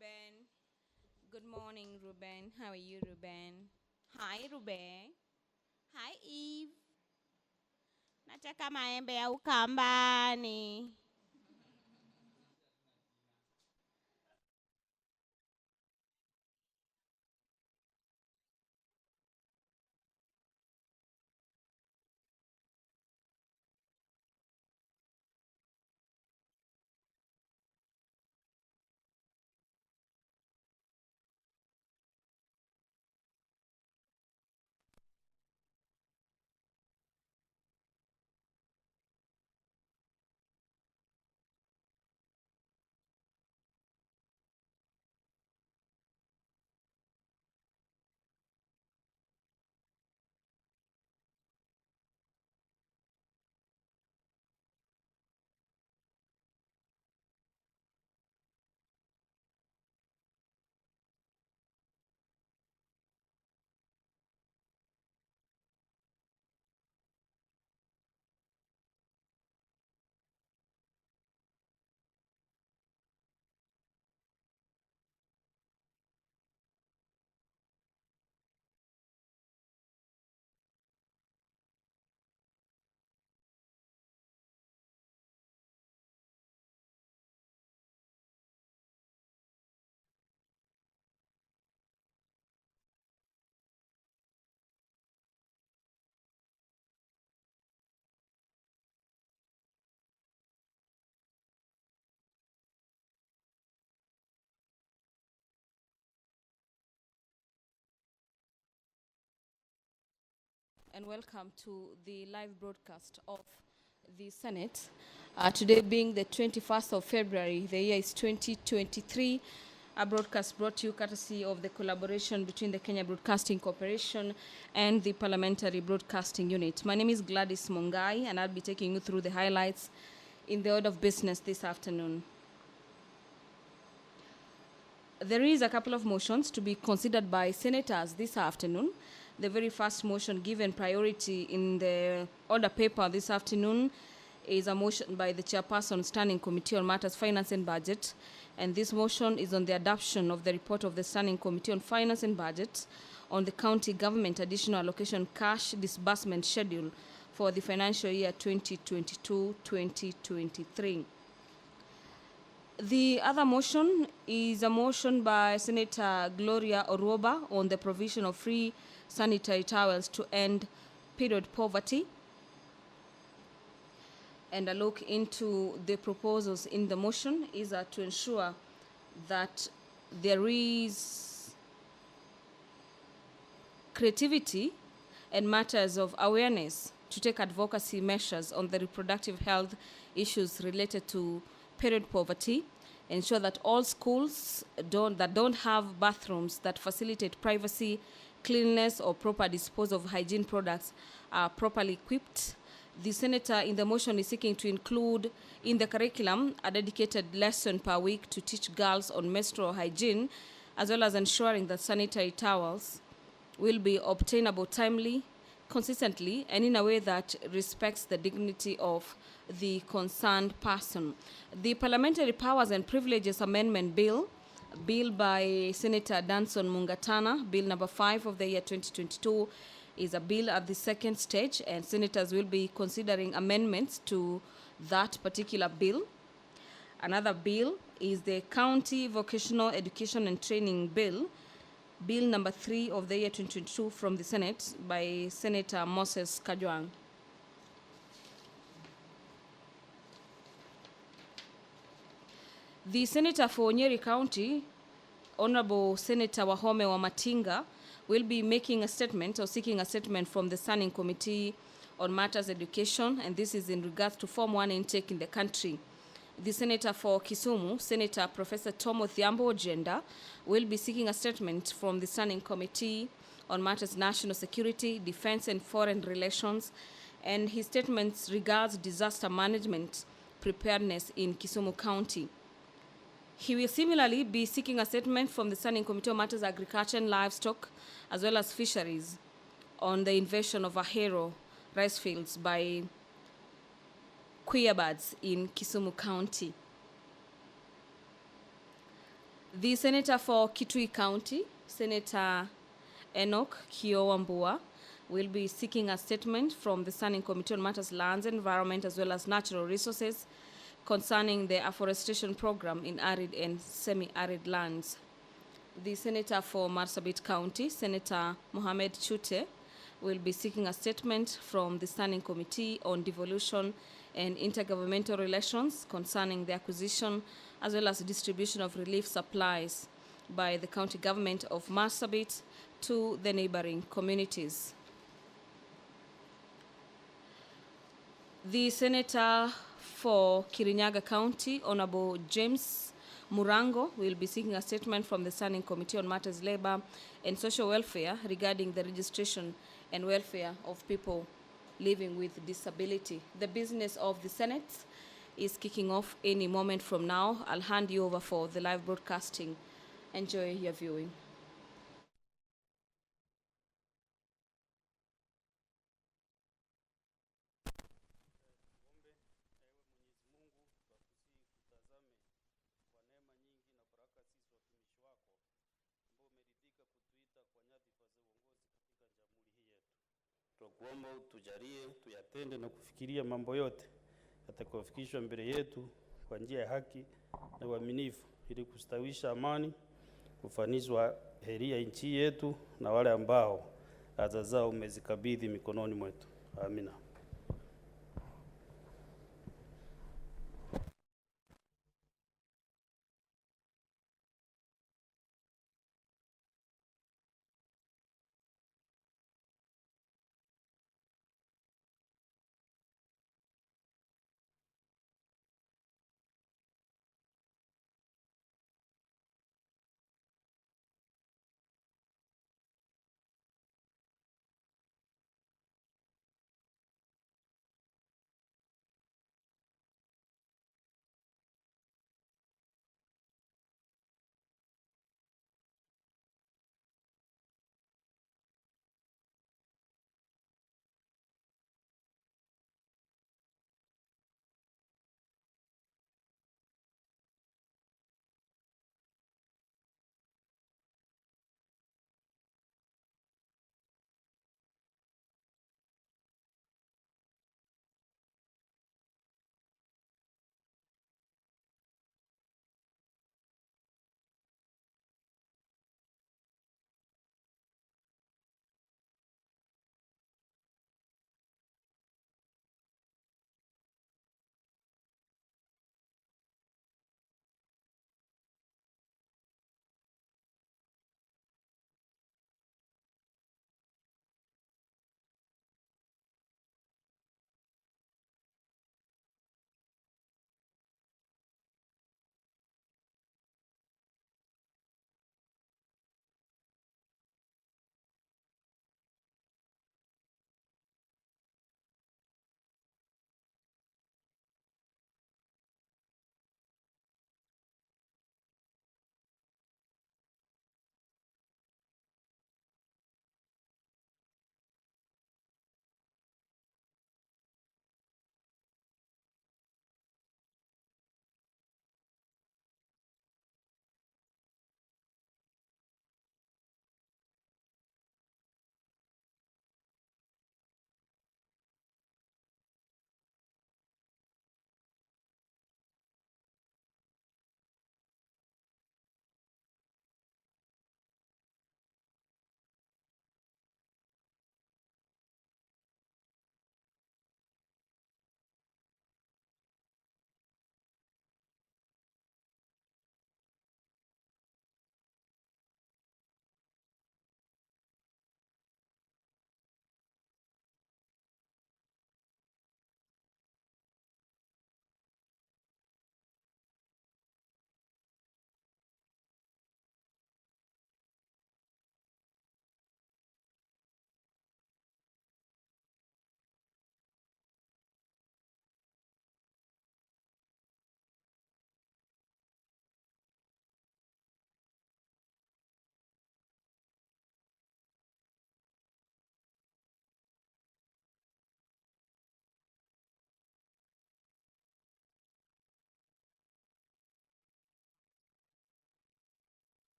Ruben. Good morning, Ruben. How are you, Ruben? Hi, Ruben. Hi, Eve. Nataka maembe ya Ukambani. And welcome to the live broadcast of the Senate. Today being the 21st of February, the year is 2023. A broadcast brought to you courtesy of the collaboration between the Kenya Broadcasting Corporation and the Parliamentary Broadcasting Unit. My name is Gladys Mongai, and I'll be taking you through the highlights in the order of business this afternoon. There is a couple of motions to be considered by senators this afternoon. The very first motion given priority in the order paper this afternoon is a motion by the Chairperson Standing Committee on Matters Finance and Budget. And this motion is on the adoption of the report of the Standing Committee on Finance and Budget on the county government additional allocation cash disbursement schedule for the financial year 2022-2023. The other motion is a motion by Senator Gloria Oroba on the provision of free sanitary towels to end period poverty. And a look into the proposals in the motion is to ensure that there is creativity and matters of awareness to take advocacy measures on the reproductive health issues related to period poverty, ensure that all schools that don't have bathrooms that facilitate privacy, cleanliness, or proper disposal of hygiene products are properly equipped. The senator in the motion is seeking to include in the curriculum a dedicated lesson per week to teach girls on menstrual hygiene, as well as ensuring that sanitary towels will be obtainable timely, consistently, and in a way that respects the dignity of the concerned person. The Parliamentary Powers and Privileges Amendment Bill by Senator Danson Mungatana, Bill number 5 of the year 2022, is a bill at the second stage, and senators will be considering amendments to that particular bill. Another bill is the County Vocational Education and Training Bill, Bill number 3 of the year 2022 from the Senate by Senator Moses Kajwang. The Senator for Nyeri County, Honorable Senator Wahome Wamatinga, will be making a statement or seeking a statement from the Standing Committee on Matters Education, and this is in regards to Form 1 intake in the country. The Senator for Kisumu, Senator Professor Tom Othiambo Ojenda, will be seeking a statement from the Standing Committee on Matters National Security, Defense and Foreign Relations, and his statements regards disaster management preparedness in Kisumu County. He will similarly be seeking a statement from the Standing Committee on Matters Agriculture and Livestock, as well as Fisheries, on the invasion of Ahero rice fields by queerbirds in Kisumu County. The Senator for Kitui County, Senator Enoch Kiowambua, will be seeking a statement from the Standing Committee on Matters Lands, Environment, as well as Natural Resources concerning the afforestation program in arid and semi-arid lands. The Senator for Marsabit County, Senator Mohamed Chute, will be seeking a statement from the Standing Committee on Devolution and Intergovernmental Relations concerning the acquisition as well as distribution of relief supplies by the county government of Marsabit to the neighboring communities. The Senator for Kirinyaga County, Honorable James Murango, will be seeking a statement from the Standing Committee on Matters Labor and Social Welfare regarding the registration and welfare of people living with disability. The business of the Senate is kicking off any moment from now. I'll hand you over for the live broadcasting. Enjoy your viewing. Tunakuomba utujalie tuyatende na kufikiria mambo yote yatakayofikishwa mbele yetu kwa njia ya haki na uaminifu, ili kustawisha amani, ufanisi wa heri ya nchi yetu na wale ambao adha zao umezikabidhi mikononi mwetu. Amina.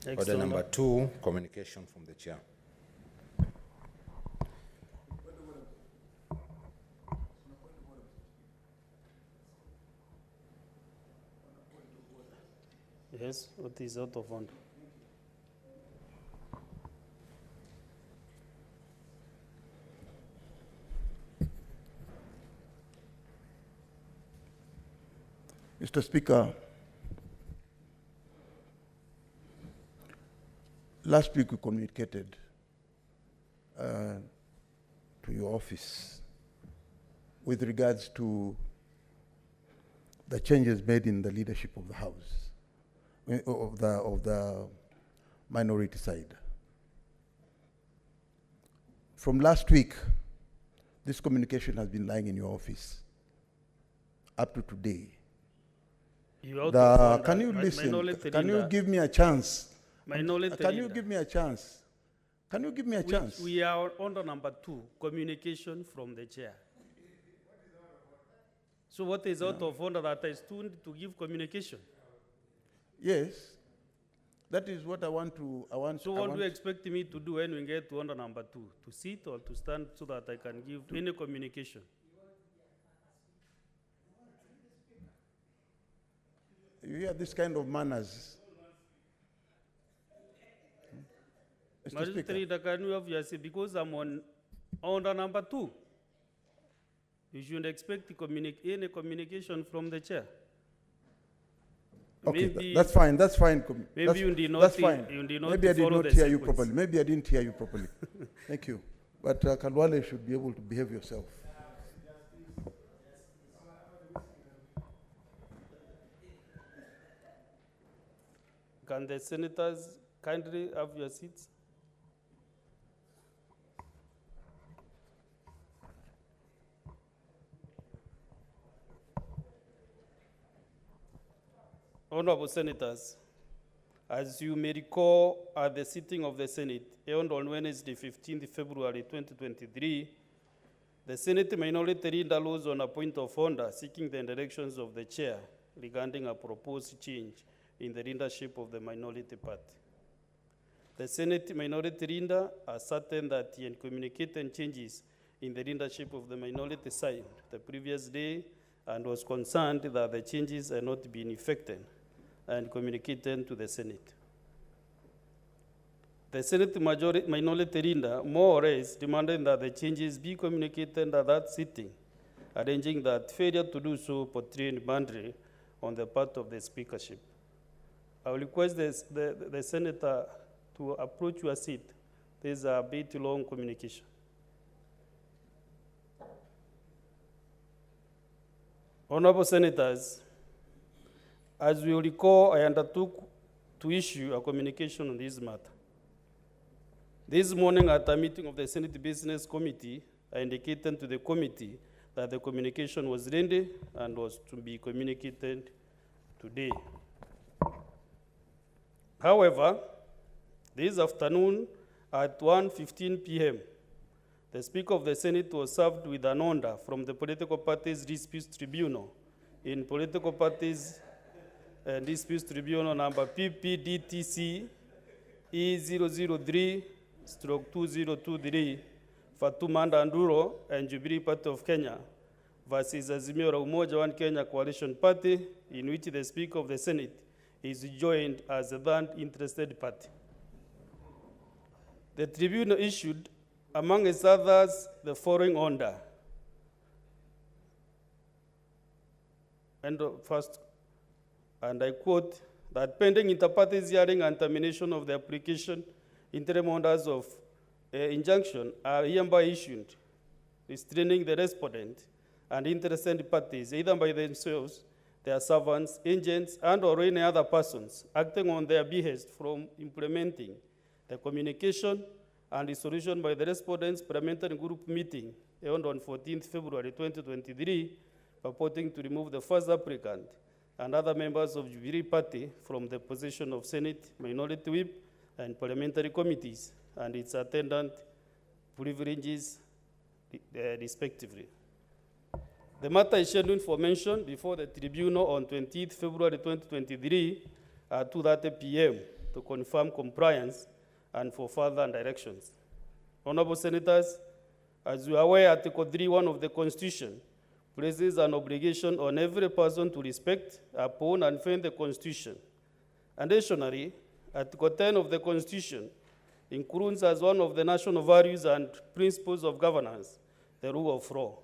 Next Order number 2, communication from the chair. Yes, what is out of order? Mr. Speaker, last week we communicated to your office with regards to the changes made in the leadership of the House, of the minority side. From last week, this communication has been lying in your office up to today. Can you listen? Can you give me a chance? Can you give me a chance? Can you give me a chance? We are on order number 2, communication from the chair. So what is out of order that I stood to give communication? Yes, that is what I want to. So what do you expect me to do when we get to order number 2? To sit or to stand so that I can give any communication? You hear this kind of manners. Mr. Speaker. Magistrate, can you obviously, because I'm on order number 2, you shouldn't expect any communication from the chair. Okay, Maybe- that's fine. That's fine. Maybe that's, you did not that's think- fine. you did not Maybe I did follow not the hear you sequence. properly. Maybe I didn't hear you properly. Thank you. But Kalwale should be able to behave yourself. Can the senators kindly have your seats? Honorable Senators, as you may recall at the sitting of the Senate held on Wednesday, 15th February 2023, the Senate Minority Leader rose on a point of order seeking the directions of the chair regarding a proposed change in the leadership of the minority party. The Senate Minority Leader ascertained that he had communicated changes in the leadership of the minority side the previous day and was concerned that the changes had not been effected and communicated to the Senate. The Senate Minority Leader more or less demanded that the changes be communicated at that sitting, arranging that failure to do so portrayed boundary on the part of the speakership. I will request the senator to approach your seat. There is a bit long communication. Honorable Senators, as we recall, I undertook to issue a communication on this matter. This morning at a meeting of the Senate Business Committee, I indicated to the committee that the communication was ready and was to be communicated today. However, this afternoon at 1:15 p.m., the Speaker of the Senate was served with an order from the Political Parties Disputes Tribunal in Political Parties Disputes Tribunal number PPDTC E003/2023 Fatuma Ndanduro and Jubilee Party of Kenya versus Azimio la Umoja One Kenya Coalition Party, in which the Speaker of the Senate is joined as a third interested party. The tribunal issued, among its others, the following order. And first, and I quote, that pending inter-parties hearing and termination of the application, interim orders of injunction are hereby issued, restraining the respondent and interested parties, either by themselves, their servants, agents, and or any other persons acting on their behest from implementing the communication and resolution by the respondents' parliamentary group meeting held on 14th February 2023, purporting to remove the first applicant and other members of Jubilee Party from the position of Senate Minority Whip and parliamentary committees and its attendant privileges, respectively. The matter is scheduled for mention before the tribunal on 20th February 2023 at 2:30 p.m. to confirm compliance and for further directions. Honorable Senators, as you are aware, Article 3.1 of the Constitution places an obligation on every person to respect, uphold, and defend the Constitution. Additionally, Article 10 of the Constitution includes as one of the national values and principles of governance the rule of law.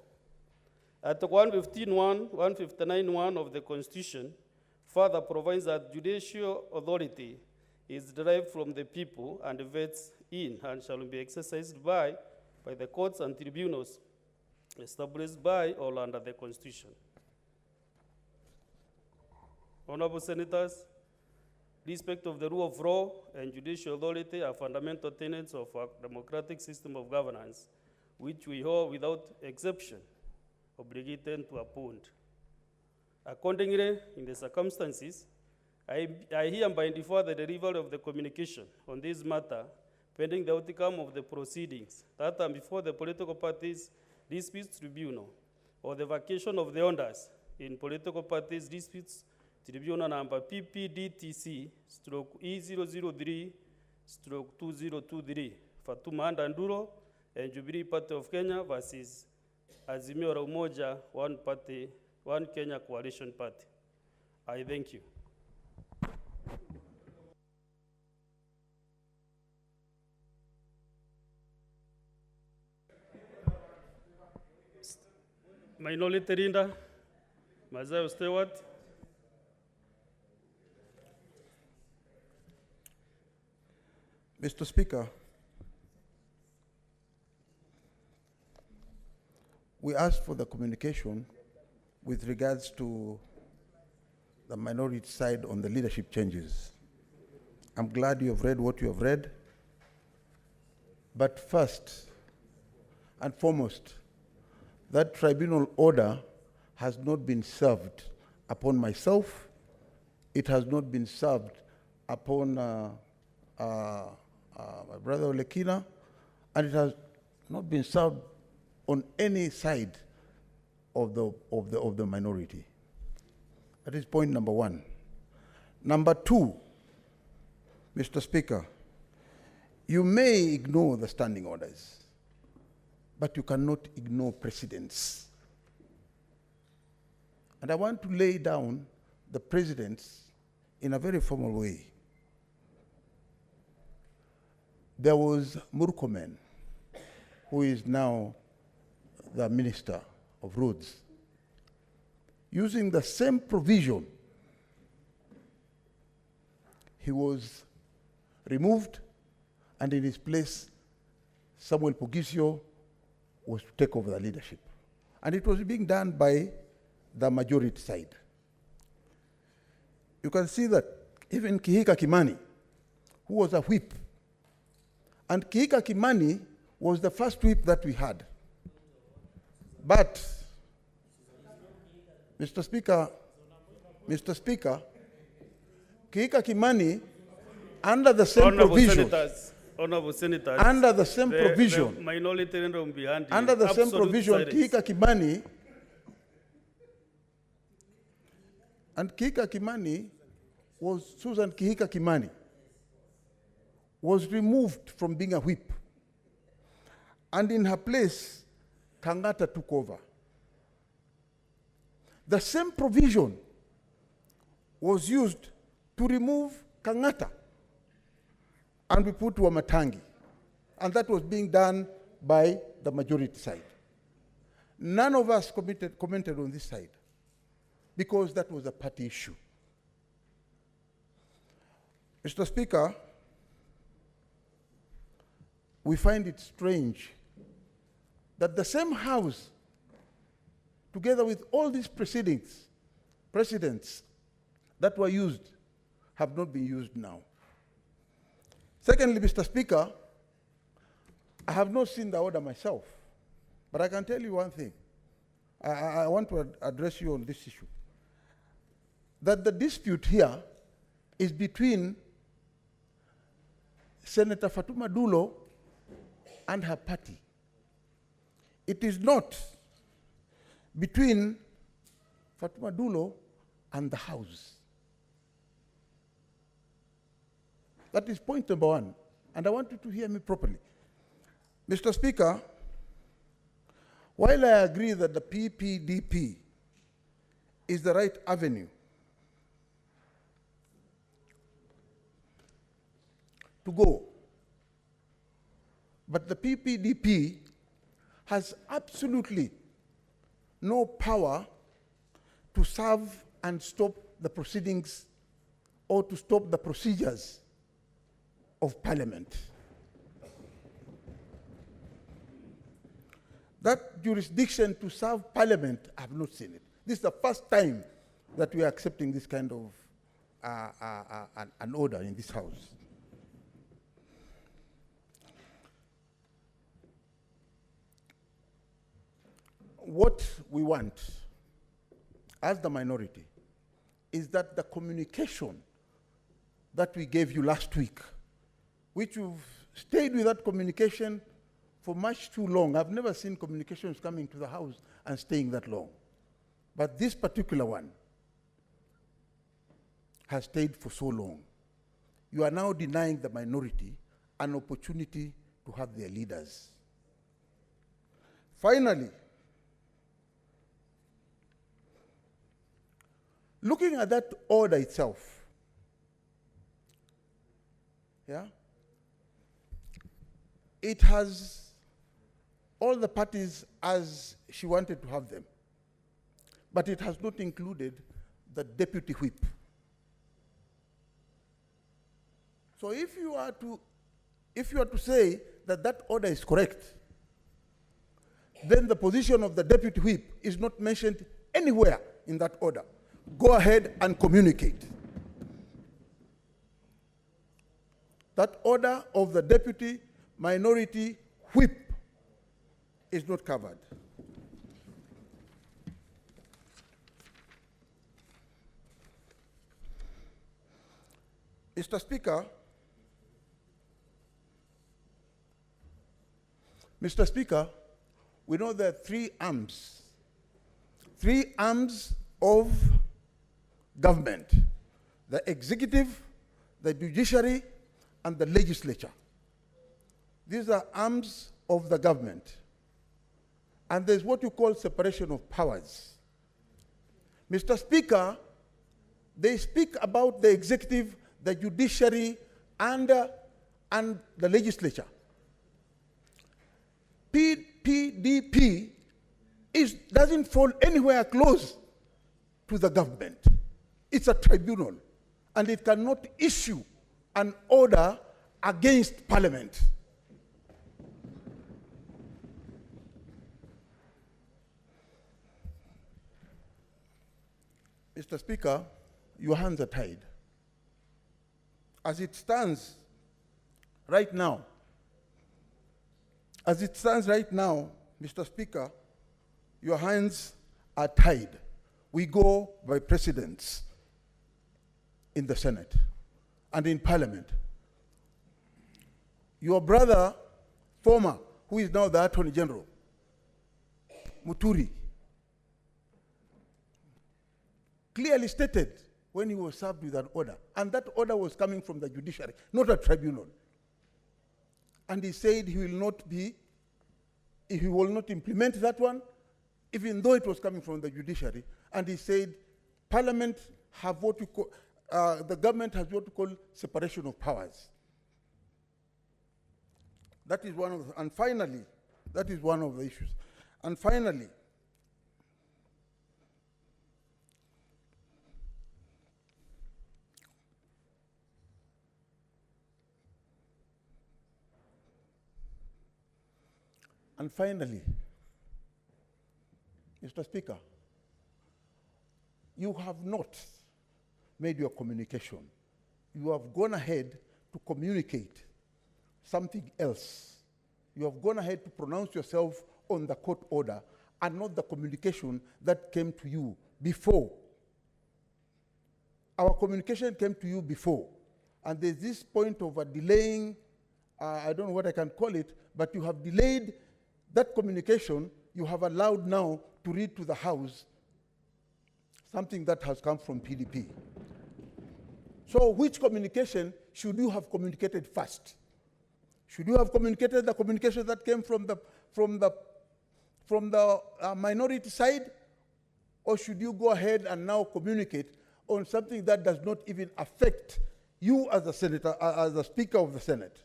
Article 115.1, 159.1 of the Constitution further provides that judicial authority is derived from the people and vests in and shall be exercised by the courts and tribunals established by or under the Constitution. Honorable Senators, respect of the rule of law and judicial authority are fundamental tenets of our democratic system of governance, which we all, without exception, obligated to uphold. Accordingly, in the circumstances, I hereby defer the delivery of the communication on this matter pending the outcome of the proceedings that are before the political parties disputes tribunal or the vacation of the owners in political parties disputes tribunal number PPDTC/E003/2023 Fatuma Ndanduro and Jubilee Party of Kenya versus Azimio la Umoja One Party, One Kenya Coalition Party. I thank you. Minority Leader, Mazayo Stewart. Mr. Speaker, we asked for the communication with regards to the minority side on the leadership changes. I'm glad you have read what you have read. But first and foremost, that tribunal order has not been served upon myself. It has not been served upon my brother Lekina, and it has not been served on any side of the minority. That is point number one. Number two, Mr. Speaker, you may ignore the standing orders, but you cannot ignore precedents. And I want to lay down the precedents in a very formal way. There was Murkomen, who is now the Minister of Roads, using the same provision. He was removed, and in his place, Samuel Pogisio was to take over the leadership. And it was being done by the majority side. You can see that even Kihika Kimani, who was a whip, and Kihika Kimani was the first whip that we had. But, Mr. Speaker, Kihika Kimani, under the same provision, Honorable Senators, under the same provision, the minority leader will be handling under the same absolute provision, silence. Kihika Kimani, and Kihika Kimani was, Susan Kihika Kimani, was removed from being a whip. And in her place, Kangata took over. The same provision was used to remove Kangata, and we put Wamatangi. And that was being done by the majority side. None of us commented on this side, because that was a party issue. Mr. Speaker, we find it strange that the same House, together with all these precedents that were used, have not been used now. Secondly, Mr. Speaker, I have not seen the order myself, but I can tell you one thing. I want to address you on this issue. That the dispute here is between Senator Fatuma Dulo and her party. It is not between Fatuma Dulo and the House. That is point number one. And I want you to hear me properly. Mr. Speaker, while I agree that the PPDP is the right avenue to go, but the PPDP has absolutely no power to serve and stop the proceedings or to stop the procedures of Parliament. That jurisdiction to serve Parliament, I have not seen it. This is the first time that we are accepting this kind of an order in this House. What we want as the minority is that the communication that we gave you last week, which you've stayed with that communication for much too long. I've never seen communications coming to the House and staying that long. But this particular one has stayed for so long. You are now denying the minority an opportunity to have their leaders. Finally, looking at that order itself, it has all the parties as she wanted to have them, but it has not included the deputy whip. So if you are to say that that order is correct, then the position of the deputy whip is not mentioned anywhere in that order. Go ahead and communicate. That order of the deputy minority whip is not covered. Mr. Speaker, we know there are three arms of government: the executive, the judiciary, and the legislature. These are arms of the government. And there's what you call separation of powers. Mr. Speaker, they speak about the executive, the judiciary, and the legislature. PPDP doesn't fall anywhere close to the government. It's a tribunal, and it cannot issue an order against Parliament. Mr. Speaker, your hands are tied. As it stands right now, Mr. Speaker, your hands are tied. We go by precedents in the Senate and in Parliament. Your brother, former, who is now the Attorney General, Muturi, clearly stated when he was served with an order, and that order was coming from the judiciary, not a tribunal. And he said he will not implement that one, even though it was coming from the judiciary. And he said Parliament have what you call, the government has what you call separation of powers. That is one of the, and finally, that is one of the issues. And finally, Mr. Speaker, you have not made your communication. You have gone ahead to communicate something else. You have gone ahead to pronounce yourself on the court order and not the communication that came to you before. Our communication came to you before. And there's this point of a delaying, I don't know what I can call it, but you have delayed that communication. You have allowed now to read to the House something that has come from PDP. So which communication should you have communicated first? Should you have communicated the communication that came from the minority side, or should you go ahead and now communicate on something that does not even affect you as a senator, as a Speaker of the Senate?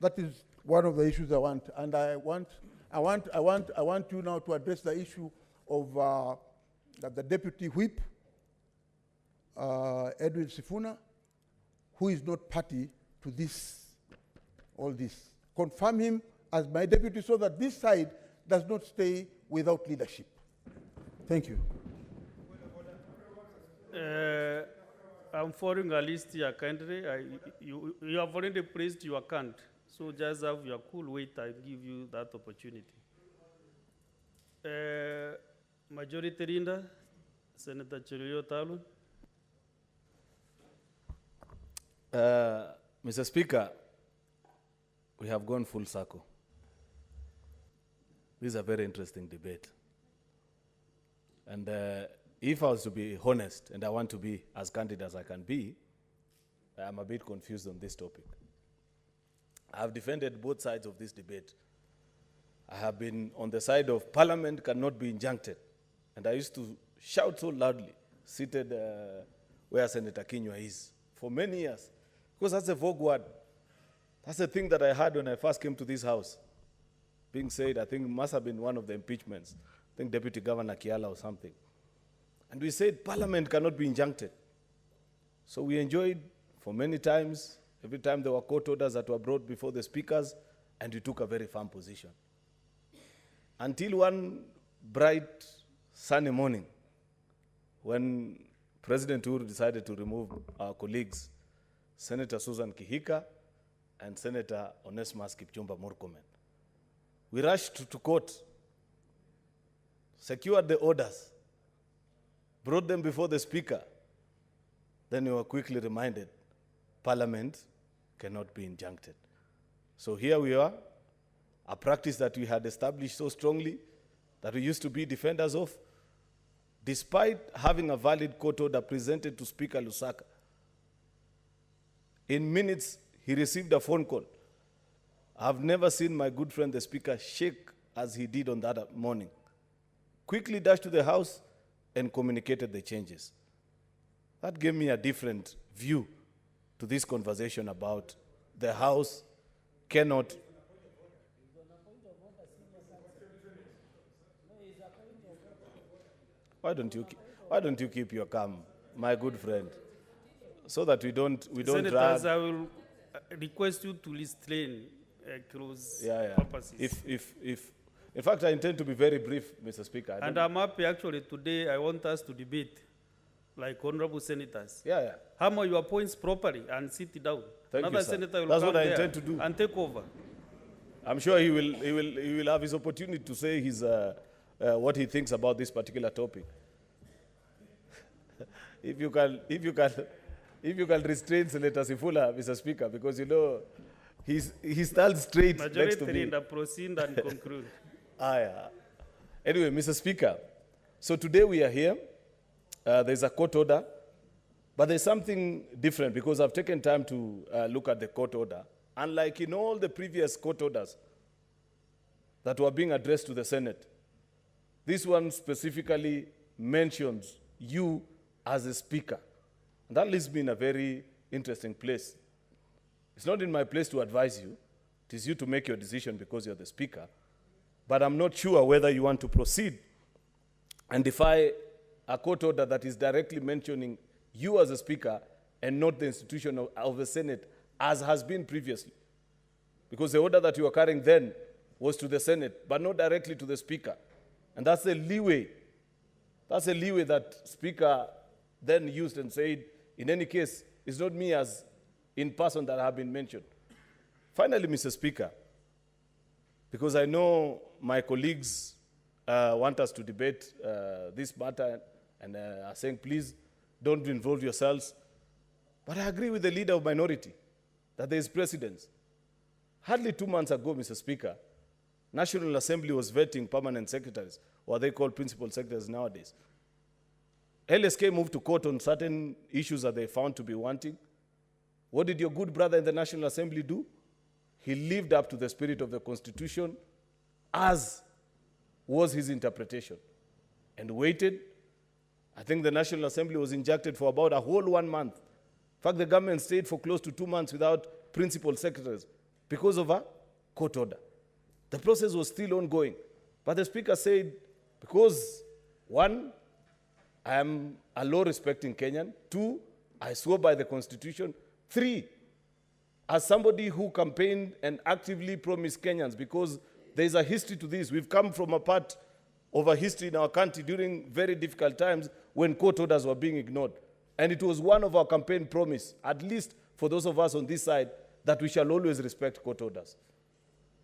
That is one of the issues I want, and I want you now to address the issue of the Deputy Whip, Edwin Sifuna, who is not party to this, all this. Confirm him as my deputy so that this side does not stay without leadership. Thank you. I'm following a list here kindly. You have already placed your account, so just have your cool wait. I give you that opportunity. Majority Leader, Senator Chiruyo Talun. Mr. Speaker, we have gone full circle. This is a very interesting debate. And if I was to be honest, and I want to be as candid as I can be, I'm a bit confused on this topic. I have defended both sides of this debate. I have been on the side of Parliament cannot be injuncted. And I used to shout so loudly, seated where Senator Kinyua is, for many years. Because that's a vogue word. That's the thing that I heard when I first came to this house. Being said, I think it must have been one of the impeachments. I think Deputy Governor Kiala or something. And we said Parliament cannot be injuncted. So we enjoyed for many times, every time there were court orders that were brought before the speakers, and we took a very firm position. Until one bright, sunny morning, when President Uhuru decided to remove our colleagues, Senator Susan Kihika and Senator Onesmus Kipchumba Murkomen. We rushed to court, secured the orders, brought them before the Speaker. Then we were quickly reminded, Parliament cannot be injuncted. So here we are, a practice that we had established so strongly, that we used to be defenders of, despite having a valid court order presented to Speaker Lusaka. In minutes, he received a phone call. I've never seen my good friend, the Speaker, shake as he did on that morning. Quickly dashed to the House and communicated the changes. That gave me a different view to this conversation about the House cannot. Why don't you keep your calm, my good friend, so that we don't Senators, drag. I will request you to restrain close Yeah. purposes. If in fact, I intend to be very brief, Mr. Speaker. And I'm happy actually today I want us to debate like honorable senators. Yeah. Hammer your points properly and sit down. Thank you, Another sir. senator will That's come what I there intend to do. and take over. I'm sure he will have his opportunity to say his what he thinks about this particular topic. If you can restrain Senator Sifuna, Mr. Speaker, because you know he stands straight next to Majority me. Leader, proceed and conclude. Yeah. Anyway, Mr. Speaker, so today we are here. There's a court order, but there's something different because I've taken time to look at the court order. Unlike in all the previous court orders that were being addressed to the Senate, this one specifically mentions you as a speaker. And that leaves me in a very interesting place. It's not in my place to advise you. It is you to make your decision because you're the speaker. But I'm not sure whether you want to proceed and defy a court order that is directly mentioning you as a speaker and not the institution of the Senate as has been previously. Because the order that you were carrying then was to the Senate, but not directly to the speaker. And that's the leeway. That's the leeway that Speaker then used and said, in any case, it's not me as in person that have been mentioned. Finally, Mr. Speaker, because I know my colleagues want us to debate this matter and are saying, please don't involve yourselves. But I agree with the leader of minority that there is precedence. Hardly 2 months ago, Mr. Speaker, National Assembly was vetting permanent secretaries, or they call principal secretaries nowadays. LSK moved to court on certain issues that they found to be wanting. What did your good brother in the National Assembly do? He lived up to the spirit of the Constitution as was his interpretation and waited. I think the National Assembly was injected for about a whole 1 month. In fact, the government stayed for close to 2 months without principal secretaries because of a court order. The process was still ongoing. But the Speaker said, because 1, I am a law-respecting Kenyan. 2, I swore by the Constitution. 3, as somebody who campaigned and actively promised Kenyans, because there is a history to this. We've come from a part of a history in our country during very difficult times when court orders were being ignored. And it was one of our campaign promise, at least for those of us on this side, that we shall always respect court orders.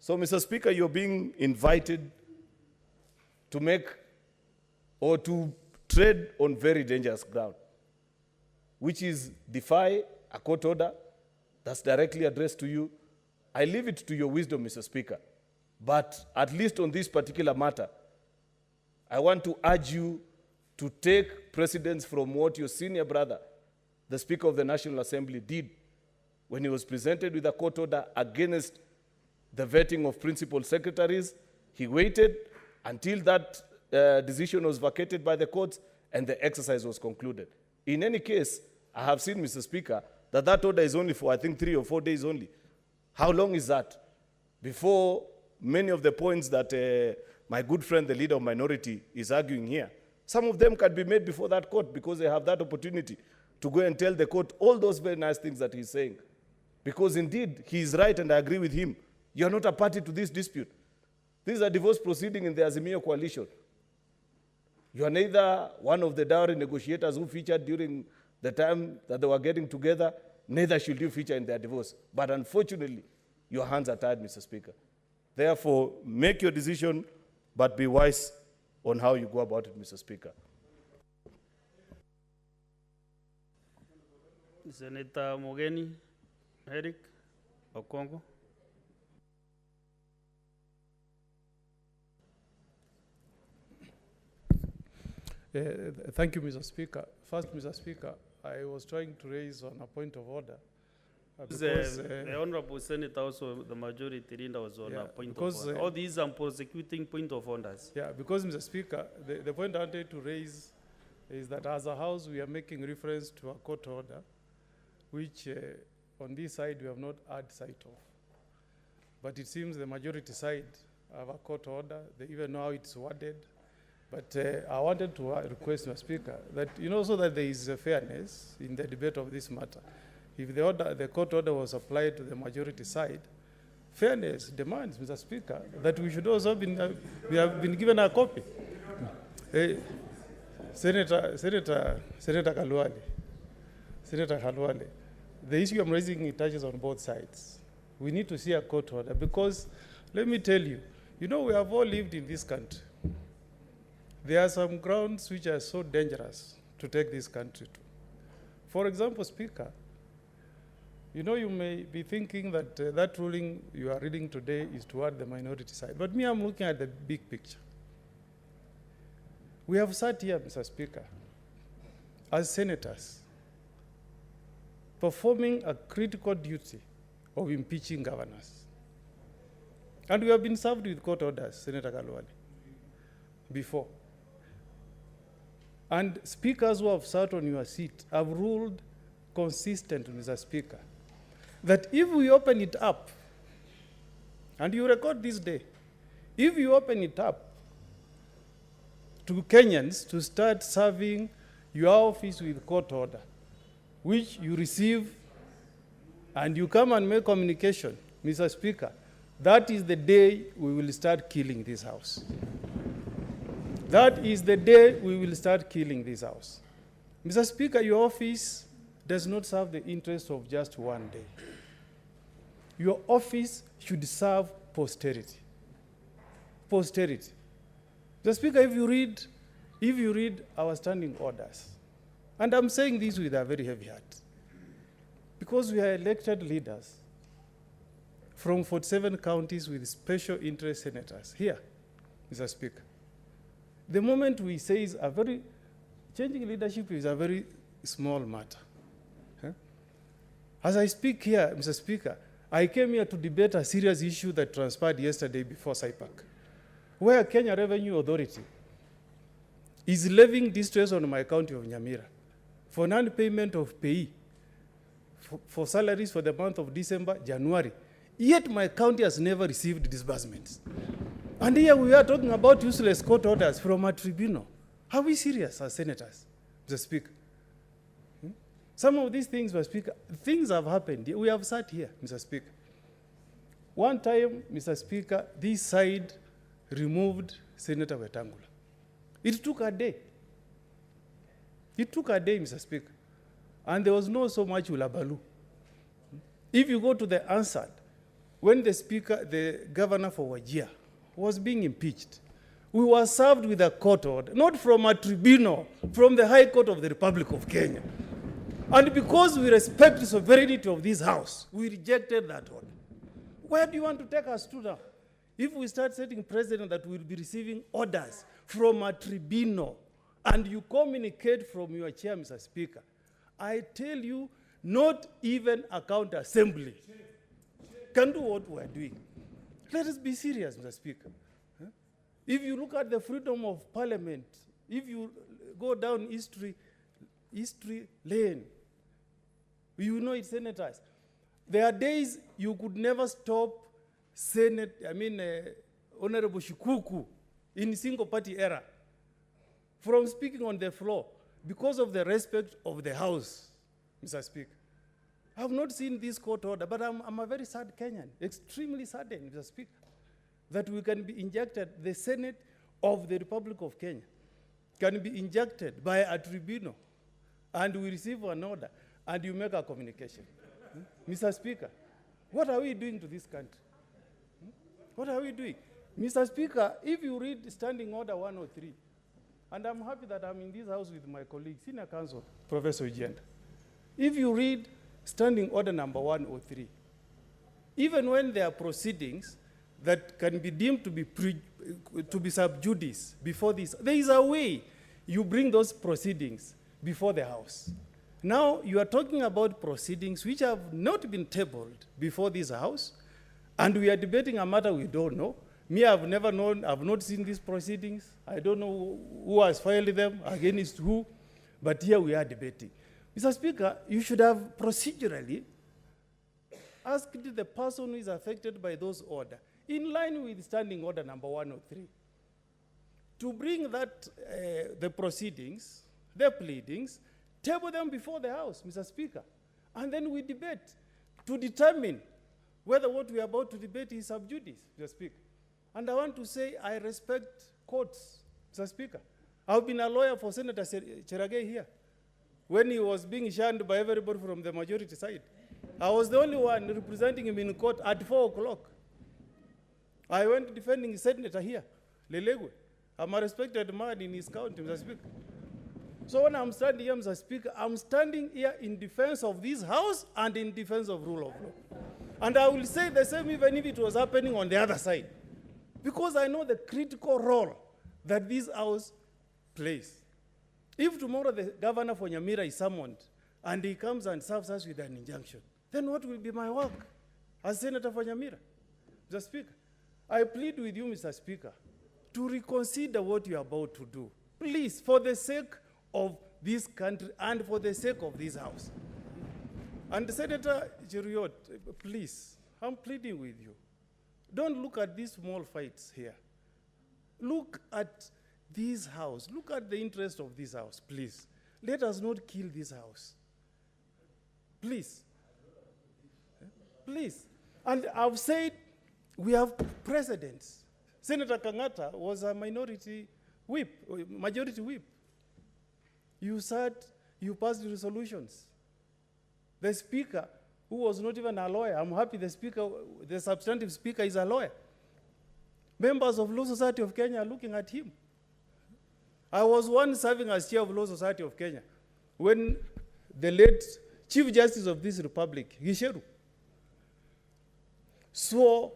So, Mr. Speaker, you're being invited to make or to tread on very dangerous ground, which is defy a court order that's directly addressed to you. I leave it to your wisdom, Mr. Speaker. But at least on this particular matter, I want to urge you to take precedence from what your senior brother, the Speaker of the National Assembly, did when he was presented with a court order against the vetting of principal secretaries. He waited until that decision was vacated by the courts and the exercise was concluded. In any case, I have seen, Mr. Speaker, that that order is only for, I think, 3 or 4 days only. How long is that? Before many of the points that my good friend, the leader of minority, is arguing here, some of them can be made before that court because they have that opportunity to go and tell the court all those very nice things that he's saying. Because indeed, he is right and I agree with him. You are not a party to this dispute. This is a divorce proceeding in the Azimio coalition. You are neither one of the dowry negotiators who featured during the time that they were getting together, neither should you feature in their divorce. But unfortunately, your hands are tied, Mr. Speaker. Therefore, make your decision, but be wise on how you go about it, Mr. Speaker. Senator Mogeni, Eric Okongo. Thank you, Mr. Speaker. First, Mr. Speaker, I was trying to raise on a point of order. Because, the Honorable Senator, also the majority leader, was on a point of order. because, All these are prosecuting point of orders. Yeah, because, Mr. Speaker, the point I wanted to raise is that as a House, we are making reference to a court order, which on this side we have not had sight of. But it seems the majority side have a court order. They even know how it's worded. But I wanted to request, Mr. Speaker, that so that there is a fairness in the debate of this matter. If the court order was applied to the majority side, fairness demands, Mr. Speaker, that we should also we have been given a copy. Senator Kalwale, the issue I'm raising, it touches on both sides. We need to see a court order because, let me tell you, we have all lived in this country. There are some grounds which are so dangerous to take this country to. For example, Speaker, you may be thinking that that ruling you are reading today is toward the minority side. But me, I'm looking at the big picture. We have sat here, Mr. Speaker, as senators, performing a critical duty of impeaching governors. And we have been served with court orders, Senator Kalwale, before. And speakers who have sat on your seat have ruled consistently, Mr. Speaker, that if we open it up, and you record this day, if you open it up to Kenyans to start serving your office with court order, which you receive and you come and make communication, Mr. Speaker, that is the day we will start killing this house. That is the day we will start killing this house. Mr. Speaker, your office does not serve the interests of just one day. Your office should serve posterity. Posterity. Mr. Speaker, if you read our standing orders, and I'm saying this with a very heavy heart, because we are elected leaders from 47 counties with special interest senators here, Mr. Speaker. The moment we say changing leadership is a very small matter. As I speak here, Mr. Speaker, I came here to debate a serious issue that transpired yesterday before SIPAC, where Kenya Revenue Authority is levying distress on my county of Nyamira for non-payment of pay for salaries for the month of December, January. Yet my county has never received disbursements. And here we are talking about useless court orders from a tribunal. Are we serious as senators, Mr. Speaker? Some of these things, Mr. Speaker, things have happened. We have sat here, Mr. Speaker. One time, Mr. Speaker, this side removed Senator Wetangula. It took a day. It took a day, Mr. Speaker. And there was no so much ulabalu. If you go to the answer, when the governor for Wajir was being impeached, we were served with a court order, not from a tribunal, from the High Court of the Republic of Kenya. And because we respect the sovereignty of this house, we rejected that order. Where do you want to take us to now? If we start setting precedent that we'll be receiving orders from a tribunal, and you communicate from your chair, Mr. Speaker, I tell you, not even a county assembly can do what we're doing. Let us be serious, Mr. Speaker. If you look at the freedom of parliament, if you go down history lane, you know it, senators. There are days you could never stop Honorable Shikuku in single party era from speaking on the floor because of the respect of the House, Mr. Speaker. I have not seen this court order, but I'm a very sad Kenyan, extremely saddened, Mr. Speaker, that we can be injected, the Senate of the Republic of Kenya can be injected by a tribunal, and we receive an order, and you make a communication. Mr. Speaker, what are we doing to this country? What are we doing? Mr. Speaker, if you read Standing Order 103, and I'm happy that I'm in this house with my colleague, Senior Counsel, Professor Ugenda. If you read Standing Order number 103, even when there are proceedings that can be deemed to be sub judice before this, there is a way you bring those proceedings before the House. Now you are talking about proceedings which have not been tabled before this House, and we are debating a matter we don't know. Me, I've never known, I've not seen these proceedings. I don't know who has filed them, against who, but here we are debating. Mr. Speaker, you should have procedurally asked the person who is affected by those orders, in line with Standing Order number 103, to bring that, the proceedings, the pleadings, table them before the House, Mr. Speaker, and then we debate to determine whether what we are about to debate is sub judice, Mr. Speaker. And I want to say I respect courts, Mr. Speaker. I've been a lawyer for Senator Cheragay here when he was being shunned by everybody from the majority side. I was the only one representing him in court at 4 o'clock. I went defending Senator here, Lelegwe. I'm a respected man in his county, Mr. Speaker. So when I'm standing here, Mr. Speaker, I'm standing here in defense of this House and in defense of rule of law. And I will say the same even if it was happening on the other side, because I know the critical role that this House plays. If tomorrow the governor for Nyamira is summoned and he comes and serves us with an injunction, then what will be my work as Senator for Nyamira? Mr. Speaker, I plead with you, Mr. Speaker, to reconsider what you are about to do. Please, for the sake of this country and for the sake of this House. And Senator Cheruiyot, please, I'm pleading with you. Don't look at these small fights here. Look at this House. Look at the interest of this House, please. Let us not kill this House. Please. Please. And I've said we have precedents. Senator Kangata was a majority whip. You sat, you passed resolutions. The Speaker, who was not even a lawyer, I'm happy the Speaker, the substantive Speaker is a lawyer. Members of Law Society of Kenya are looking at him. I was once serving as chair of Law Society of Kenya when the late Chief Justice of this Republic, Gisheru, saw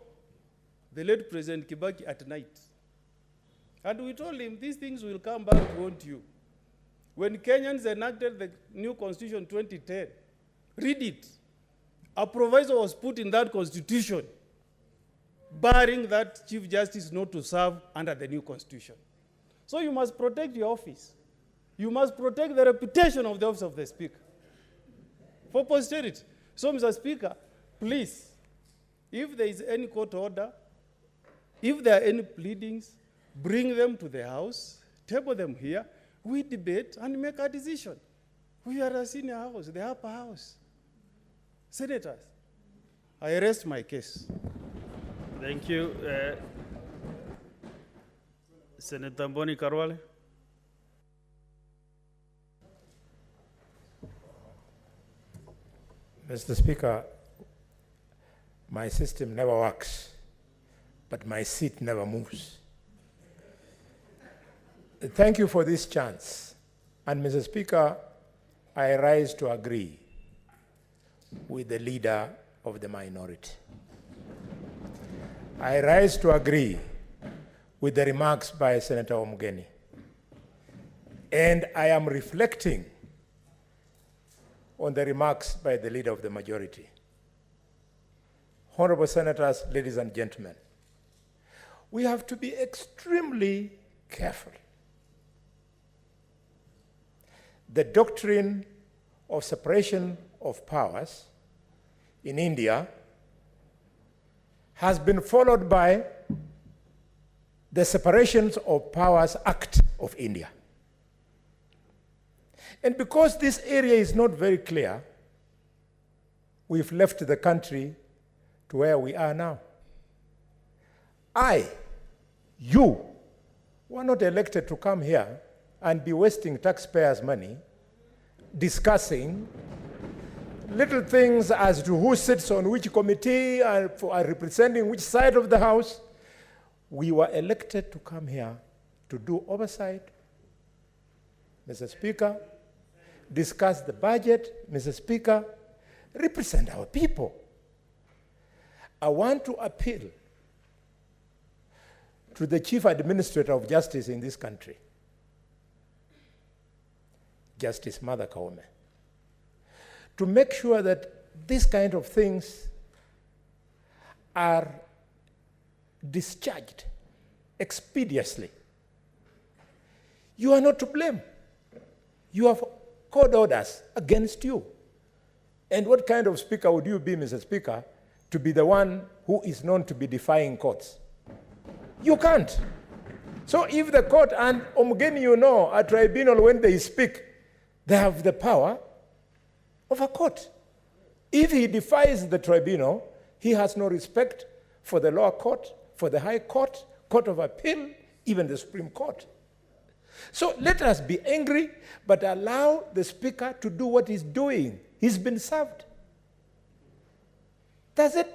the late President Kibaki at night. And we told him, these things will come back to haunt you. When Kenyans enacted the new constitution 2010, read it. a proviso was put in that constitution barring that Chief Justice not to serve under the new constitution. So you must protect your office. You must protect the reputation of the office of the Speaker for posterity. So, Mr. Speaker, please, if there is any court order, if there are any pleadings, bring them to the House, table them here, we debate and make a decision. We are a senior house, the upper house. Senators, I rest my case. Thank you. Senator Mboni Karwale. Mr. Speaker, my system never works, but my seat never moves. Thank you for this chance. And Mr. Speaker, I rise to agree with the leader of the minority. I rise to agree with the remarks by Senator Omugeni. And I am reflecting on the remarks by the leader of the majority. Honorable Senators, ladies and gentlemen, we have to be extremely careful. The doctrine of separation of powers in India has been followed by the Separations of Powers Act of India. And because this area is not very clear, we've left the country to where we are now. You were not elected to come here and be wasting taxpayers' money discussing little things as to who sits on which committee and representing which side of the House. We were elected to come here to do oversight, Mr. Speaker, discuss the budget, Mr. Speaker, represent our people. I want to appeal to the Chief Administrator of Justice in this country, Justice Mother Kaume, to make sure that these kind of things are discharged expeditiously. You are not to blame. You have court orders against you. And what kind of speaker would you be, Mr. Speaker, to be the one who is known to be defying courts? You can't. So if the court, and Omugeni, you know, a tribunal, when they speak, they have the power of a court. If he defies the tribunal, he has no respect for the lower court, for the high court, court of appeal, even the Supreme Court. So let us be angry, but allow the Speaker to do what he's doing. He's been served. That's it.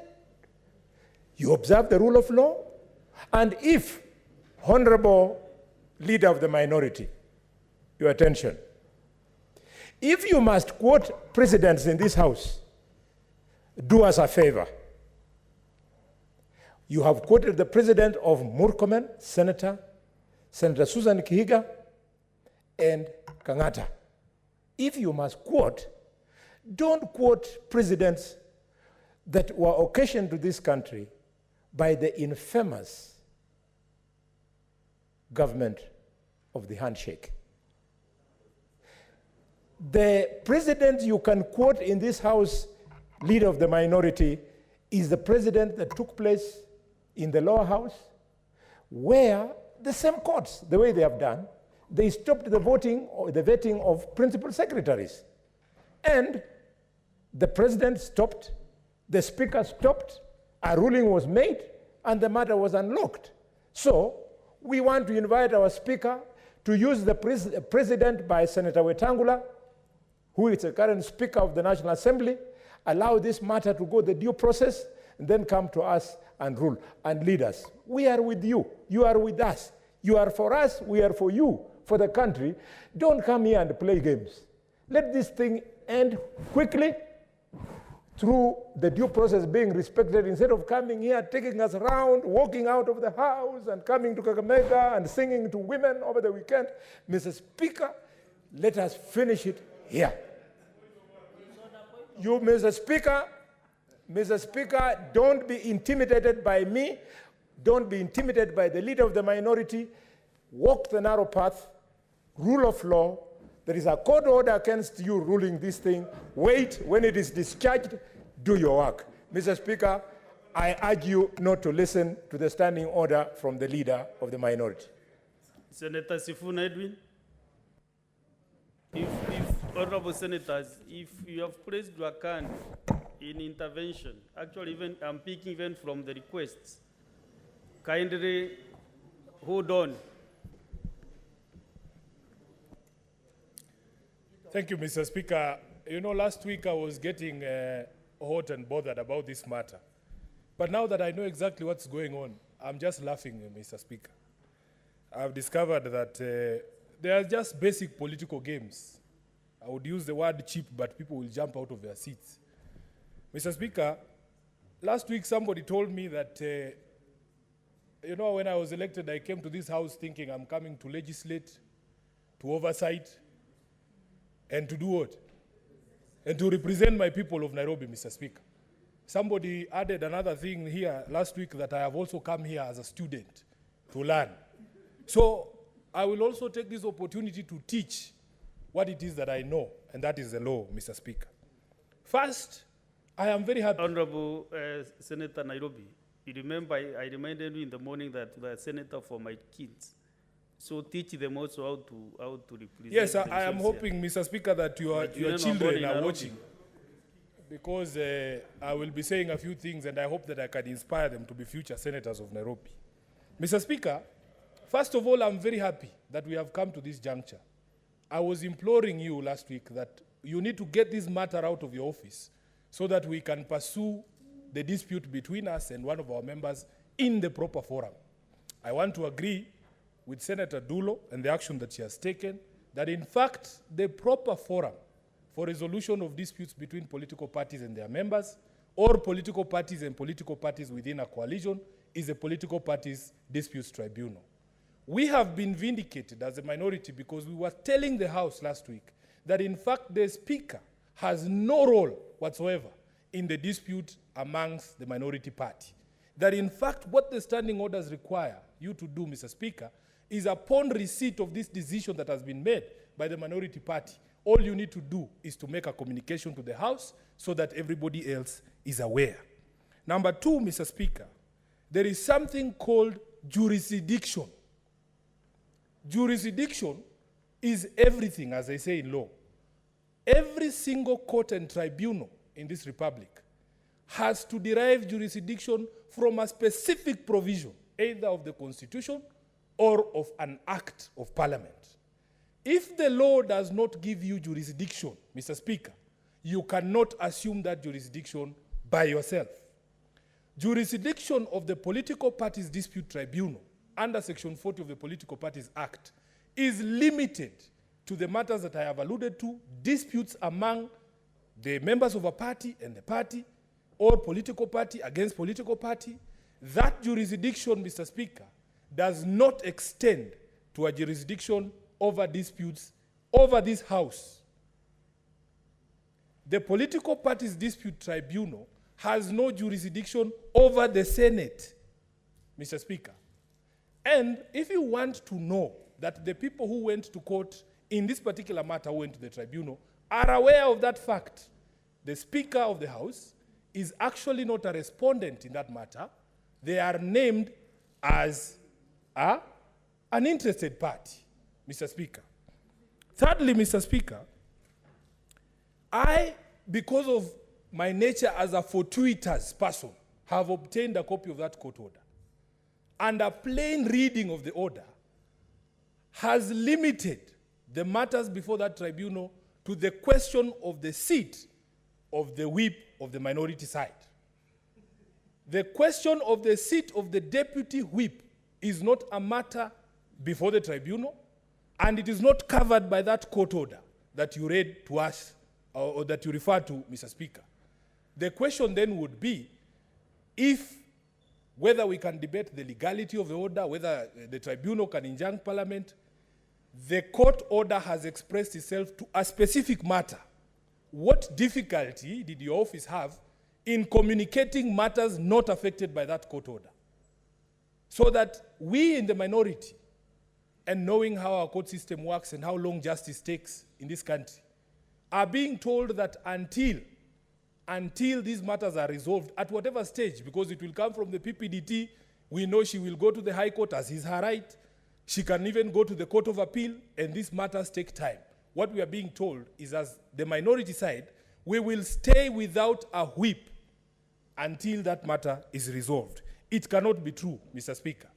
You observe the rule of law, and if, Honorable Leader of the Minority, your attention, if you must quote precedents in this House, do us a favor. You have quoted the president of Murkomen, Senator Susan Kihiga, and Kangata. If you must quote, don't quote presidents that were occasioned to this country by the infamous government of the handshake. The president you can quote in this House, Leader of the Minority, is the president that took place in the lower house, where the same courts, the way they have done, they stopped the voting or the vetting of principal secretaries. And the president stopped, the speaker stopped, a ruling was made, and the matter was unlocked. So we want to invite our speaker to use the president by Senator Wetangula, who is the current Speaker of the National Assembly, allow this matter to go the due process, and then come to us and rule and lead us. We are with you. You are with us. You are for us. We are for you, for the country. Don't come here and play games. Let this thing end quickly through the due process being respected, instead of coming here, taking us around, walking out of the House and coming to Kakamega and singing to women over the weekend. Mr. Speaker, let us finish it here. You, Mr. Speaker, Mr. Speaker, don't be intimidated by me. Don't be intimidated by the leader of the minority. Walk the narrow path, rule of law. There is a court order against you ruling this thing. Wait, when it is discharged, do your work. Mr. Speaker, I urge you not to listen to the standing order from the leader of the minority. Senator Sifuna Edwin. If honorable senators, if you have placed your hand in intervention, actually even I'm picking even from the requests, kindly hold on. Thank you, Mr. Speaker. You know, last week I was getting hot and bothered about this matter. But now that I know exactly what's going on, I'm just laughing, Mr. Speaker. I've discovered that they are just basic political games. I would use the word cheap, but people will jump out of their seats. Mr. Speaker, last week somebody told me that, you know, when I was elected, I came to this house thinking I'm coming to legislate, to oversight, and to do what? And to represent my people of Nairobi, Mr. Speaker. Somebody added another thing here last week, that I have also come here as a student to learn. So I will also take this opportunity to teach what it is that I know, and that is the law, Mr. Speaker. First, I am very happy. Honorable Senator Nairobi, you remember I reminded you in the morning that the senator for my kids. So teach them also how to represent. Yes, I am hoping, Mr. Speaker, that your children are Nairobi. watching, because I will be saying a few things, and I hope that I can inspire them to be future senators of Nairobi. Mr. Speaker, first of all, I'm very happy that we have come to this juncture. I was imploring you last week that you need to get this matter out of your office so that we can pursue the dispute between us and one of our members in the proper forum. I want to agree with Senator Dulo and the action that she has taken, that in fact the proper forum for resolution of disputes between political parties and their members, or political parties and political parties within a coalition, is a political parties disputes tribunal. We have been vindicated as a minority because we were telling the House last week that in fact the Speaker has no role whatsoever in the dispute amongst the minority party. That in fact what the standing orders require you to do, Mr. Speaker, is upon receipt of this decision that has been made by the minority party, all you need to do is to make a communication to the House so that everybody else is aware. Number two, Mr. Speaker, there is something called jurisdiction. Jurisdiction is everything, as I say in law. Every single court and tribunal in this republic has to derive jurisdiction from a specific provision, either of the Constitution or of an act of parliament. If the law does not give you jurisdiction, Mr. Speaker, you cannot assume that jurisdiction by yourself. Jurisdiction of the Political Parties Dispute Tribunal under Section 40 of the Political Parties Act is limited to the matters that I have alluded to, disputes among the members of a party and the party, or political party against political party. That jurisdiction, Mr. Speaker, does not extend to a jurisdiction over disputes over this House. The Political Parties Dispute Tribunal has no jurisdiction over the Senate, Mr. Speaker. And if you want to know that the people who went to court in this particular matter who went to the tribunal are aware of that fact, the Speaker of the House is actually not a respondent in that matter. They are named as an interested party, Mr. Speaker. Thirdly, Mr. Speaker, I, because of my nature as a fortuitous person, have obtained a copy of that court order. And a plain reading of the order has limited the matters before that tribunal to the question of the seat of the whip of the minority side. The question of the seat of the deputy whip is not a matter before the tribunal, and it is not covered by that court order that you read to us, or that you refer to, Mr. Speaker. The question then would be whether we can debate the legality of the order, whether the tribunal can injunct Parliament. The court order has expressed itself to a specific matter. What difficulty did your office have in communicating matters not affected by that court order. So that we in the minority, and knowing how our court system works and how long justice takes in this country, are being told that until these matters are resolved at whatever stage, because it will come from the PPDT, we know she will go to the High Court as is her right. She can even go to the Court of Appeal, and these matters take time. What we are being told is, as the minority side, we will stay without a whip until that matter is resolved. It cannot be true, Mr. Speaker.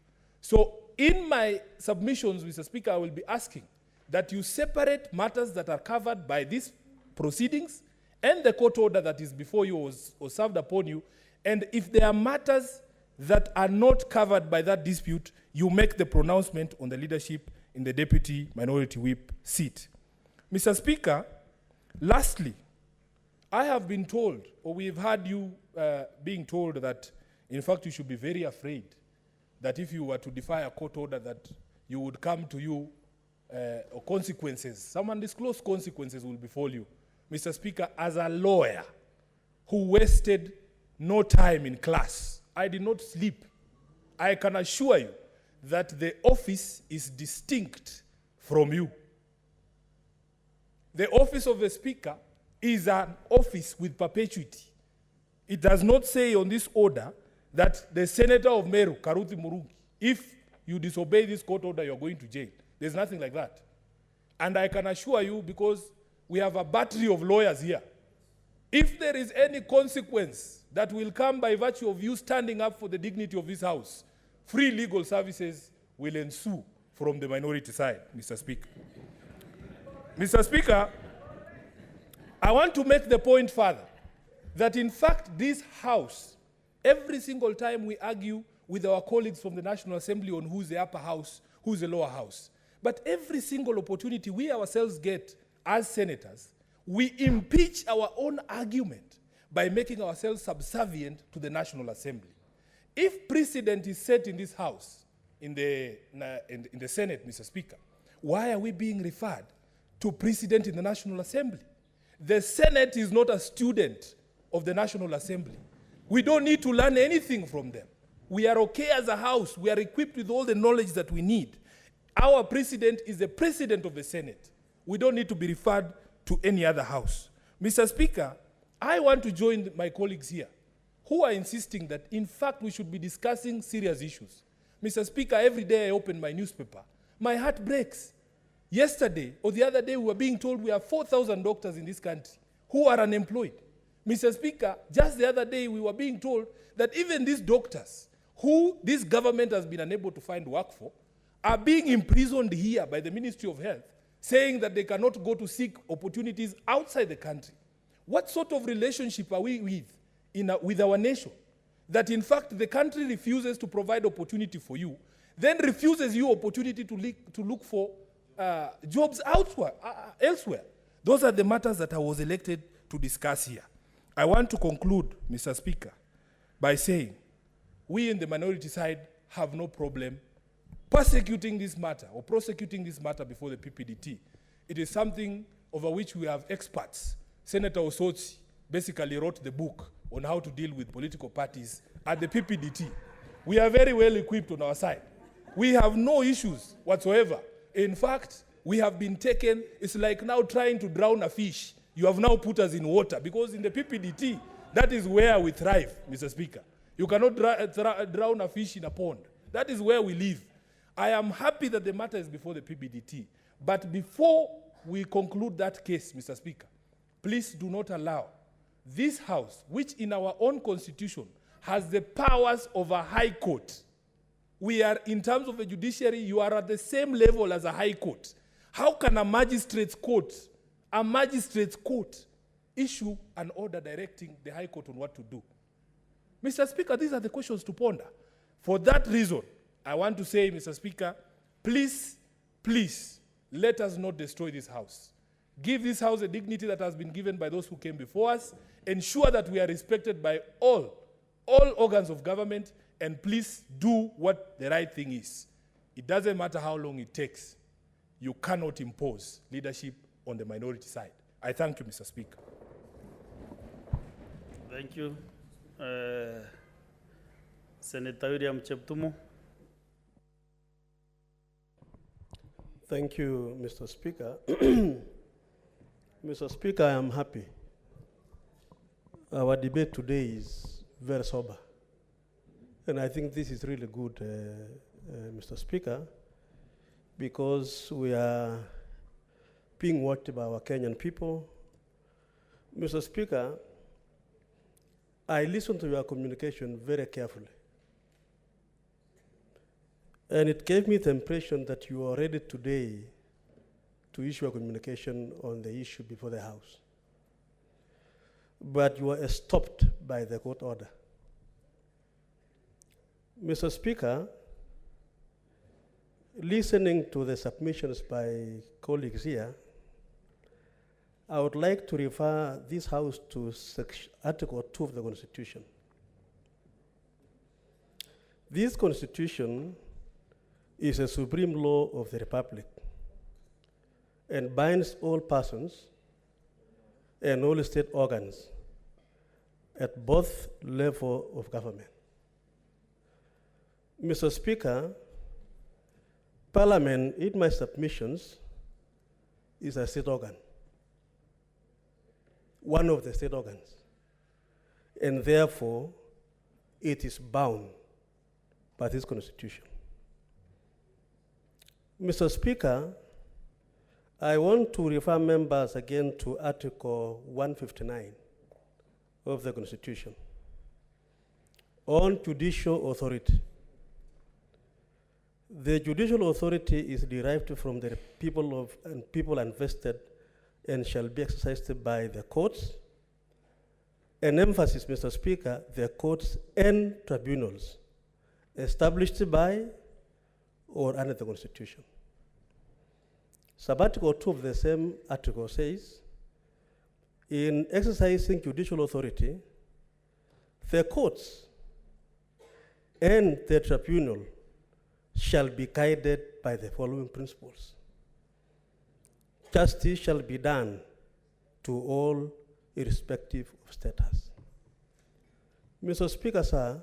So in my submissions, Mr. Speaker, I will be asking that you separate matters that are covered by these proceedings and the court order that is before you or served upon you. And if there are matters that are not covered by that dispute, you make the pronouncement on the leadership in the deputy minority whip seat. Mr. Speaker, lastly, I have been told, or we've heard you being told that, in fact, you should be very afraid that if you were to defy a court order, that you would come to you, or consequences, some undisclosed consequences will befall you. Mr. Speaker, as a lawyer who wasted no time in class, I did not sleep. I can assure you that the office is distinct from you. The office of the Speaker is an office with perpetuity. It does not say on this order that the Senator of Meru, Karuthi Murungi, if you disobey this court order, you're going to jail. There's nothing like that. And I can assure you, because we have a battery of lawyers here, if there is any consequence that will come by virtue of you standing up for the dignity of this House, free legal services will ensue from the minority side, Mr. Speaker. Mr. Speaker, I want to make the point further that, in fact, this House, every single time we argue with our colleagues from the National Assembly on who's the upper house, who's the lower house, but every single opportunity we ourselves get as senators, we impeach our own argument by making ourselves subservient to the National Assembly. If precedent is set in this House, in the Senate, Mr. Speaker, why are we being referred to precedent in the National Assembly? The Senate is not a student of the National Assembly. We don't need to learn anything from them. We are okay as a House. We are equipped with all the knowledge that we need. Our president is the president of the Senate. We don't need to be referred to any other House. Mr. Speaker, I want to join my colleagues here who are insisting that, in fact, we should be discussing serious issues. Mr. Speaker, every day I open my newspaper, my heart breaks. Yesterday or the other day, we were being told we have 4,000 doctors in this country who are unemployed. Mr. Speaker, just the other day, we were being told that even these doctors who this government has been unable to find work for are being imprisoned here by the Ministry of Health, saying that they cannot go to seek opportunities outside the country. What sort of relationship are we with our nation? That, in fact, the country refuses to provide opportunity for you, then refuses you opportunity to look for jobs elsewhere. Those are the matters that I was elected to discuss here. I want to conclude, Mr. Speaker, by saying we in the minority side have no problem prosecuting this matter before the PPDT. It is something over which we have experts. Senator Osotsi basically wrote the book on how to deal with political parties at the PPDT. We are very well equipped on our side. We have no issues whatsoever. In fact, we have been taken, it's like now trying to drown a fish. You have now put us in water, because in the PPDT, that is where we thrive, Mr. Speaker. You cannot drown a fish in a pond. That is where we live. I am happy that the matter is before the PPDT. But before we conclude that case, Mr. Speaker, please do not allow this House, which in our own constitution has the powers of a high court. We are, in terms of the judiciary, you are at the same level as a high court. How can a magistrate's court issue an order directing the high court on what to do? Mr. Speaker, these are the questions to ponder. For that reason, I want to say, Mr. Speaker, please, let us not destroy this House. Give this House the dignity that has been given by those who came before us. Ensure that we are respected by all organs of government, and please do what the right thing is. It doesn't matter how long it takes. You cannot impose leadership on the minority side. I thank you, Mr. Speaker. Thank you. Senator William Cheptumo. Thank you, Mr. Speaker. Mr. Speaker, I am happy. Our debate today is very sober. And I think this is really good, Mr. Speaker, because we are being watched by our Kenyan people. Mr. Speaker, I listened to your communication very carefully. And it gave me the impression that you are ready today to issue a communication on the issue before the House. But you were stopped by the court order. Mr. Speaker, listening to the submissions by colleagues here, I would like to refer this House to Article 2 of the Constitution. This Constitution is a supreme law of the Republic and binds all persons and all state organs at both levels of government. Mr. Speaker, Parliament, in my submissions, is a state organ, one of the state organs, and therefore it is bound by this Constitution. Mr. Speaker, I want to refer members again to Article 159 of the Constitution on judicial authority. The judicial authority is derived from the people invested and shall be exercised by the courts. An emphasis, Mr. Speaker, the courts and tribunals established by or under the Constitution. Sub-Article 2 of the same article says, in exercising judicial authority, the courts and the tribunal shall be guided by the following principles. Justice shall be done to all irrespective of status. Mr. Speaker, sir,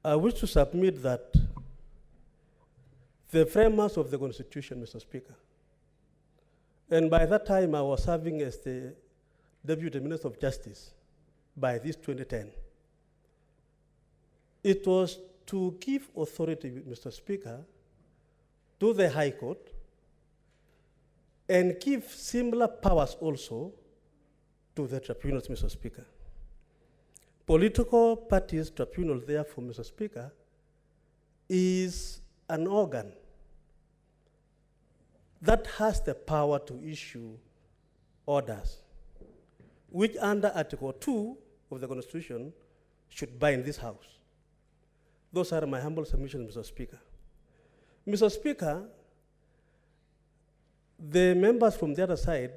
I wish to submit that the framers of the Constitution, Mr. Speaker, and by that time I was serving as the Deputy Minister of Justice by this 2010. It was to give authority, Mr. Speaker, to the High Court and give similar powers also to the tribunals, Mr. Speaker. Political parties tribunal, therefore, Mr. Speaker, is an organ that has the power to issue orders, which under Article 2 of the Constitution should bind this House. Those are my humble submissions, Mr. Speaker. Mr. Speaker, the members from the other side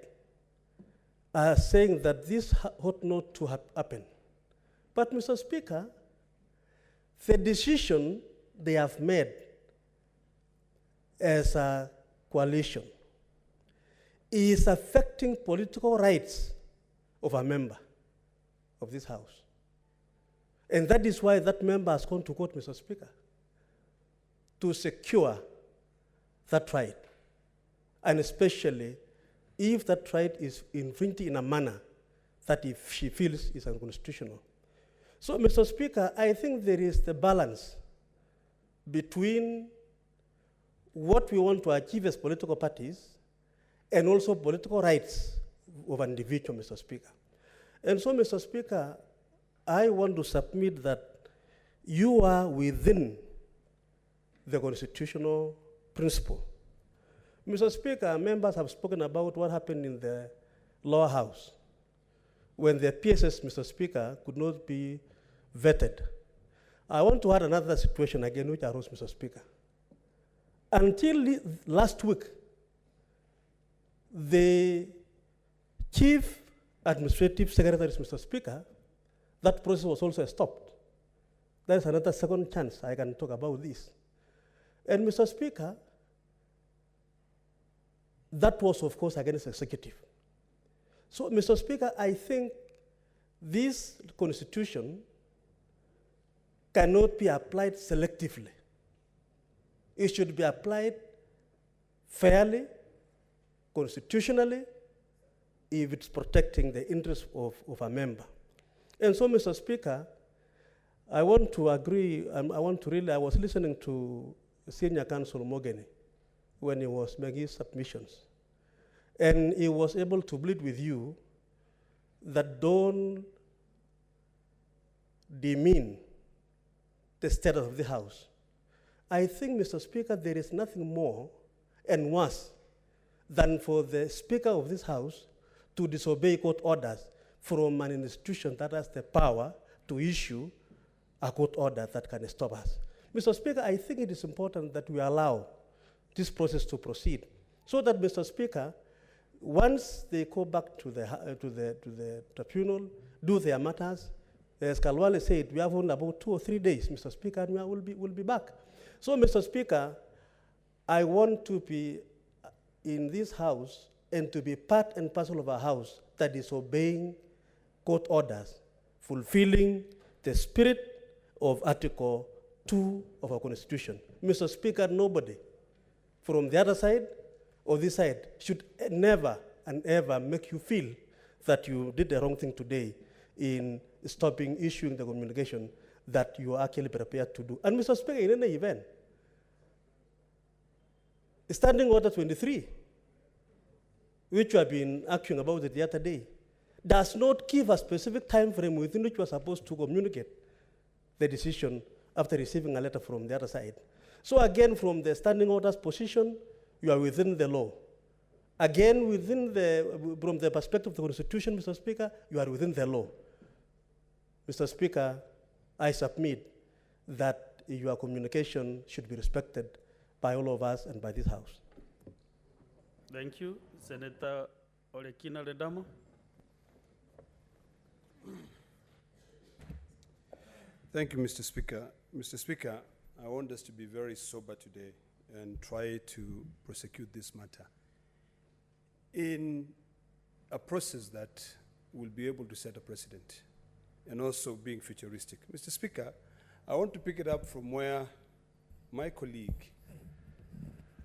are saying that this ought not to have happened. But, Mr. Speaker, the decision they have made as a coalition is affecting political rights of a member of this House. And that is why that member has gone to court, Mr. Speaker, to secure that right, and especially if that right is infringed in a manner that if she feels is unconstitutional. So, Mr. Speaker, I think there is the balance between what we want to achieve as political parties and also political rights of an individual, Mr. Speaker. And so, Mr. Speaker, I want to submit that you are within the constitutional principle. Mr. Speaker, members have spoken about what happened in the lower house when the PSS, Mr. Speaker, could not be vetted. I want to add another situation again which arose, Mr. Speaker. Until last week, the chief administrative secretary, Mr. Speaker, that process was also stopped. There's another second chance I can talk about this. And Mr. Speaker, that was, of course, against the executive. So, Mr. Speaker, I think this constitution cannot be applied selectively. It should be applied fairly, constitutionally, if it's protecting the interests of a member. And so, Mr. Speaker, I want to agree, I was listening to Senior Counsel Mogeni when he was making his submissions. And he was able to plead with you that don't demean the status of the House. I think, Mr. Speaker, there is nothing more and worse than for the Speaker of this House to disobey court orders from an institution that has the power to issue a court order that can stop us. Mr. Speaker, I think it is important that we allow this process to proceed so that, Mr. Speaker, once they go back to the tribunal, do their matters, as Kalwale said, we have only about 2 or 3 days, Mr. Speaker, and we'll be back. So, Mr. Speaker, I want to be in this House and to be part and parcel of a House that is obeying court orders, fulfilling the spirit of Article 2 of our Constitution. Mr. Speaker, nobody from the other side or this side should never and ever make you feel that you did the wrong thing today in stopping issuing the communication that you are actually prepared to do. And Mr. Speaker, in any event, Standing Order 23, which you have been arguing about it the other day, does not give a specific time frame within which you are supposed to communicate the decision after receiving a letter from the other side. So again, from the Standing Order's position, you are within the law. Again, from the perspective of the Constitution, Mr. Speaker, you are within the law. Mr. Speaker, I submit that your communication should be respected by all of us and by this House. Thank you. Senator Olekina Ledamo. Thank you, Mr. Speaker. Mr. Speaker, I want us to be very sober today and try to prosecute this matter in a process that will be able to set a precedent and also being futuristic. Mr. Speaker, I want to pick it up from where my colleague,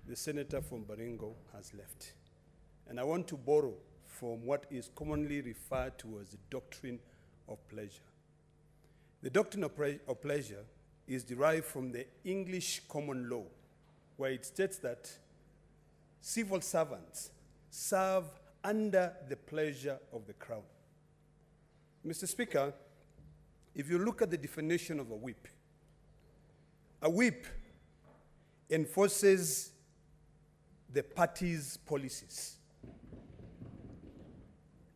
the senator from Baringo, has left. And I want to borrow from what is commonly referred to as the doctrine of pleasure. The doctrine of pleasure is derived from the English common law, where it states that civil servants serve under the pleasure of the crown. Mr. Speaker, if you look at the definition of a whip enforces the party's policies.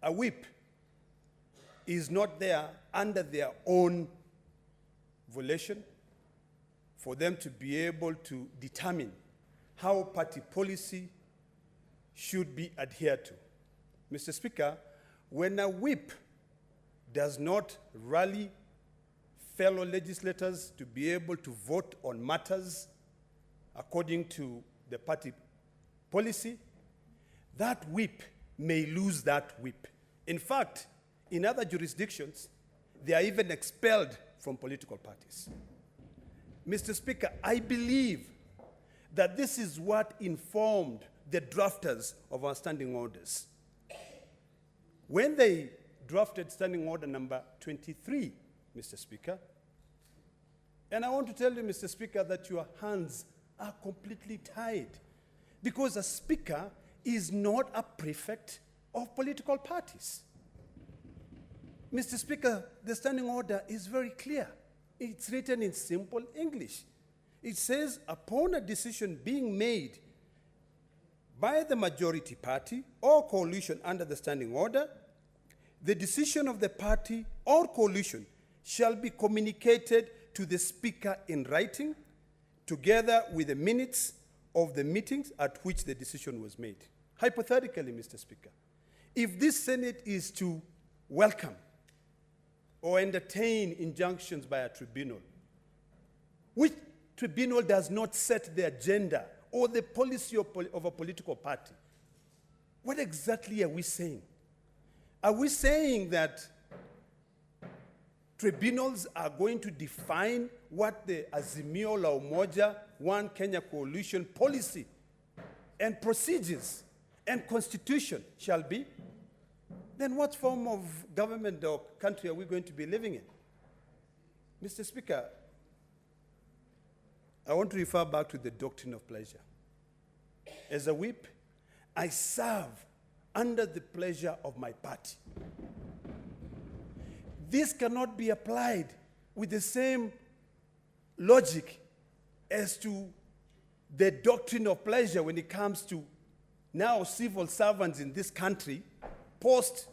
A whip is not there under their own volition for them to be able to determine how party policy should be adhered to. Mr. Speaker, when a whip does not rally fellow legislators to be able to vote on matters according to the party policy, that whip may lose that whip. In fact, in other jurisdictions, they are even expelled from political parties. Mr. Speaker, I believe that this is what informed the drafters of our standing orders. When they drafted Standing Order number 23, Mr. Speaker, and I want to tell you, Mr. Speaker, that your hands are completely tied, because a speaker is not a prefect of political parties. Mr. Speaker, the standing order is very clear. It's written in simple English. It says, upon a decision being made by the majority party or coalition under the standing order, the decision of the party or coalition shall be communicated to the speaker in writing, together with the minutes of the meetings at which the decision was made. Hypothetically, Mr. Speaker, if this Senate is to welcome or entertain injunctions by a tribunal, which tribunal does not set the agenda or the policy of a political party, what exactly are we saying? Are we saying that tribunals are going to define what the Azimio la Umoja One Kenya Coalition policy and procedures and constitution shall be, then what form of government or country are we going to be living in? Mr. Speaker, I want to refer back to the doctrine of pleasure. As a whip, I serve under the pleasure of my party. This cannot be applied with the same logic as to the doctrine of pleasure when it comes to now civil servants in this country post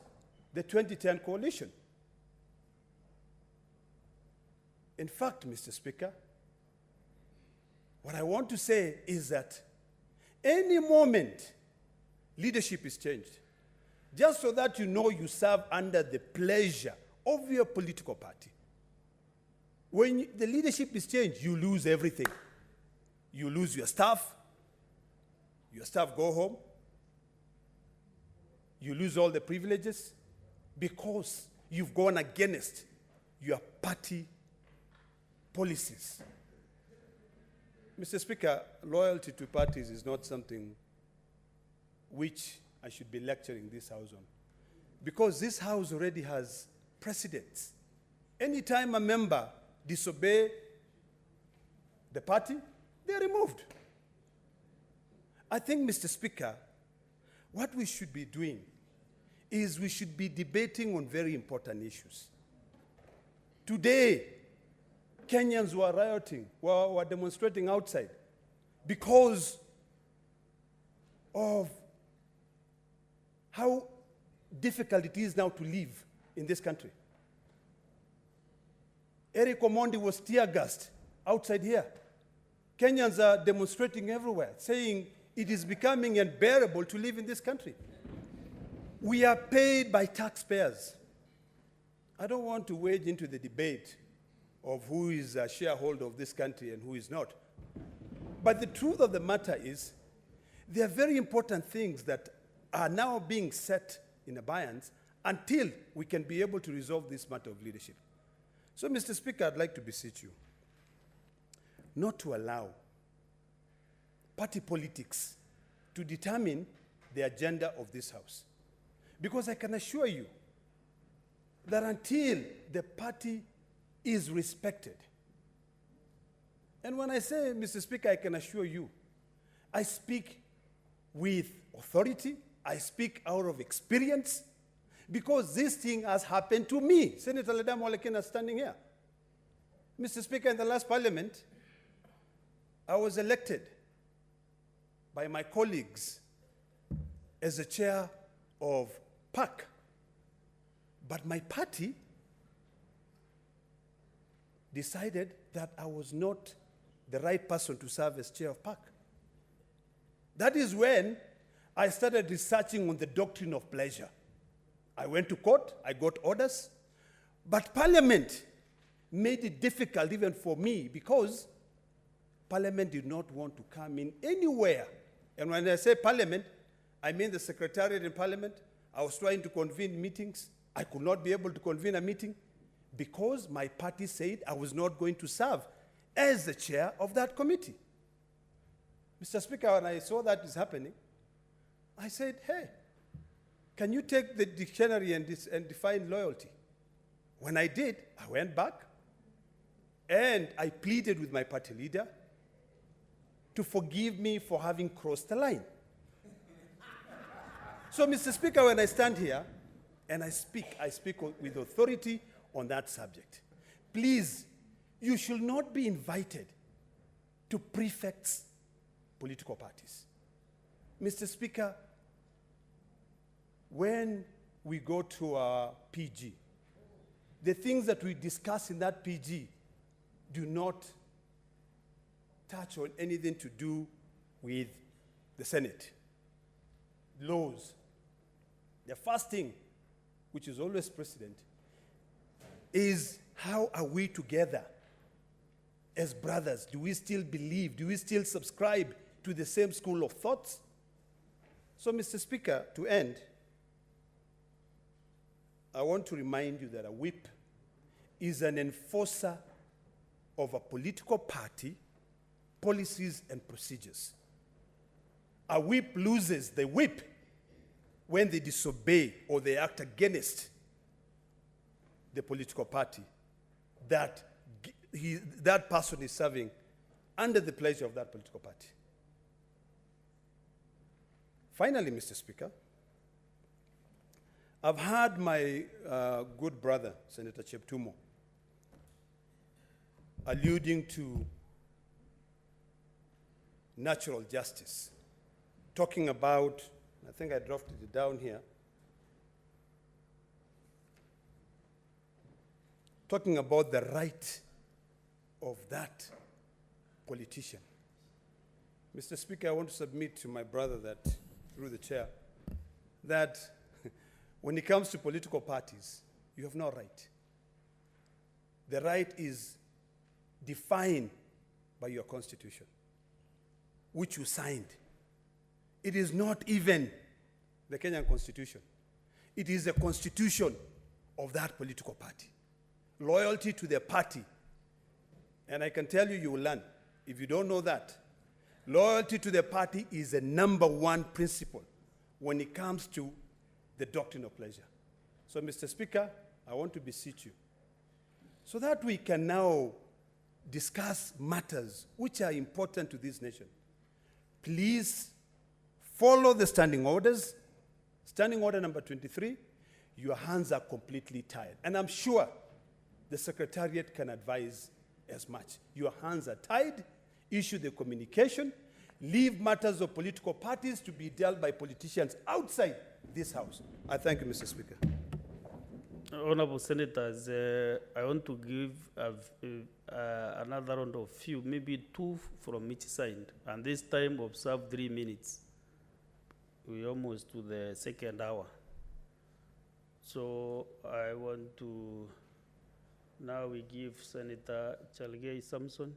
the 2010 coalition. In fact, Mr. Speaker, what I want to say is that any moment leadership is changed, just so that you know you serve under the pleasure of your political party. When the leadership is changed, you lose everything. You lose your staff go home, you lose all the privileges because you've gone against your party policies. Mr. Speaker, loyalty to parties is not something which I should be lecturing this House on, because this House already has precedents. Anytime a member disobeys the party, they're removed. I think, Mr. Speaker, what we should be doing is we should be debating on very important issues. Today, Kenyans were rioting, were demonstrating outside because of how difficult it is now to live in this country. Eric Omondi was tear-gassed outside here. Kenyans are demonstrating everywhere, saying it is becoming unbearable to live in this country. We are paid by taxpayers. I don't want to wade into the debate of who is a shareholder of this country and who is not. But the truth of the matter is, there are very important things that are now being set in abeyance until we can be able to resolve this matter of leadership. So, Mr. Speaker, I'd like to beseech you not to allow party politics to determine the agenda of this House. Because I can assure you that until the party is respected, and when I say, Mr. Speaker, I can assure you, I speak with authority, I speak out of experience, because this thing has happened to me. Senator Ledam Olekina is standing here. Mr. Speaker, in the last parliament, I was elected by my colleagues as the chair of PAC. But my party decided that I was not the right person to serve as chair of PAC. That is when I started researching on the doctrine of pleasure. I went to court, I got orders, but Parliament made it difficult even for me because Parliament did not want to come in anywhere. And when I say Parliament, I mean the Secretariat in Parliament. I was trying to convene meetings. I could not be able to convene a meeting because my party said I was not going to serve as the chair of that committee. Mr. Speaker, when I saw that is happening, I said, hey, can you take the dictionary and define loyalty? When I did, I went back and I pleaded with my party leader to forgive me for having crossed the line. So, Mr. Speaker, when I stand here and I speak with authority on that subject. Please, you should not be invited to prefects political parties. Mr. Speaker, when we go to our PG, the things that we discuss in that PG do not touch on anything to do with the Senate. Laws. The first thing, which is always precedent, is how are we together as brothers? Do we still believe? Do we still subscribe to the same school of thoughts? So, Mr. Speaker, to end, I want to remind you that a whip is an enforcer of a political party, policies and procedures. A whip loses the whip when they disobey or they act against the political party that that person is serving under the pleasure of that political party. Finally, Mr. Speaker, I've heard my good brother, Senator Cheptumo, alluding to natural justice, talking about, I think I dropped it down here, talking about the right of that politician. Mr. Speaker, I want to submit to my brother that, through the chair, that when it comes to political parties, you have no right. The right is defined by your constitution, which you signed. It is not even the Kenyan constitution. It is the constitution of that political party. Loyalty to the party. And I can tell you, you will learn. If you don't know that, loyalty to the party is the #1 principle when it comes to the doctrine of pleasure. So, Mr. Speaker, I want to beseech you, so that we can now discuss matters which are important to this nation. Please follow the standing orders. Standing order number 23, your hands are completely tied. And I'm sure the Secretariat can advise as much. Your hands are tied, issue the communication, leave matters of political parties to be dealt by politicians outside this House. I thank you, Mr. Speaker. Honorable Senators, I want to give another round of few, maybe 2 from each side, and this time observe 3 minutes. We're almost to the second hour. So I want to, now we give Senator Chalgei Samson.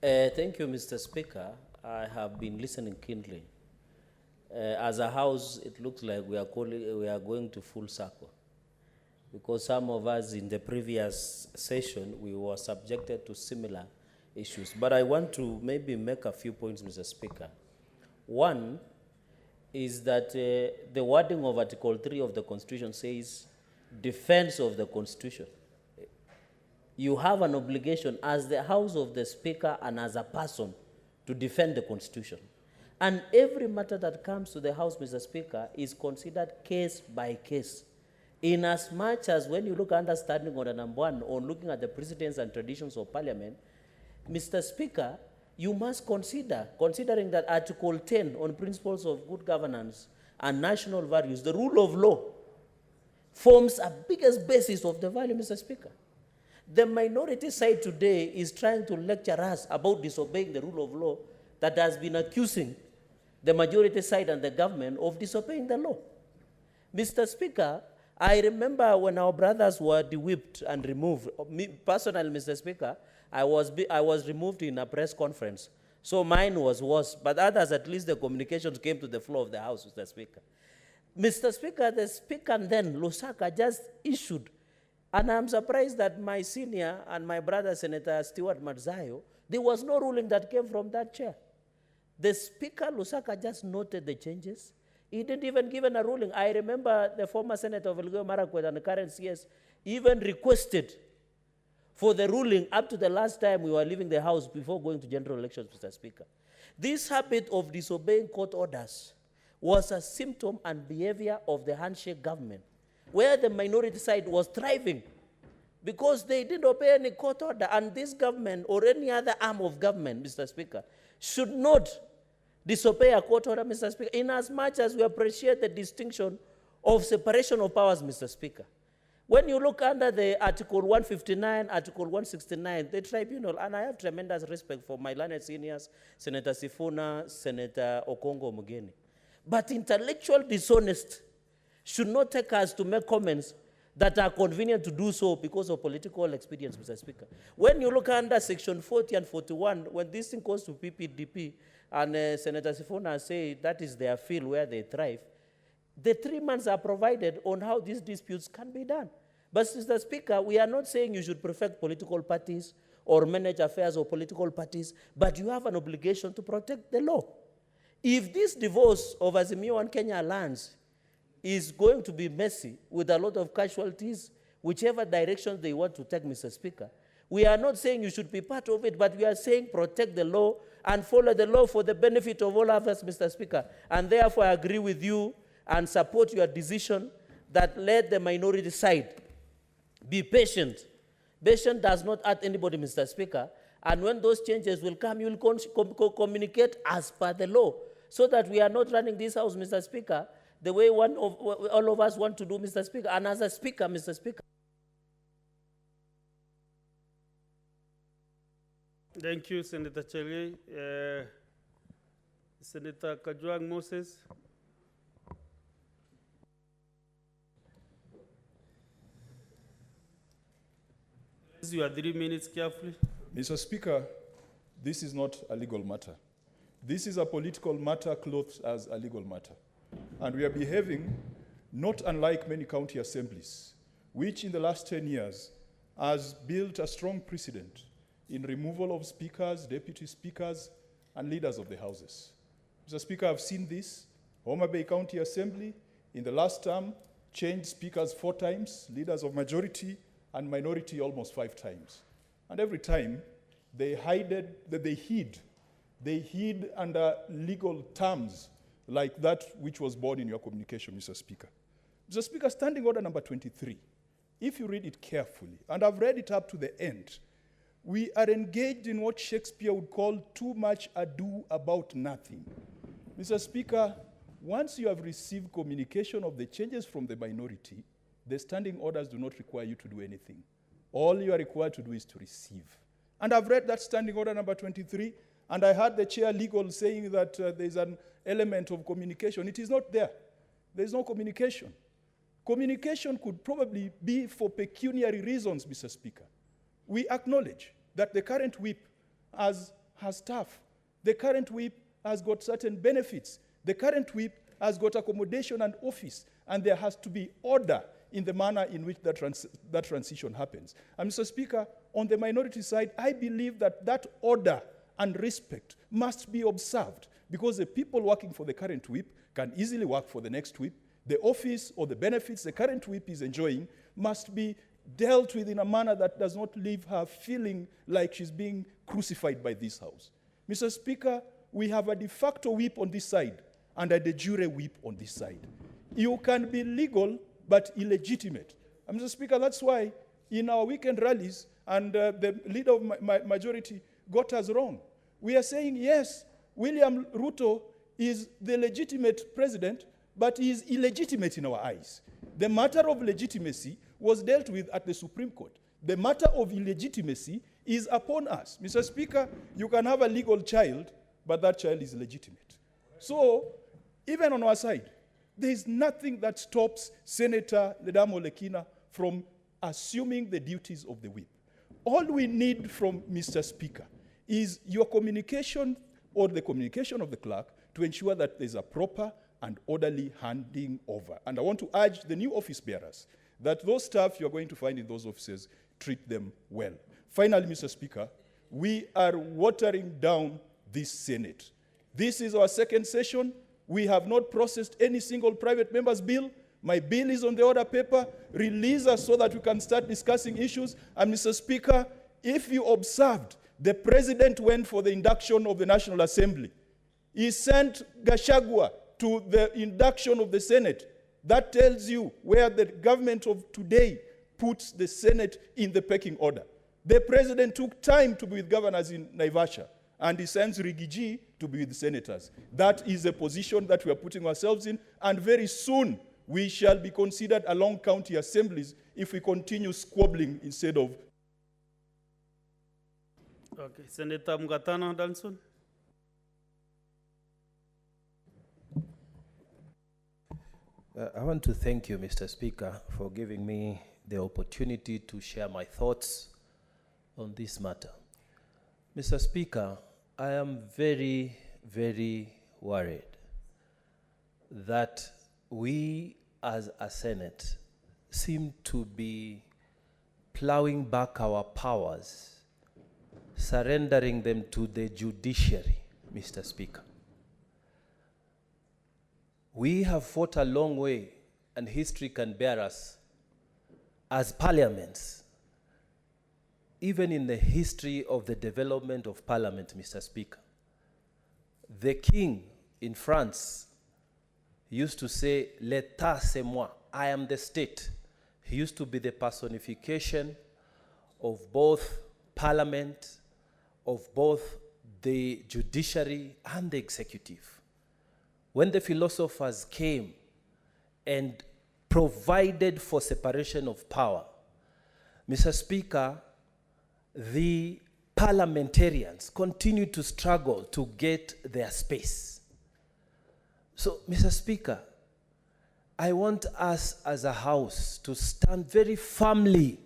Thank you, Mr. Speaker. I have been listening keenly. As a House, it looks like we are going to full circle, because some of us in the previous session, we were subjected to similar issues. But I want to maybe make a few points, Mr. Speaker. One is that the wording of Article 3 of the Constitution says defense of the Constitution. You have an obligation as the House of the Speaker and as a person to defend the Constitution. And every matter that comes to the House, Mr. Speaker, is considered case by case. In as much as when you look under Standing Order number 1 on looking at the precedents and traditions of Parliament, Mr. Speaker, you must considering that Article 10 on principles of good governance and national values, the rule of law, forms a biggest basis of the value, Mr. Speaker. The minority side today is trying to lecture us about disobeying the rule of law that has been accusing the majority side and the government of disobeying the law. Mr. Speaker, I remember when our brothers were de-whipped and removed. Me, personally, Mr. Speaker, I was removed in a press conference. So mine was worse, but others, at least the communications came to the floor of the House, Mr. Speaker. Mr. Speaker, the Speaker then, Lusaka, just issued, and I'm surprised that my senior and my brother, Senator Stewart Marzayo, there was no ruling that came from that chair. The Speaker, Lusaka, just noted the changes. He didn't even give a ruling. I remember the former Senator of Elgeyo Marakwet and the current CS even requested for the ruling up to the last time we were leaving the House before going to general elections, Mr. Speaker. This habit of disobeying court orders was a symptom and behavior of the handshake government, where the minority side was thriving because they didn't obey any court order. And this government or any other arm of government, Mr. Speaker, should not disobey a court order, Mr. Speaker, in as much as we appreciate the distinction of separation of powers, Mr. Speaker. When you look under the Article 159, Article 169, the tribunal, and I have tremendous respect for my learned seniors, Senator Sifuna, Senator Okongo Mugeni. But intellectual dishonesty should not take us to make comments that are convenient to do so because of political expedience, Mr. Speaker. When you look under Section 40 and 41, when this thing goes to PPDP, and Senator Sifuna say that is their field where they thrive, the 3 months are provided on how these disputes can be done. But, Mr. Speaker, we are not saying you should perfect political parties or manage affairs of political parties, but you have an obligation to protect the law. If this divorce of Azimio and Kenya lands is going to be messy with a lot of casualties, whichever direction they want to take, Mr. Speaker, we are not saying you should be part of it, but we are saying protect the law and follow the law for the benefit of all of us, Mr. Speaker. And therefore, I agree with you and support your decision that let the minority side be patient. Patient does not hurt anybody, Mr. Speaker. And when those changes will come, you will communicate as per the law, so that we are not running this house, Mr. Speaker, the way all of us want to do, Mr. Speaker. And as a speaker, Mr. Speaker. Thank you, Senator Chege. Senator Kajwang Moses. You have 3 minutes carefully. Mr. Speaker, this is not a legal matter. This is a political matter clothed as a legal matter. And we are behaving not unlike many county assemblies, which in the last 10 years has built a strong precedent in removal of speakers, deputy speakers, and leaders of the houses. Mr. Speaker, I've seen this. Homa Bay County Assembly, in the last term, changed speakers 4 times, leaders of majority and minority almost 5 times. And every time, they hid under legal terms like that which was born in your communication, Mr. Speaker. Mr. Speaker, Standing Order number 23, if you read it carefully, and I've read it up to the end, we are engaged in what Shakespeare would call too much ado about nothing. Mr. Speaker, once you have received communication of the changes from the minority, the standing orders do not require you to do anything. All you are required to do is to receive. And I've read that Standing Order number 23, and I heard the chair legal saying that there's an element of communication. It is not there. There's no communication. Communication could probably be for pecuniary reasons, Mr. Speaker. We acknowledge that the current whip has staff. The current whip has got certain benefits. The current whip has got accommodation and office, and there has to be order in the manner in which that transition happens. And Mr. Speaker, on the minority side, I believe that that order and respect must be observed, because the people working for the current whip can easily work for the next whip. The office or the benefits the current whip is enjoying must be dealt with in a manner that does not leave her feeling like she's being crucified by this house. Mr. Speaker, we have a de facto whip on this side and a de jure whip on this side. You can be legal but illegitimate. And Mr. Speaker, that's why in our weekend rallies, and the leader of my majority got us wrong. We are saying, yes, William Ruto is the legitimate president, but he is illegitimate in our eyes. The matter of legitimacy was dealt with at the Supreme Court. The matter of illegitimacy is upon us. Mr. Speaker, you can have a legal child, but that child is legitimate. So, even on our side, there is nothing that stops Senator Ledamo Lekina from assuming the duties of the whip. All we need from Mr. Speaker is your communication or the communication of the clerk to ensure that there's a proper and orderly handing over. And I want to urge the new office bearers that those staff you're going to find in those offices, treat them well. Finally, Mr. Speaker, we are watering down this Senate. This is our second session. We have not processed any single private member's bill. My bill is on the order paper. Release us so that we can start discussing issues. And Mr. Speaker, if you observed, the president went for the induction of the National Assembly. He sent Gachagua to the induction of the Senate. That tells you where the government of today puts the Senate in the pecking order. The president took time to be with governors in Naivasha, and he sends Rigiji to be with senators. That is a position that we are putting ourselves in, and very soon we shall be considered along county assemblies if we continue squabbling instead of... Okay, Senator Mgatana Danson. I want to thank you, Mr. Speaker, for giving me the opportunity to share my thoughts on this matter. Mr. Speaker, I am very, very worried that we as a Senate seem to be plowing back our powers, surrendering them to the judiciary, Mr. Speaker. We have fought a long way, and history can bear us, as parliaments, even in the history of the development of parliament, Mr. Speaker. The king in France used to say, l'État c'est moi, I am the state. He used to be the personification of both parliament, of both the judiciary and the executive. When the philosophers came and provided for separation of power, Mr. Speaker, the parliamentarians continue to struggle to get their space. So, Mr. Speaker, I want us as a House to stand very firmly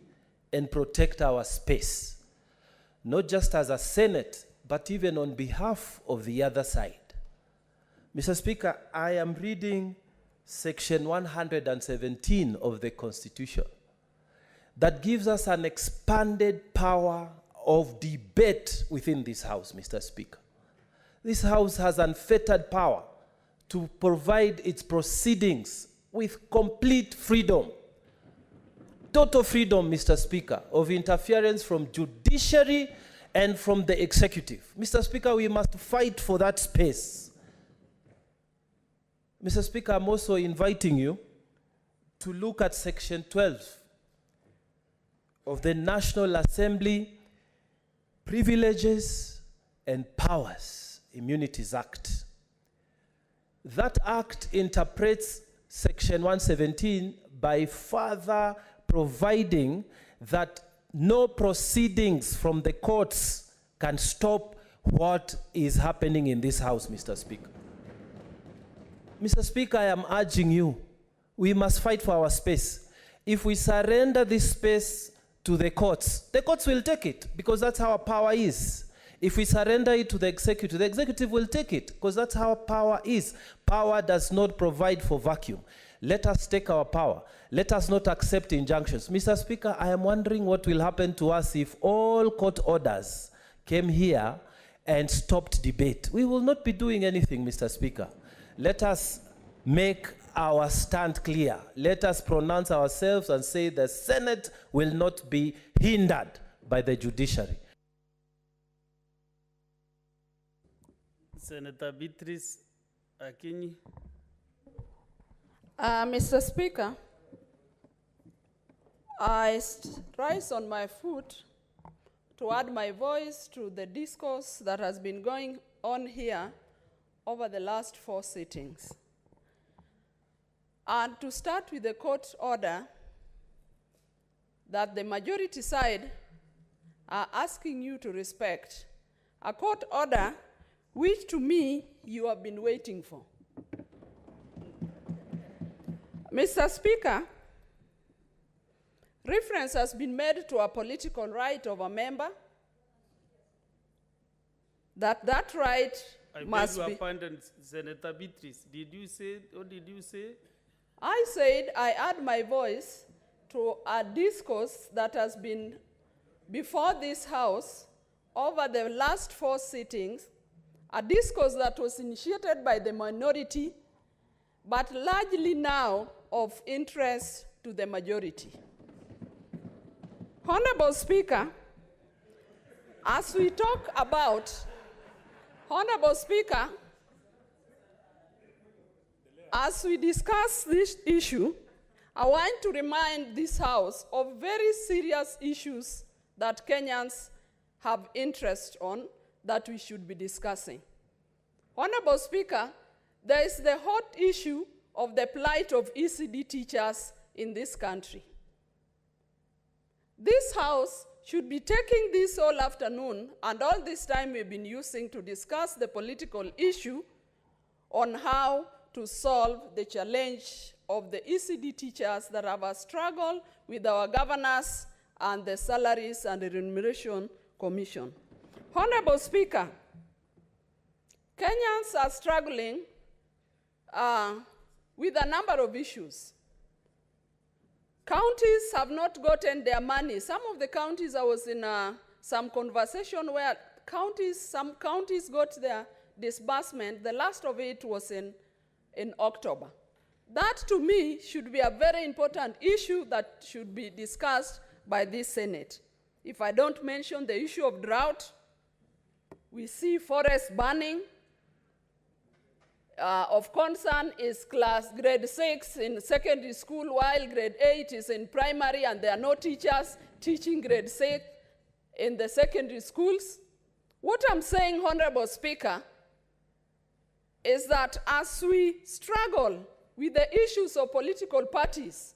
and protect our space, not just as a Senate, but even on behalf of the other side. Mr. Speaker, I am reading Section 117 of the Constitution that gives us an expanded power of debate within this House, Mr. Speaker. This House has unfettered power to provide its proceedings with complete freedom, total freedom, Mr. Speaker, of interference from judiciary and from the executive. Mr. Speaker, we must fight for that space. Mr. Speaker, I'm also inviting you to look at Section 12 of the National Assembly Privileges and Powers Immunities Act. That act interprets Section 117 by further providing that no proceedings from the courts can stop what is happening in this House, Mr. Speaker. Mr. Speaker, I am urging you, we must fight for our space. If we surrender this space to the courts will take it, because that's how our power is. If we surrender it to the executive will take it, because that's how power is. Power does not provide for vacuum. Let us take our power. Let us not accept injunctions. Mr. Speaker, I am wondering what will happen to us if all court orders came here and stopped debate. We will not be doing anything, Mr. Speaker. Let us make our stand clear. Let us pronounce ourselves and say the Senate will not be hindered by the judiciary. Senator Beatrice Akinyi. Mr. Speaker, I rise on my foot to add my voice to the discourse that has been going on here over the last 4 sittings. And to start with the court order that the majority side are asking you to respect, a court order which to me you have been waiting for. Mr. Speaker, reference has been made to a political right of a member, that right must be... I beg your pardon, Senator Beatrice. Did you say, or did you say? I said I add my voice to a discourse that has been before this House over the last 4 sittings, a discourse that was initiated by the minority, but largely now of interest to the majority. Honorable Speaker, as we talk about, Honorable Speaker, as we discuss this issue, I want to remind this House of very serious issues that Kenyans have interest on that we should be discussing. Honorable Speaker, there is the hot issue of the plight of ECD teachers in this country. This House should be taking this all afternoon and all this time we've been using to discuss the political issue on how to solve the challenge of the ECD teachers that have a struggle with our governors and the Salaries and Remuneration Commission. Honorable Speaker, Kenyans are struggling with a number of issues. Counties have not gotten their money. Some of the counties, I was in some conversation where some counties got their disbursement. The last of it was in October. That, to me, should be a very important issue that should be discussed by this Senate. If I don't mention the issue of drought, we see forest burning. Of concern is grade 6 in secondary school, while grade 8 is in primary, and there are no teachers teaching grade 6 in the secondary schools. What I'm saying, Honorable Speaker, is that as we struggle with the issues of political parties,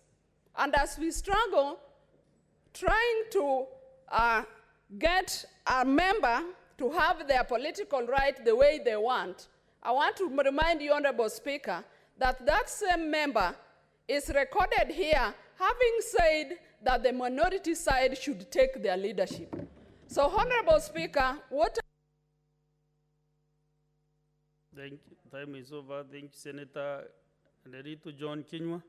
and as we struggle trying to get a member to have their political right the way they want, I want to remind you, Honorable Speaker, that that same member is recorded here having said that the minority side should take their leadership. So, Honorable Speaker, what... Thank you. Time is over. Thank you, Senator Nerito John Kinyua.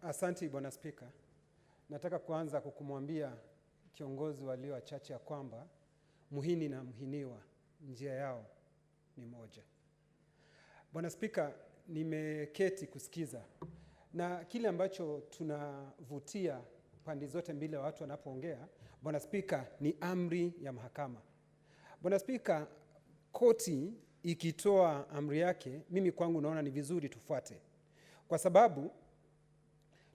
Asante Bwana Spika. Nataka kuanza kukumwambia kiongozi walio wachache ya kwamba muhini na mhiniwa njia yao ni moja. Bwana Spika, nimeketi kusikiza na kile ambacho tunavutia pande zote mbili wa watu wanapoongea, Bwana Spika, ni amri ya mahakama. Bwana Spika, koti ikitoa amri yake, mimi kwangu naona ni vizuri tufuate. Kwa sababu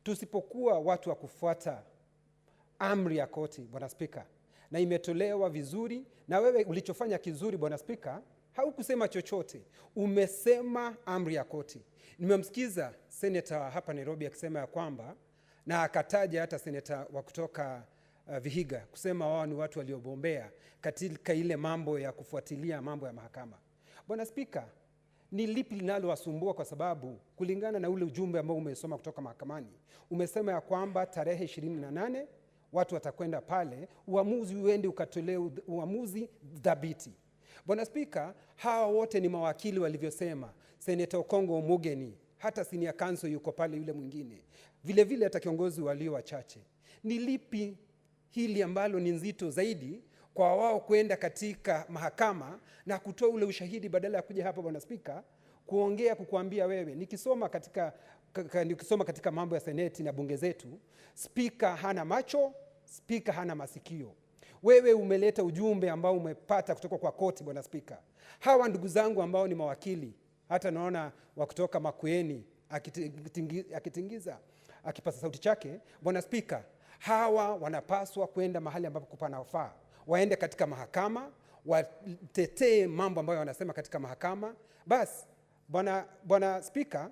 tusipokuwa watu wa kufuata amri ya koti, Bwana Spika, na imetolewa vizuri, na wewe ulichofanya kizuri Bwana Spika, haukusema chochote. Umesema amri ya koti. Nimemsikiza seneta hapa Nairobi akisema ya kwamba, na akataja hata seneta wa kutoka Vihiga kusema wao ni watu waliobombea katika ile mambo ya kufuatilia mambo ya mahakama. Bwana Spika, ni lipi linalowasumbua? Kwa sababu kulingana na ule ujumbe ambao umesoma kutoka mahakamani, umesema ya kwamba tarehe 28 watu watakwenda pale, uamuzi uende ukatolewe uamuzi dhabiti. Bwana Spika, hawa wote ni mawakili walivyosema. Senator Okongo Omugeni, hata senior counsel yuko pale yule mwingine. Vile vile hata kiongozi walio wachache. Ni lipi hili ambalo ni nzito zaidi kwa wao kwenda katika mahakama na kutoa ule ushahidi badala ya kuja hapa Bwana Spika kuongea kukuambia wewe? Nikisoma katika mambo ya seneti na bunge zetu, spika hana macho, spika hana masikio. Wewe umeleta ujumbe ambao umepata kutoka kwa koti Bwana Spika. Hawa ndugu zangu ambao ni mawakili, hata naona wa kutoka Makueni akitingiza akipasa sauti chake Bwana Spika, hawa wanapaswa kwenda mahali ambapo kupanafaa. Waende katika mahakama, watetee mambo ambayo wanasema katika mahakama. Basi Bwana Spika,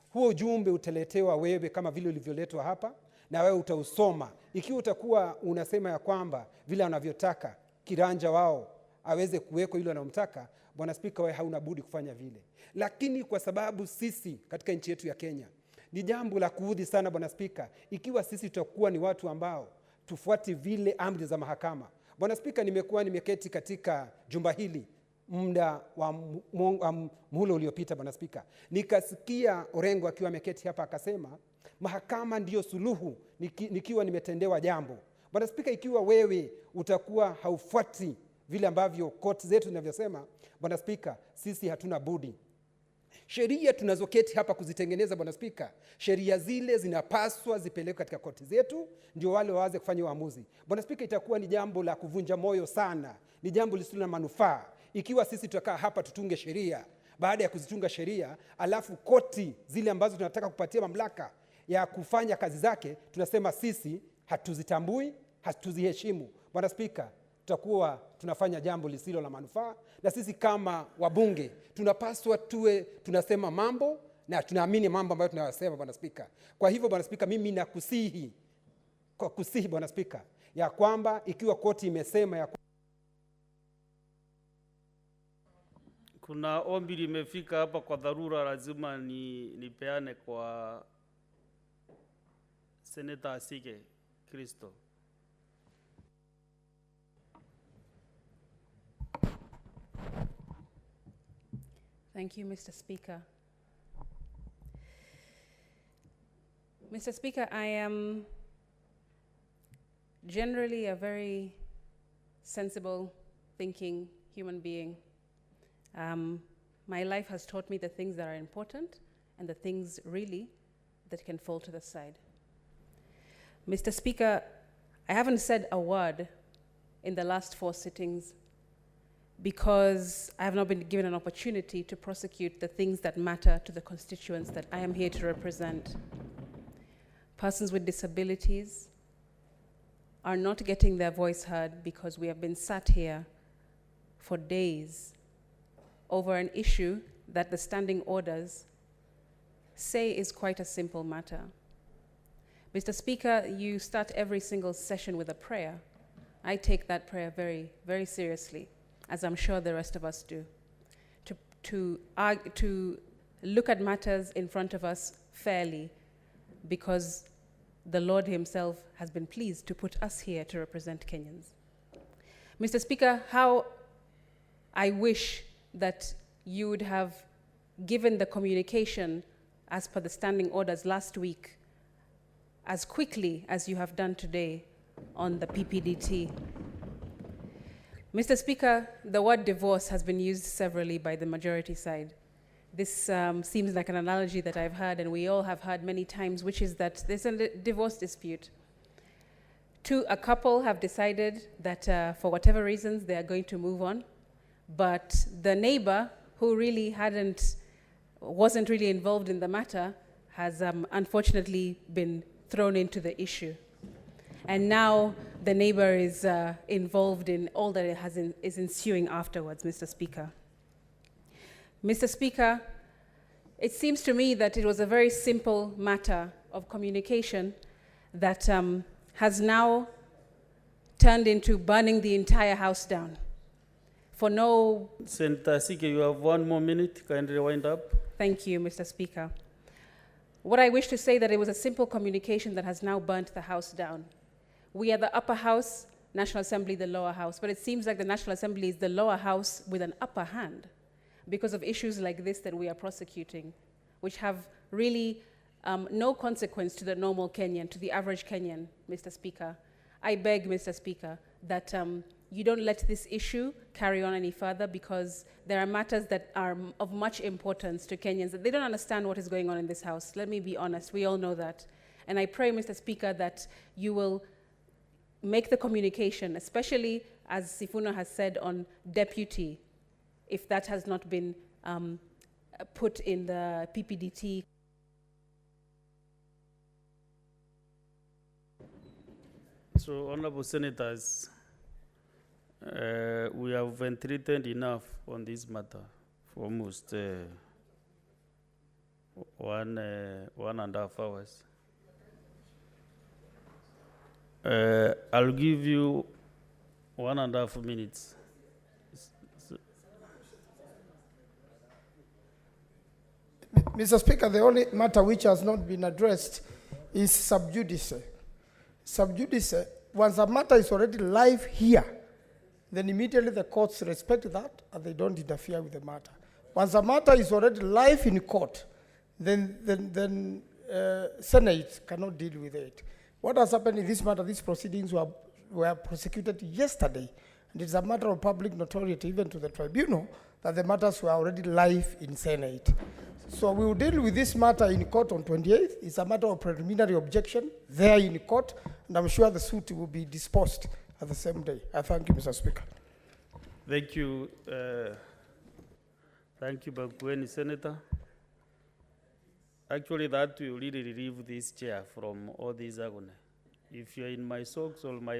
huo ujumbe utaletewa wewe kama vile ulivyoletwa hapa, na wewe utausoma. Ikiwa utakuwa unasema ya kwamba vile wanavyotaka kiranja wao aweze kuweko yule anamtaka, Bwana Spika, wewe hauna budi kufanya vile. Lakini kwa sababu sisi katika nchi yetu ya Kenya, ni jambo la kuudhi sana Bwana Spika, ikiwa sisi tutakuwa ni watu ambao tufuati vile amri za mahakama. Bwana Spika, nimeketi katika jumba hili muda wa muhula uliopita Bwana Spika, nikasikia Orengo akiwa ameketi hapa akasema mahakama ndiyo suluhu nikiwa nimetendewa jambo. Bwana Spika, ikiwa wewe utakuwa haufuati vile ambavyo koti zetu zinavyosema, Bwana Spika, sisi hatuna budi. Sheria tunazoketi hapa kuzitengeneza Bwana Spika, sheria zile zinapaswa zipelekwe katika koti zetu ndio wale waanze kufanya uamuzi. Bwana Spika, itakuwa ni jambo la kuvunja moyo sana, ni jambo lisilo na manufaa ikiwa sisi tutakaa hapa tutunge sheria. Baada ya kuzitunga sheria, alafu koti zile ambazo tunataka kupatia mamlaka ya kufanya kazi zake, tunasema sisi hatuzitambui, hatuziheshimu. Bwana Spika, tutakuwa tunafanya jambo lisilo la manufaa, na sisi kama wabunge tunapaswa tuwe tunasema mambo na tunaamini mambo ambayo tunayosema Bwana Spika. Kwa hivyo Bwana Spika, mimi nakusihi Bwana Spika ya kwamba ikiwa koti imesema ya Kuna ombi limefika hapa kwa dharura, lazima nipeane kwa Senator Asike Kristo. Thank you, Mr. Speaker. Mr. Speaker, I am generally a very sensible, thinking human being. My life has taught me the things that are important and the things really that can fall to the side. Mr. Speaker, I haven't said a word in the last 4 sittings because I have not been given an opportunity to prosecute the things that matter to the constituents that I am here to represent. Persons with disabilities are not getting their voice heard because we have been sat here for days over an issue that the standing orders say is quite a simple matter. Mr. Speaker, you start every single session with a prayer. I take that prayer very, very seriously, as I'm sure the rest of us do. To look at matters in front of us fairly, because the Lord himself has been pleased to put us here to represent Kenyans. Mr. Speaker, how I wish that you would have given the communication as per the standing orders last week as quickly as you have done today on the PPDT. Mr. Speaker, the word divorce has been used severally by the majority side. This seems like an analogy that I've heard and we all have heard many times, which is that there's a divorce dispute. A couple have decided that for whatever reasons they are going to move on, but the neighbor who really wasn't really involved in the matter has unfortunately been thrown into the issue. And now the neighbor is involved in all that is ensuing afterwards, Mr. Speaker. Mr. Speaker, it seems to me that it was a very simple matter of communication that has now turned into burning the entire house down. For no... Senator Asike, you have 1 more minute. Kindly wind up. Thank you, Mr. Speaker. What I wish to say that it was a simple communication that has now burnt the house down. We are the upper house, National Assembly the lower house, but it seems like the National Assembly is the lower house with an upper hand because of issues like this that we are prosecuting, which have really no consequence to the normal Kenyan, to the average Kenyan, Mr. Speaker. I beg, Mr. Speaker, that you don't let this issue carry on any further because there are matters that are of much importance to Kenyans. They don't understand what is going on in this house. Let me be honest, we all know that. And I pray, Mr. Speaker, that you will make the communication, especially as Sifuna has said on deputy, if that has not been put in the PPDT. So, Honorable Senators, we have ventilated enough on this matter for almost 1.5 hours. I'll give you 1.5 minutes. Mr. Speaker, the only matter which has not been addressed is sub judice. Sub judice, once a matter is already live here, then immediately the courts respect that and they don't interfere with the matter. Once a matter is already live in court, then Senate cannot deal with it. What has happened in this matter, these proceedings were prosecuted yesterday, and it's a matter of public notoriety even to the tribunal that the matters were already live in Senate. So we will deal with this matter in court on 28th. It's a matter of preliminary objection there in court, and I'm sure the suit will be disposed at the same day. I thank you, Mr. Speaker. Thank you. Thank you, Bagweni, Senator. Actually, that will really relieve this chair from all this agony. If you're in my socks or my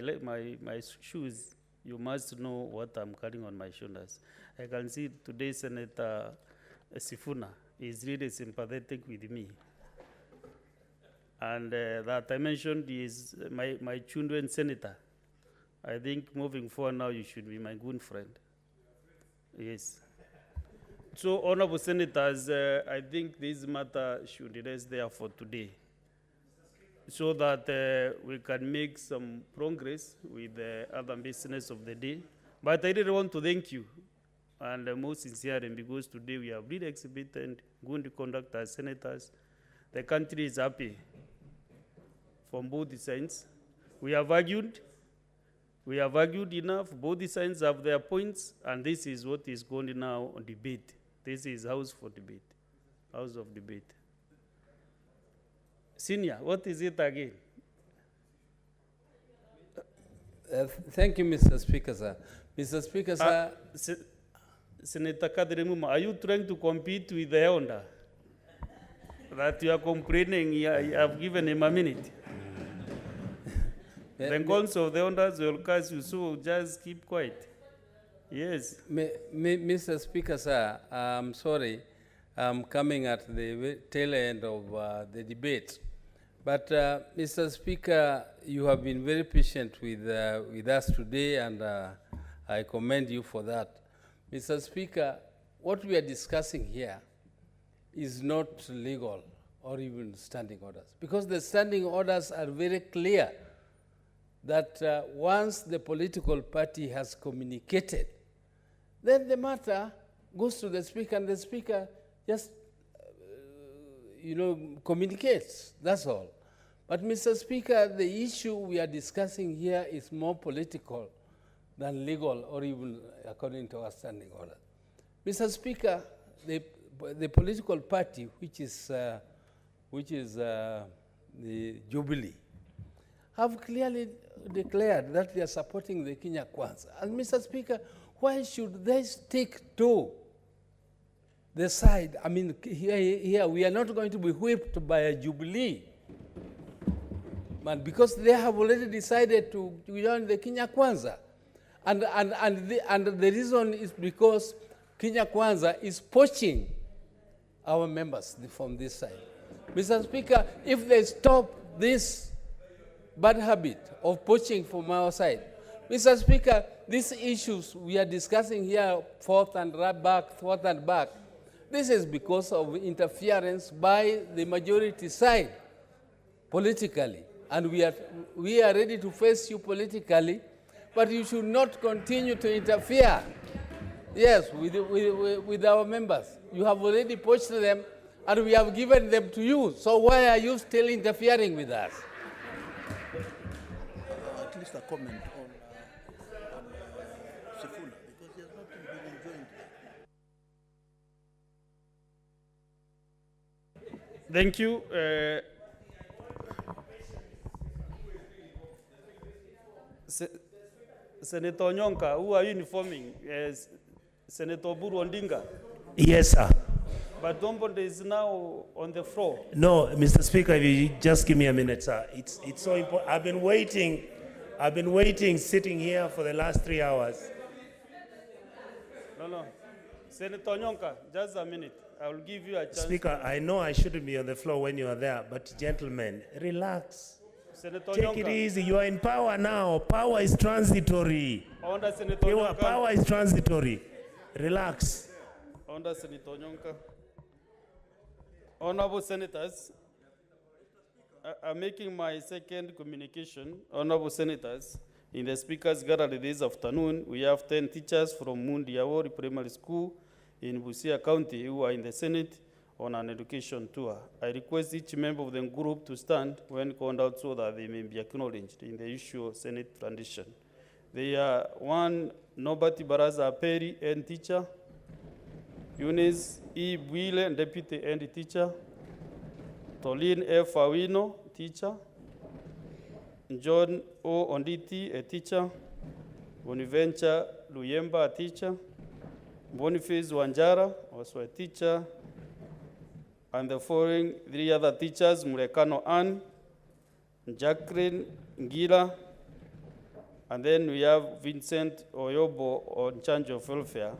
shoes, you must know what I'm carrying on my shoulders. I can see today Senator Sifuna is really sympathetic with me. And that I mentioned is my children senator. I think moving forward now, you should be my good friend. Yes. So, honorable senators, I think this matter should rest there for today, so that we can make some progress with the other business of the day. But I really want to thank you, and most sincerely, because today we have really exhibited good conduct as senators. The country is happy from both sides. We have argued enough. Both sides have their points, and this is what is going now on debate. This is house for debate, house of debate. Senior, what is it again? Thank you, Mr. Speaker, sir. Mr. Speaker, sir. Senator Kadrimuma, are you trying to compete with the elder? That you are complaining, you have given him a minute. The cons of the elders will curse you, so just keep quiet. Yes. Mr. Speaker, sir, I'm sorry. I'm coming at the tail end of the debate. But, Mr. Speaker, you have been very patient with us today, and I commend you for that. Mr. Speaker, what we are discussing here is not legal or even standing orders, because the standing orders are very clear that once the political party has communicated, then the matter goes to the Speaker, and the Speaker just, communicates. That's all. But, Mr. Speaker, the issue we are discussing here is more political than legal or even according to our standing order. Mr. Speaker, the political party, which is the Jubilee, have clearly declared that they are supporting the Kenya Kwanza. And, Mr. Speaker, why should they stick to the side? I mean, here we are not going to be whipped by a Jubilee. But because they have already decided to join the Kenya Kwanza. And the reason is because Kenya Kwanza is poaching our members from this side. Mr. Speaker, if they stop this bad habit of poaching from our side, Mr. Speaker, these issues we are discussing here, forth and back, this is because of interference by the majority side politically. And we are ready to face you politically, but you should not continue to interfere, yes, with our members. You have already poached them, and we have given them to you. So why are you still interfering with us? At least a comment on Sifuna, because he has not been joined. Thank you. Senator Onyonka, who are you informing? Senator Buru Ondinga? Yes, sir. But Dombonde is now on the floor. No, Mr. Speaker, if you just give me a minute, sir. It's so important. I've been waiting, sitting here for the last 3 hours. No. Senator Onyonka, just a minute. I will give you a chance. Speaker, I know I shouldn't be on the floor when you are there, but gentlemen, relax. Senator Take Onyonka. it easy. You are in power now. Power is transitory. Under Senator Onyonka. Power is transitory. Relax. Under Senator Onyonka. Honorable Senators, I'm making my second communication. Honorable Senators, in the Speaker's Gallery this afternoon, we have 10 teachers from Mundi Awori Primary School in Busia County who are in the Senate on an education tour. I request each member of the group to stand when called out so that they may be acknowledged in the usual Senate tradition. They are one, Nobati Baraza Peri, head teacher, Eunice E. Bwile, deputy head teacher, Tolin F. Awino, teacher, John O. Onditi, a teacher, Bonaventure Luyemba, a teacher, Boniface Wanjara, also a teacher, and the following 3 other teachers, Murekano Ann, Jacqueline Ngila, and then we have Vincent Oyobo on charge of welfare.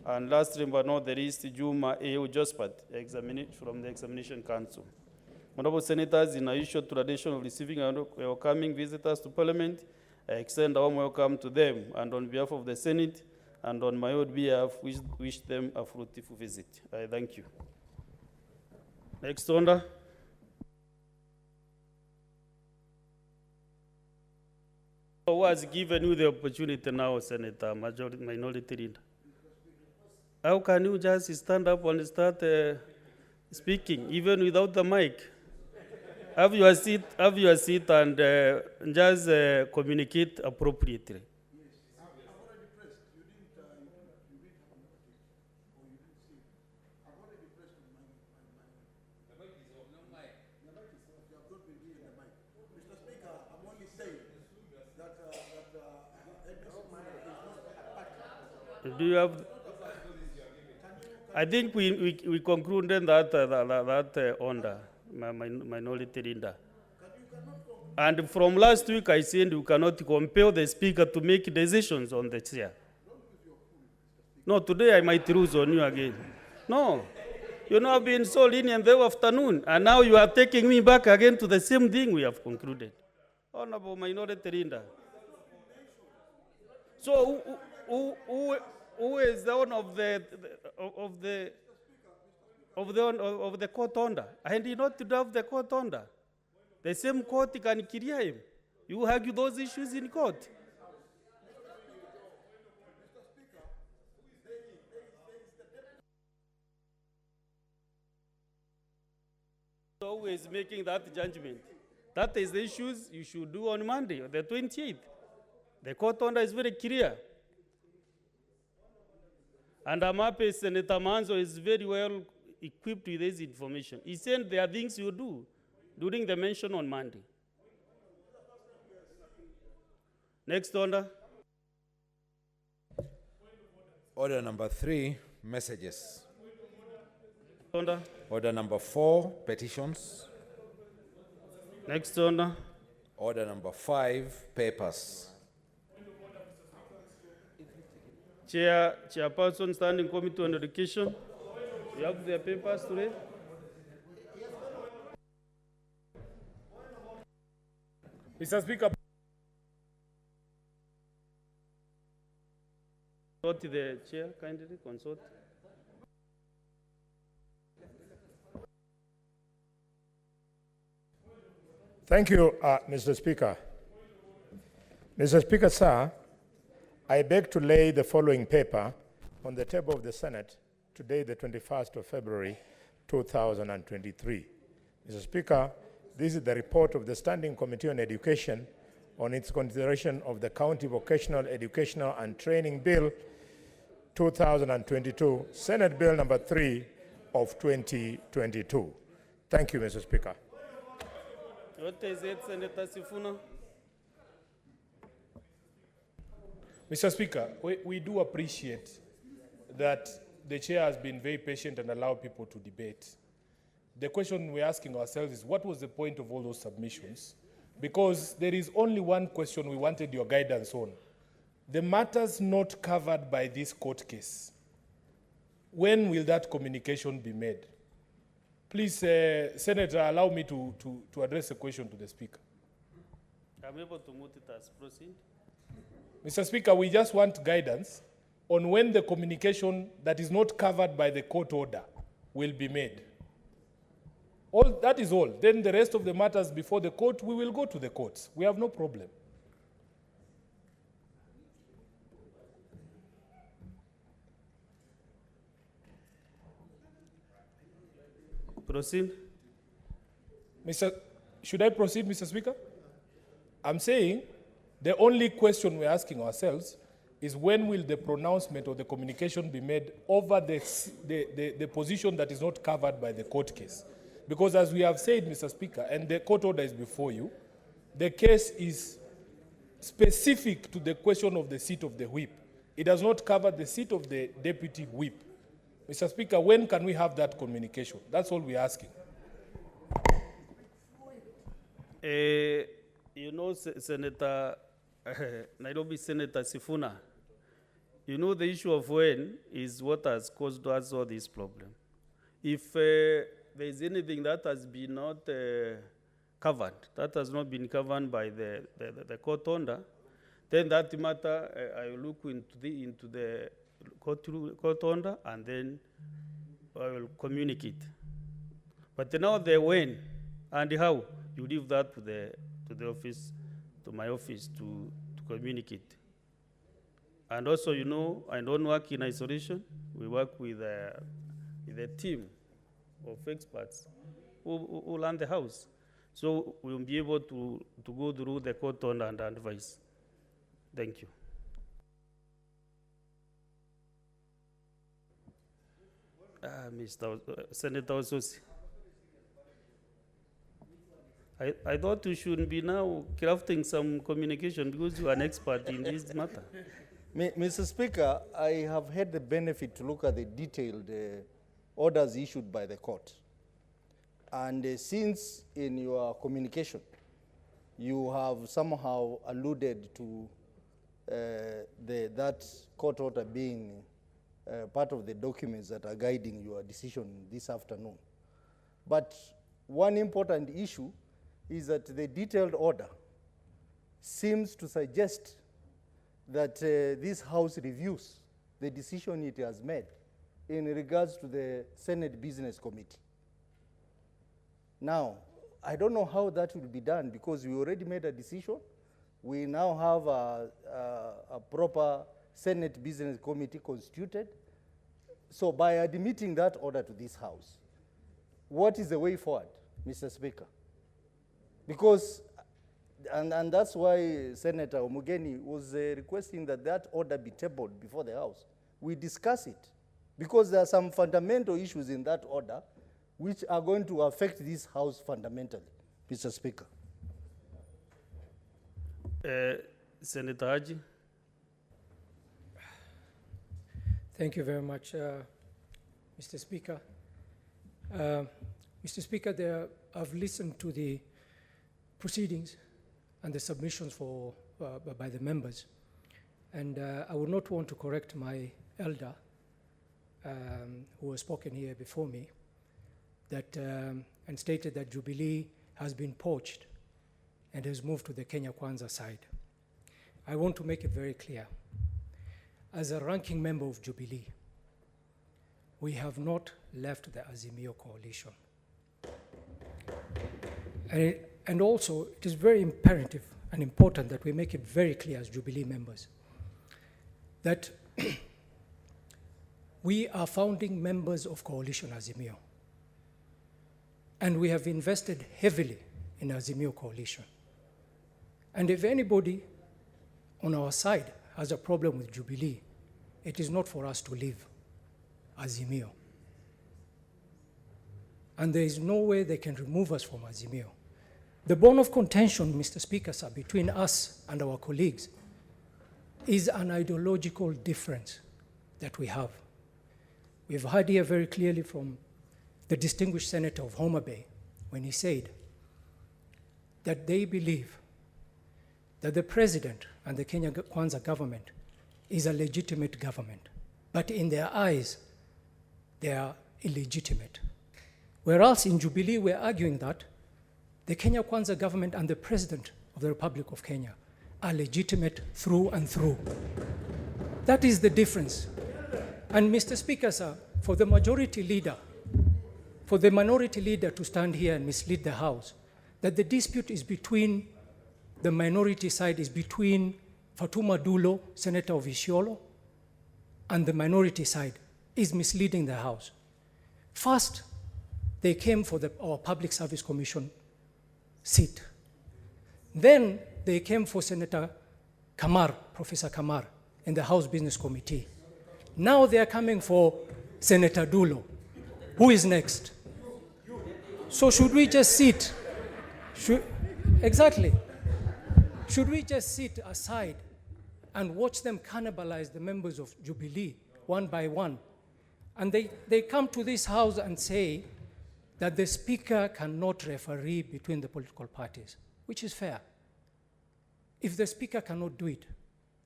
And lastly but not the least, Juma A.U. Jospat, from the Examination Council. Honorable Senators, in our usual tradition of receiving and welcoming visitors to Parliament, I extend a warm welcome to them. And on behalf of the Senate, and on my own behalf, wish them a fruitful visit. I thank you. Next order. Who has given you the opportunity now, Senator Minority Leader? How can you just stand up and start speaking, even without the mic? Have your seat, and just communicate appropriately. Do you have? I think we concluded that order, Minority Leader. And from last week, I said you cannot compel the speaker to make decisions on the chair. No, today I might lose on you again. No, you know I've been so lenient the afternoon, and now you are taking me back again to the same thing we have concluded. Honorable Minority Leader. So who is the one of the court order? And he not to have the court order. The same court can clear him. You argue those issues in court. Who is making that judgment? That is the issues you should do on Monday, the 28th. The court order is very clear. And I'm happy Senator Manzo is very well equipped with this information. He said there are things you do during the mention on Monday. Next order. Order number 3, messages. Order. Order number 4, petitions. Next order. Order number 5, papers. Chairperson, Standing Committee on Education. You have their papers today? Mr. Speaker. Consult the chair, kindly consult. Thank you, Mr. Speaker. Mr. Speaker, sir, I beg to lay the following paper on the table of the Senate today, the 21st of February, 2023. Mr. Speaker, this is the report of the Standing Committee on Education on its consideration of the County Vocational Educational and Training Bill 2022, Senate Bill number 3 of 2022. Thank you, Mr. Speaker. What is it, Senator Sifuna? Mr. Speaker, we do appreciate that the chair has been very patient and allowed people to debate. The question we're asking ourselves is, what was the point of all those submissions? Because there is only one question we wanted your guidance on. The matters not covered by this court case, when will that communication be made? Please, Senator, allow me to address a question to the Speaker. I'm able to multitask. Proceed. Mr. Speaker, we just want guidance on when the communication that is not covered by the court order will be made. That is all. Then the rest of the matters before the court, we will go to the courts. We have no problem. Proceed. Should I proceed, Mr. Speaker? I'm saying the only question we're asking ourselves is when will the pronouncement or the communication be made over the position that is not covered by the court case. Because as we have said, Mr. Speaker, and the court order is before you, the case is specific to the question of the seat of the whip. It does not cover the seat of the deputy whip. Mr. Speaker, when can we have that communication? That's all we're asking. You know, Senator Nairobi Senator Sifuna, you know the issue of when is what has caused us all this problem. If there is anything that has been not covered, that has not been covered by the court order, Then that matter, I will look into the court order, and then I will communicate. But now the when and how, you leave that to the office, to my office to communicate. And also, you know, I don't work in isolation. We work with a team of experts who run the house. So we'll be able to go through the court order and advise. Thank you. Mr. Senator Ososi. I thought you should be now crafting some communication because you are an expert in this matter. Mr. Speaker, I have had the benefit to look at the detailed orders issued by the court. And since in your communication, you have somehow alluded to that court order being part of the documents that are guiding your decision this afternoon. But one important issue is that the detailed order seems to suggest that this House reviews the decision it has made in regards to the Senate Business Committee. Now, I don't know how that will be done because we already made a decision. We now have a proper Senate Business Committee constituted. So by admitting that order to this House, what is the way forward, Mr. Speaker? Because, and that's why Senator Omugeni was requesting that that order be tabled before the House. We discuss it because there are some fundamental issues in that order which are going to affect this House fundamentally, Mr. Speaker. Senator Haji. Thank you very much, Mr. Speaker. Mr. Speaker, I've listened to the proceedings and the submissions by the members, and I would not want to correct my elder who has spoken here before me, that and stated that Jubilee has been poached and has moved to the Kenya Kwanza side. I want to make it very clear. As a ranking member of Jubilee, we have not left the Azimio coalition. And also, it is very imperative and important that we make it very clear as Jubilee members that we are founding members of Coalition Azimio. And we have invested heavily in Azimio coalition. And if anybody on our side has a problem with Jubilee, it is not for us to leave Azimio. And there is no way they can remove us from Azimio. The bone of contention, Mr. Speaker, sir, between us and our colleagues is an ideological difference that we have. We've heard here very clearly from the distinguished senator of Homa Bay when he said that they believe that the president and the Kenya Kwanza government is a legitimate government, but in their eyes, they are illegitimate. Whereas in Jubilee, we're arguing that the Kenya Kwanza government and the president of the Republic of Kenya are legitimate through and through. That is the difference. And Mr. Speaker, sir, for the majority leader, for the minority leader to stand here and mislead the House, that the dispute is between, the minority side is between Fatuma Dulo, Senator of Isiolo, and the minority side is misleading the House. First, they came for our Public Service Commission seat. Then they came for Senator Kamar, Professor Kamar, in the House Business Committee. Now they are coming for Senator Dulo. Who is next? So should we just sit? Exactly. Should we just sit aside and watch them cannibalize the members of Jubilee one by one? And they come to this House and say that the Speaker cannot referee between the political parties, which is fair. If the Speaker cannot do it,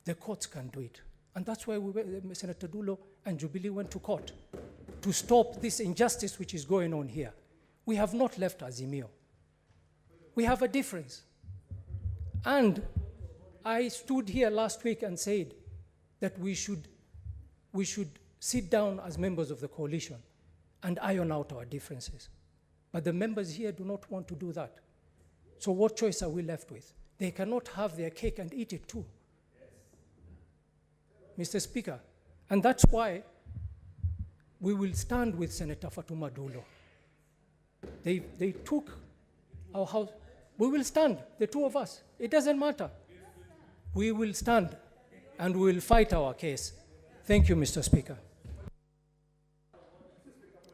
the courts can do it. And that's why Senator Dulo and Jubilee went to court to stop this injustice which is going on here. We have not left Azimio. We have a difference. And I stood here last week and said that we should sit down as members of the coalition and iron out our differences. But the members here do not want to do that. So what choice are we left with? They cannot have their cake and eat it too. Mr. Speaker, and that's why we will stand with Senator Fatuma Dulo. They took our house. We will stand, the two of us. It doesn't matter. We will stand and we will fight our case. Thank you, Mr. Speaker.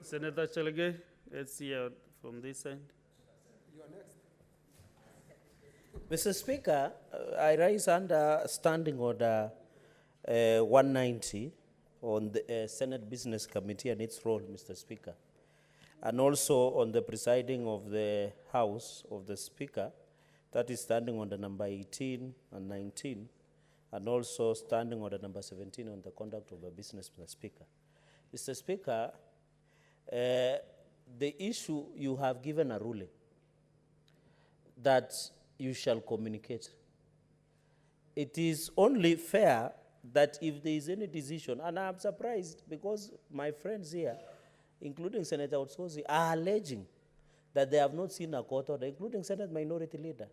Senator Chalage, let's hear from this end. Mr. Speaker, I rise under Standing Order 190 on the Senate Business Committee and its role, Mr. Speaker, and also on the presiding of the House of the Speaker, that is Standing Order number 18 and 19, and also Standing Order number 17 on the conduct of the business, Mr. Speaker. Mr. Speaker, the issue, you have given a ruling that you shall communicate. It is only fair that if there is any decision, and I'm surprised because my friends here, including Senator Otsozi, are alleging that they have not seen a court order, including Senate Minority Leader.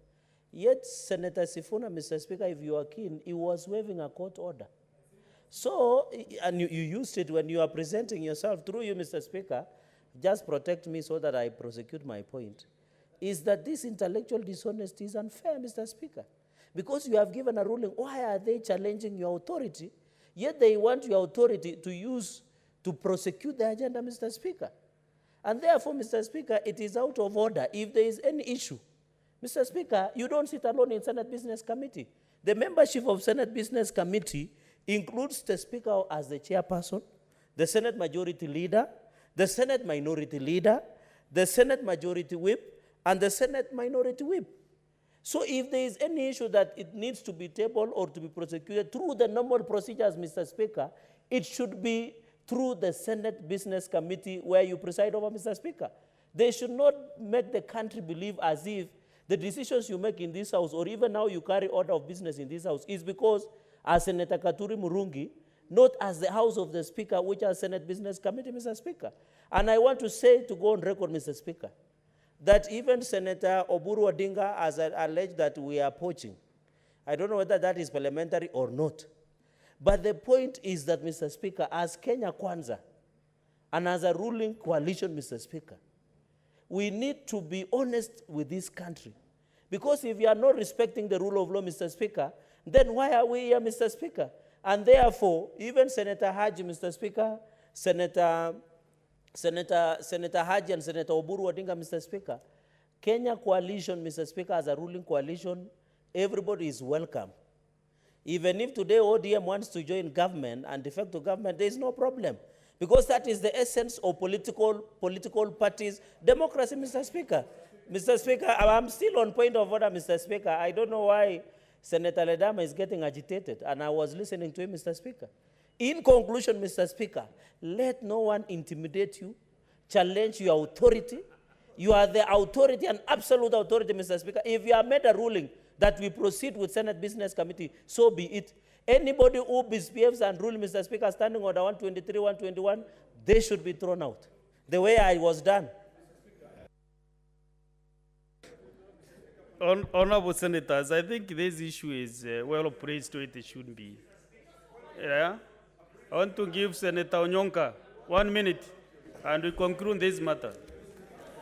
Yet Senator Sifuna, Mr. Speaker, if you are keen, he was waiving a court order. So, and you used it when you are presenting yourself, through you, Mr. Speaker, just protect me so that I prosecute my point, is that this intellectual dishonesty is unfair, Mr. Speaker. Because you have given a ruling, why are they challenging your authority? Yet they want your authority to use to prosecute the agenda, Mr. Speaker. And therefore, Mr. Speaker, it is out of order. If there is any issue, Mr. Speaker, you don't sit alone in Senate Business Committee. The membership of Senate Business Committee includes the Speaker as the chairperson, the Senate Majority Leader, the Senate Minority Leader, the Senate Majority Whip, and the Senate Minority Whip. So if there is any issue that it needs to be tabled or to be prosecuted through the normal procedures, Mr. Speaker, it should be through the Senate Business Committee where you preside over, Mr. Speaker. They should not make the country believe as if the decisions you make in this House, or even now you carry order of business in this House, is because as Senator Katuri Murungi, not as the House of the Speaker, which is Senate Business Committee, Mr. Speaker. And I want to say, to go on record, Mr. Speaker, that even Senator Oburu Odinga has alleged that we are poaching. I don't know whether that is parliamentary or not. But the point is that, Mr. Speaker, as Kenya Kwanza and as a ruling coalition, Mr. Speaker, we need to be honest with this country. Because if you are not respecting the rule of law, Mr. Speaker, then why are we here, Mr. Speaker? And therefore, even Senator Haji, Mr. Speaker, Senator Haji and Senator Oburu Odinga, Mr. Speaker, Kenya coalition, Mr. Speaker, as a ruling coalition, everybody is welcome. Even if today ODM wants to join government and defect to government, there is no problem. Because that is the essence of political parties' democracy, Mr. Speaker. Mr. Speaker, I'm still on point of order, Mr. Speaker. I don't know why Senator Ledama is getting agitated, and I was listening to him, Mr. Speaker. In conclusion, Mr. Speaker, let no one intimidate you, challenge your authority. You are the authority, an absolute authority, Mr. Speaker. If you have made a ruling that we proceed with Senate Business Committee, so be it. Anybody who misbehaves and rule, Mr. Speaker, Standing Order 123, 121, they should be thrown out, the way I was done. Honorable Senators, I think this issue is well placed to it should be. Yeah? I want to give Senator Onyonka 1 minute, and we conclude this matter.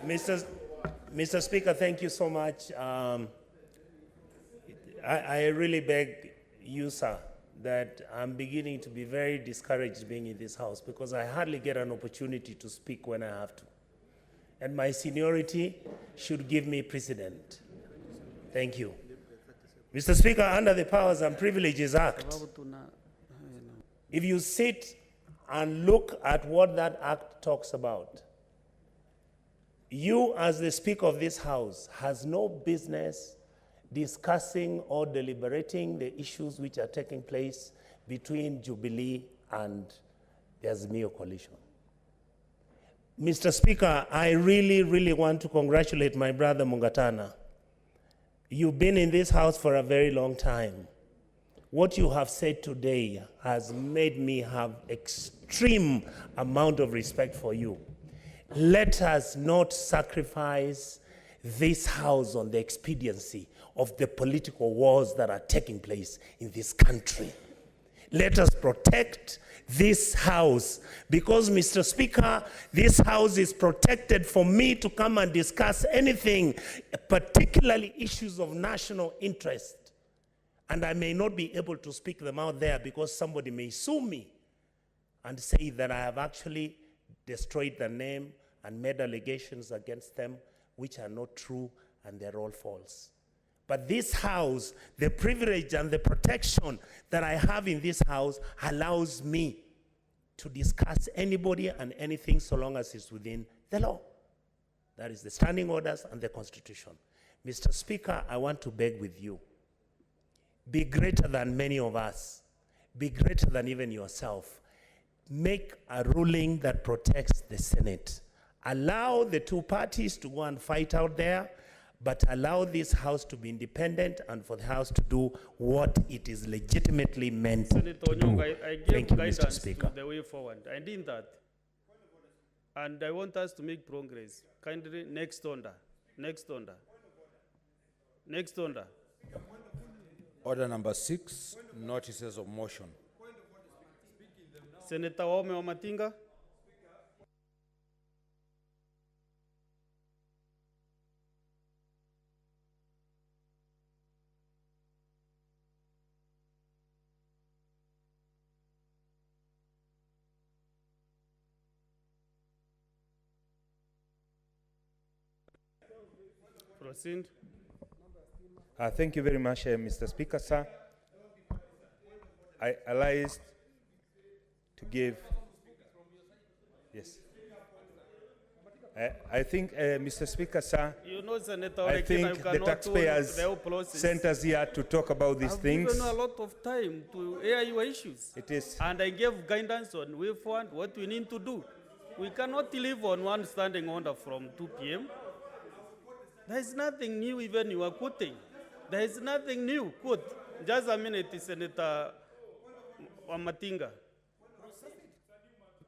Mr. Speaker, thank you so much. I really beg you, sir, that I'm beginning to be very discouraged being in this House because I hardly get an opportunity to speak when I have to. And my seniority should give me precedent. Thank you. Mr. Speaker, under the Powers and Privileges Act, if you sit and look at what that act talks about, you as the Speaker of this House has no business discussing or deliberating the issues which are taking place between Jubilee and the Azimio coalition. Mr. Speaker, I really want to congratulate my brother Mungatana. You've been in this House for a very long time. What you have said today has made me have extreme amount of respect for you. Let us not sacrifice this house on the expediency of the political wars that are taking place in this country. Let us protect this house, because, Mr. Speaker, this house is protected for me to come and discuss anything, particularly issues of national interest. And I may not be able to speak them out there because somebody may sue me and say that I have actually destroyed the name and made allegations against them which are not true and they're all false. But this house, the privilege and the protection that I have in this house allows me to discuss anybody and anything so long as it's within the law. That is the standing orders and the Constitution. Mr. Speaker, I want to beg with you, be greater than many of us. Be greater than even yourself. Make a ruling that protects the Senate. Allow the two parties to go and fight out there, but allow this house to be independent and for the house to do what it is legitimately meant Senator to do. Onyonga, I Thank gave you, guidance Mr. Speaker. to the way forward. I did that. And I want us to make progress. Kindly, next order. Next order. Next order. Order number 6, notices of motion. Senator Waume Wamatinga. Proceed. Thank you very much, Mr. Speaker, sir. I allows to give. Yes. I think, Mr. Speaker, sir, You know, Senator I Orekina, think you the cannot taxpayers the whole process. sent us here to talk about these I've things. given you a lot of time to air your issues. It is. And I gave guidance on way forward, what we need to do. We cannot live on one standing order from 2 p.m. There is nothing new even you are quoting. There is nothing new. Quote. Just a minute, Senator Wamatinga.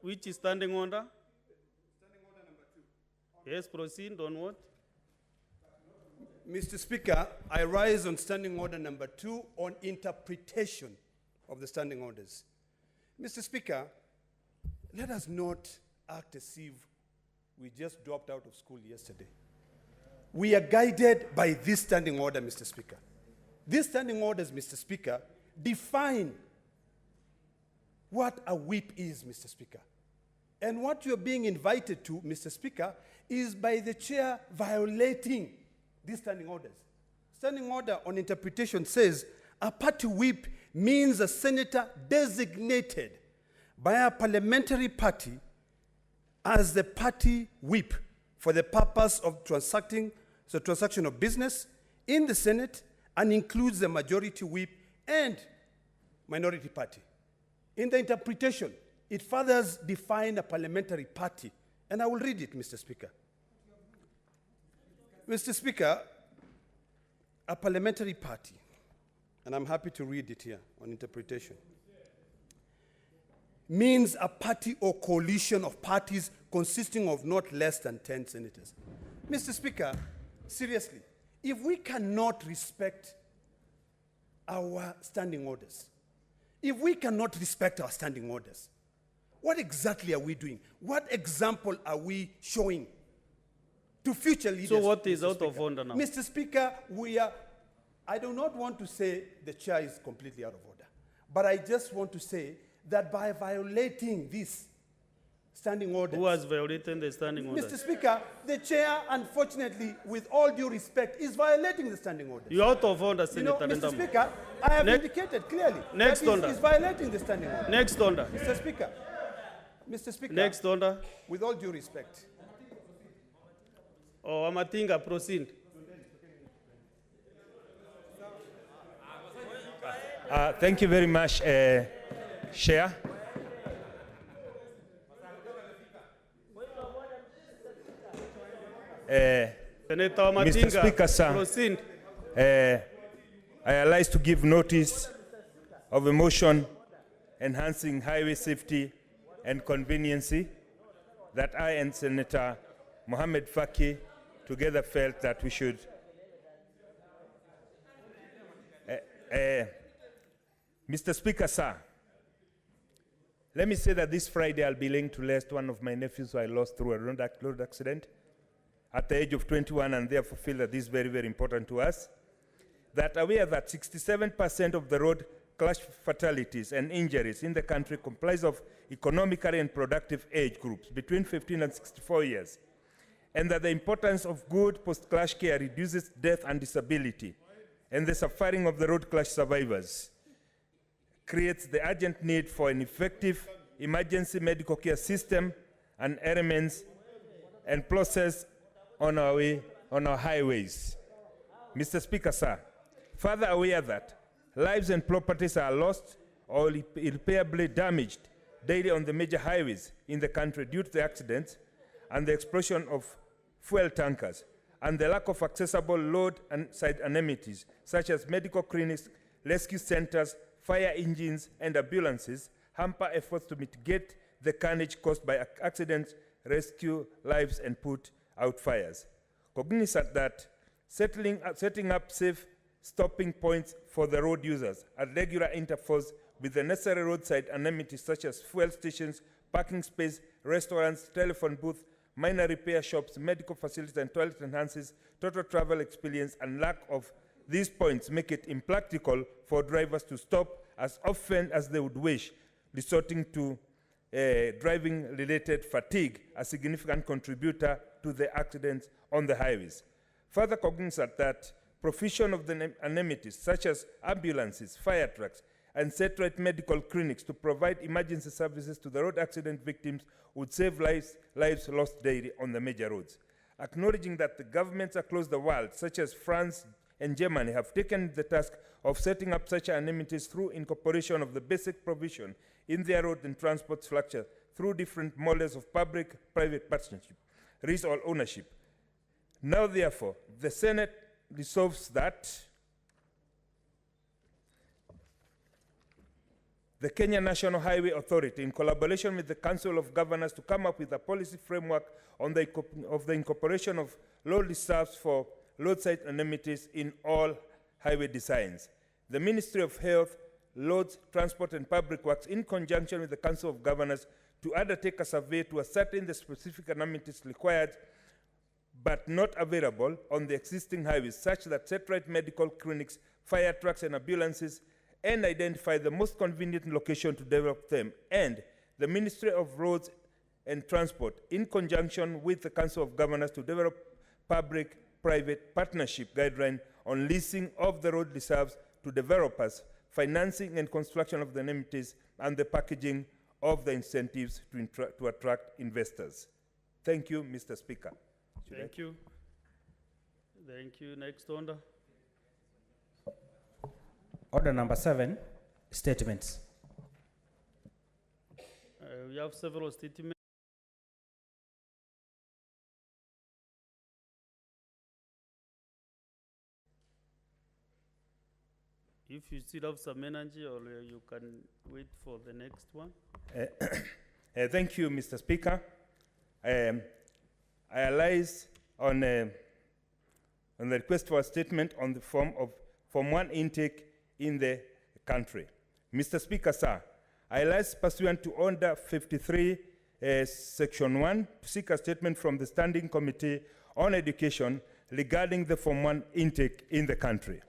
Which is standing order? Standing order number 2. Yes, proceed on what? Mr. Speaker, I rise on standing order number 2 on interpretation of the standing orders. Mr. Speaker, let us not act as if we just dropped out of school yesterday. We are guided by this standing order, Mr. Speaker. These standing orders, Mr. Speaker, define what a whip is, Mr. Speaker. And what you're being invited to, Mr. Speaker, is by the chair violating these standing orders. Standing order on interpretation says a party whip means a senator designated by a parliamentary party as the party whip for the purpose of transaction of business in the Senate and includes the majority whip and minority party. In the interpretation, it further defines a parliamentary party, and I will read it, Mr. Speaker. Mr. Speaker, a parliamentary party, and I'm happy to read it here on interpretation, means a party or coalition of parties consisting of not less than 10 senators. Mr. Speaker, seriously, if we cannot respect our standing orders, if we cannot respect our standing orders, what exactly are we doing? What example are we showing to future leaders? So what is Mr. out Speaker? of order now? Mr. Speaker, I do not want to say the chair is completely out of order, but I just want to say that by violating this standing orders. Who has violated the standing orders? Mr. Speaker, the chair, unfortunately, with all due respect, is violating the standing orders. You're out of order, Senator Mr. Ndama. Speaker, I have indicated clearly Next that order. he's violating the standing order. Next order. Mr. Speaker, Next order. with all due respect. Oh, Wamatinga, proceed. Thank you very much, Chair. Senator Mr. Wamatinga, Speaker, sir, proceed. I allow to give notice of a motion enhancing highway safety and conveniency that I and Senator Mohammed Faki together felt that we should Mr. Speaker, sir, let me say that this Friday I'll be laying to rest one of my nephews who I lost through a road accident at the age of 21, and therefore feel that this is very, very important to us. That aware that 67% of the road crash fatalities and injuries in the country comprise of economically and productive age groups between 15 and 64 years, and that the importance of good post-crash care reduces death and disability, and the suffering of the road crash survivors creates the urgent need for an effective emergency medical care system and elements and process on our highways. Mr. Speaker, sir, further aware that lives and properties are lost or irreparably damaged daily on the major highways in the country due to the accidents and the explosion of fuel tankers, and the lack of accessible road and side amenities such as medical clinics, rescue centers, fire engines, and ambulances hamper efforts to mitigate the carnage caused by accidents, rescue lives, and put out fires. Cognizant that setting up safe stopping points for the road users at regular intervals with the necessary roadside amenities such as fuel stations, parking space, restaurants, telephone booth, minor repair shops, medical facilities, and toilet enhances total travel experience, and lack of these points make it impractical for drivers to stop as often as they would wish, resorting to driving-related fatigue, a significant contributor to the accidents on the highways. Further cognizant that provision of the amenities such as ambulances, fire trucks, and satellite medical clinics to provide emergency services to the road accident victims would save lives lost daily on the major roads. Acknowledging that the governments across the world, such as France and Germany, have taken the task of setting up such amenities through incorporation of the basic provision in their road and transport structure through different models of public-private partnership, risk or ownership. Now, therefore, the Senate resolves that the Kenya National Highway Authority, in collaboration with the Council of Governors, to come up with a policy framework on the incorporation of road reserves for roadside amenities in all highway designs. The Ministry of Health, Roads, Transport and Public Works, in conjunction with the Council of Governors, to undertake a survey to ascertain the specific amenities required but not available on the existing highways, such that satellite medical clinics, fire trucks and ambulances, and identify the most convenient location to develop them. And the Ministry of Roads and Transport, in conjunction with the Council of Governors, to develop public-private partnership guideline on leasing of the road reserves to developers, financing and construction of the amenities, and the packaging of the incentives to attract investors. Thank you, Mr. Speaker. Thank you. Thank you. Next order. Order number 7, statements. We have several statements. If you still have some energy, or you can wait for the next one. Thank you, Mr. Speaker. I arise on the request for a statement on the form of Form 1 intake in the country. Mr. Speaker, sir, I arise pursuant to Order 53, Section 1, to seek a statement from the Standing Committee on Education regarding the Form 1 intake in the country.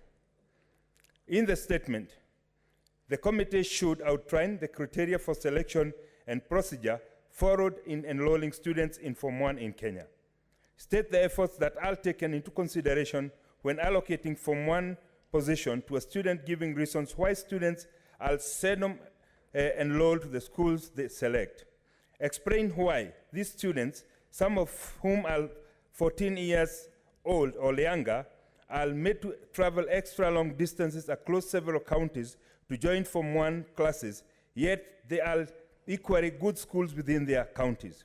In the statement, the committee should outline the criteria for selection and procedure followed in enrolling students in Form 1 in Kenya. State the efforts that are taken into consideration when allocating Form 1 position to a student, giving reasons why students are seldom enrolled to the schools they select. Explain why these students, some of whom are 14 years old or younger, are made to travel extra long distances across several counties to join Form 1 classes, yet they are equally good schools within their counties.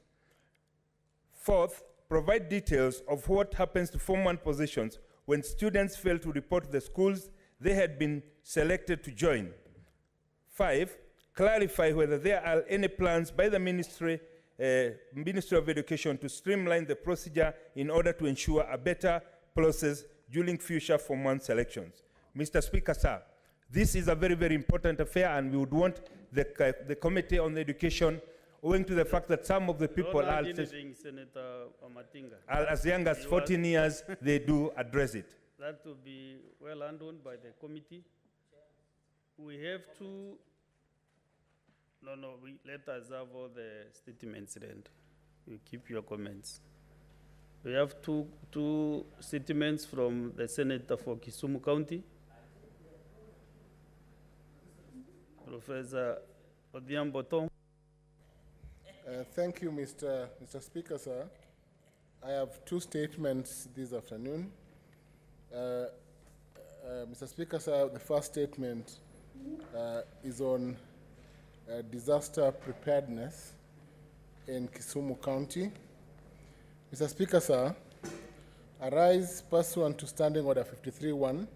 Fourth, provide details of what happens to Form 1 positions when students fail to report to the schools they had been selected to join. 5, clarify whether there are any plans by the Ministry of Education to streamline the procedure in order to ensure a better process during future Form 1 selections. Mr. Speaker, sir, this is a very, very important affair, and we would want the Committee on Education, owing to the fact that some of the people Don't are add anything, Senator Amatinga. as young as 14 years, they do address it. That will be well handled by the committee. We have to, let us have all the statements then. You keep your comments. We have two statements from the Senator for Kisumu County. Professor Odhiambo Tom. Thank you, Mr. Speaker, sir. I have two statements this afternoon. Mr. Speaker, sir, the first statement is on disaster preparedness in Kisumu County. Mr. Speaker, sir, I rise pursuant to Standing Order 53-1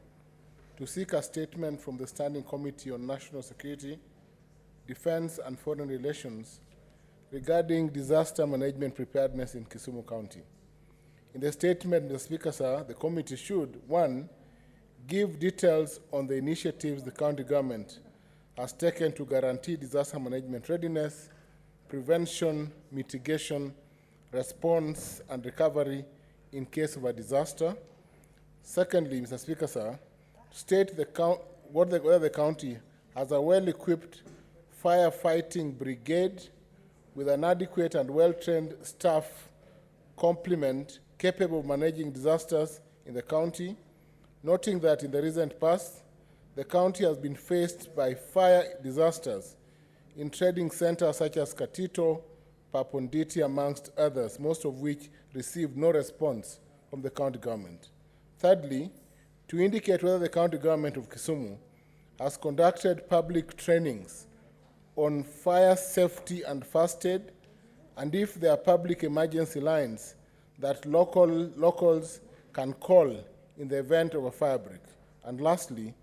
to seek a statement from the Standing Committee on National Security, Defense and Foreign Relations regarding disaster management preparedness in Kisumu County. In the statement, Mr. Speaker, sir, the committee should, 1, give details on the initiatives the county government has taken to guarantee disaster management readiness, prevention, mitigation, response, and recovery in case of a disaster. Secondly, Mr. Speaker, sir, state whether the county has a well-equipped firefighting brigade with an adequate and well-trained staff complement capable of managing disasters in the county, noting that in the recent past, the county has been faced by fire disasters in trading centers such as Katito, Paponditi, amongst others, most of which received no response from the county government. Thirdly, to indicate whether the county government of Kisumu has conducted public trainings on fire safety and first aid, and if there are public emergency lines that locals can call in the event of a fire break. And lastly,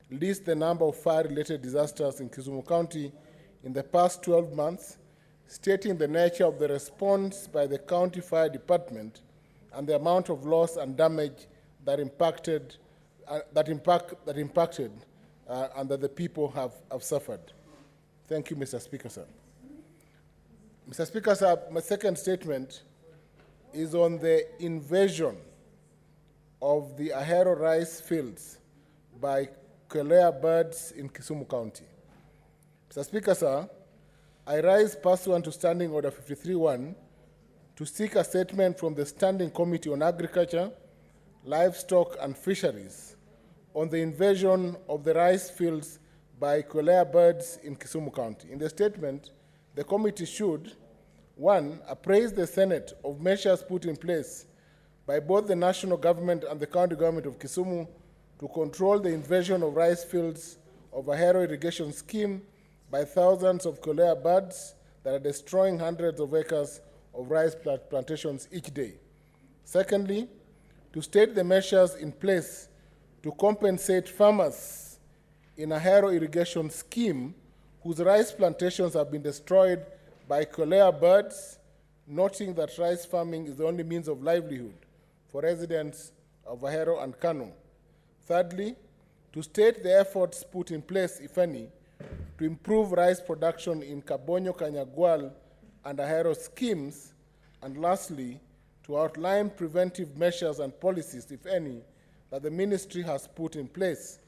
list the number of fire-related disasters in Kisumu County in the past 12 months, stating the nature of the response by the county fire department and the amount of loss and damage that impacted and that the people have suffered. Thank you, Mr. Speaker, sir. Mr. Speaker, sir, my second statement is on the invasion of the Ahero rice fields by Quelea birds in Kisumu County. Mr. Speaker, sir, I rise pursuant to Standing Order 53-1 to seek a statement from the Standing Committee on Agriculture, Livestock and Fisheries on the invasion of the rice fields by Quelea birds in Kisumu County. In the statement, the committee should, 1, appraise the Senate of measures put in place by both the national government and the county government of Kisumu to control the invasion of rice fields of a Ahero irrigation scheme by thousands of Quelea birds that are destroying hundreds of acres of rice plantations each day. Secondly, to state the measures in place to compensate farmers in a Ahero irrigation scheme whose rice plantations have been destroyed by Quelea birds, noting that rice farming is the only means of livelihood for residents of Ahero and Kano. Thirdly, to state the efforts put in place, if any, to improve rice production in Kabonyo, Kanyagwal, and Ahero schemes. And lastly, to outline preventive measures and policies, if any, that the ministry has put in place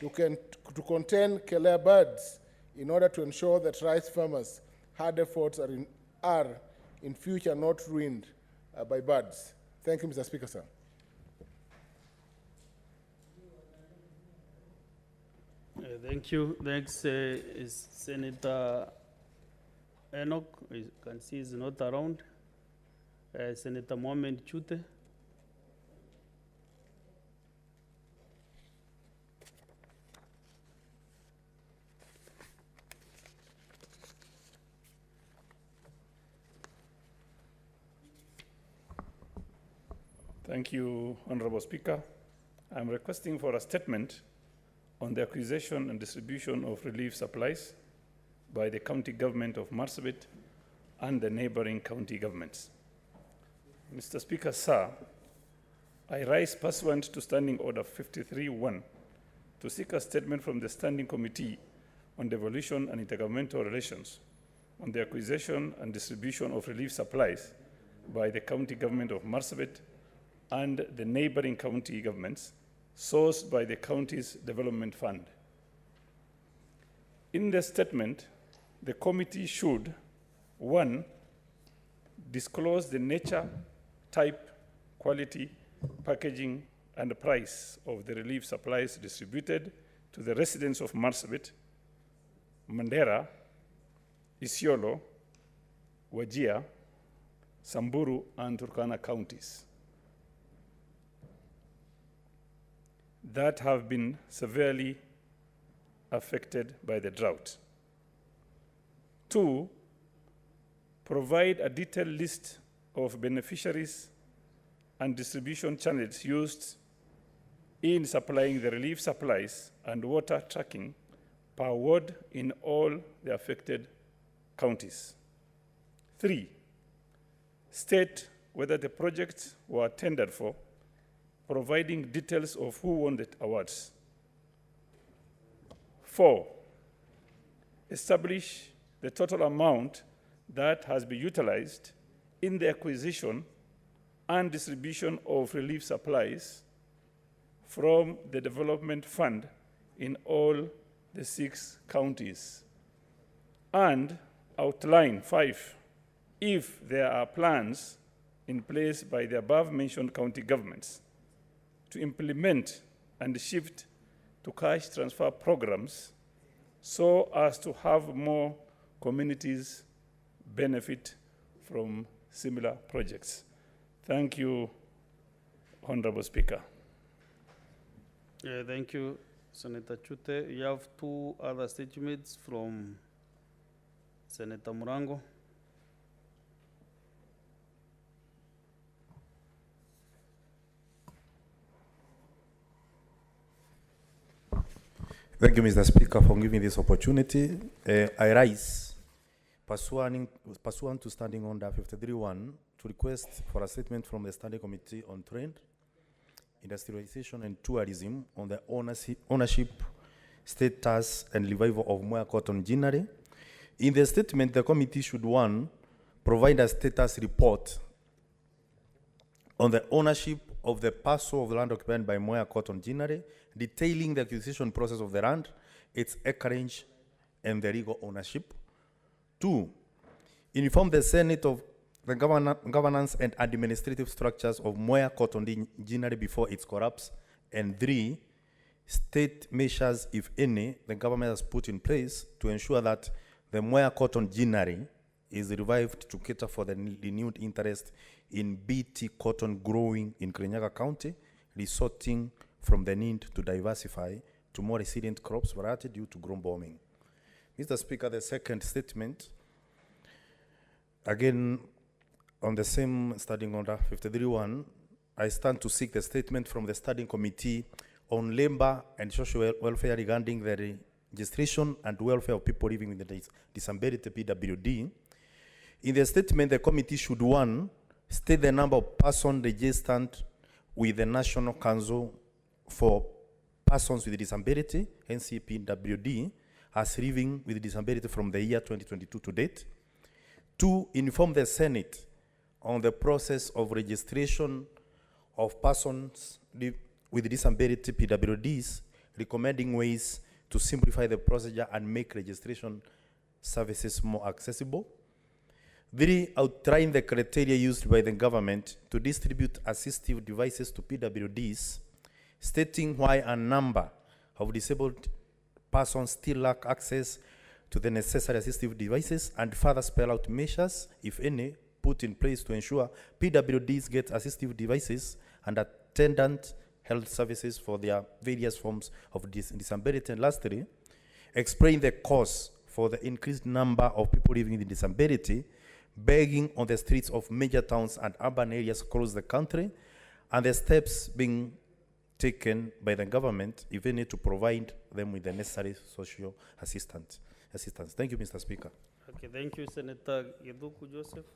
to contain Quelea birds in order to ensure that rice farmers' hard efforts are in future not ruined by birds. Thank you, Mr. Speaker, sir. Thank you. Next is Senator Enoch. You can see he's not around. Senator Mohamed Chute. Thank you, Honorable Speaker. I'm requesting for a statement on the acquisition and distribution of relief supplies by the county government of Marsabit and the neighboring county governments. Mr. Speaker, sir, I rise pursuant to Standing Order 53-1 to seek a statement from the Standing Committee on Devolution and Intergovernmental Relations on the acquisition and distribution of relief supplies by the county government of Marsabit and the neighboring county governments, sourced by the county's development fund. In the statement, the committee should, 1, disclose the nature, type, quality, packaging, and price of the relief supplies distributed to the residents of Marsabit, Mandera, Isiolo, Wajir, Samburu, and Turkana counties that have been severely affected by the drought. 2, provide a detailed list of beneficiaries and distribution channels used in supplying the relief supplies and water tracking per ward in all the affected counties. 3, state whether the projects were tendered for, providing details of who won the awards. 4, establish the total amount that has been utilized in the acquisition and distribution of relief supplies from the development fund in all the 6 counties. And outline 5, if there are plans in place by the above-mentioned county governments to implement and shift to cash transfer programs so as to have more communities benefit from similar projects. Thank you, Honorable Speaker. Thank you, Senator Chute. You have 2 other statements from Senator Murango. Thank you, Mr. Speaker, for giving this opportunity. I rise pursuant to Standing Order 53-1 to request for a statement from the Standing Committee on Trade, Industrialization and Tourism on the ownership, status and revival of Moya cotton ginnery. In the statement, the committee should, 1, provide a status report on the ownership of the parcel of land occupied by Moya cotton ginnery, detailing the acquisition process of the land, its acreage, and the legal ownership. 2, inform the Senate of the governance and administrative structures of Moya cotton ginnery before its collapse. And 3, state measures, if any, the government has put in place to ensure that the Moya cotton ginnery is revived to cater for the renewed interest in BT cotton growing in Kirinyaga County, resulting from the need to diversify to more resilient crops variety due to ground warming. Mr. Speaker, the second statement, again on the same Standing Order 53-1, I stand to seek the statement from the Standing Committee on Labor and Social Welfare regarding the registration and welfare of people living with the disability, PWD. In the statement, the committee should, 1, state the number of persons registered with the National Council for Persons with Disability, NCPWD, as living with disability from the year 2022 to date. 2, inform the Senate on the process of registration of persons with disability, PWDs, recommending ways to simplify the procedure and make registration services more accessible. 3, outline the criteria used by the government to distribute assistive devices to PWDs, stating why a number of disabled persons still lack access to the necessary assistive devices, and further spell out measures, if any, put in place to ensure PWDs get assistive devices and attendant health services for their various forms of disability. And lastly, explain the cause for the increased number of people living with disability begging on the streets of major towns and urban areas across the country, and the steps being taken by the government, if any, to provide them with the necessary social assistance. assistance. Thank you, Mr. Speaker. Okay, thank you, Senator Geduku Joseph.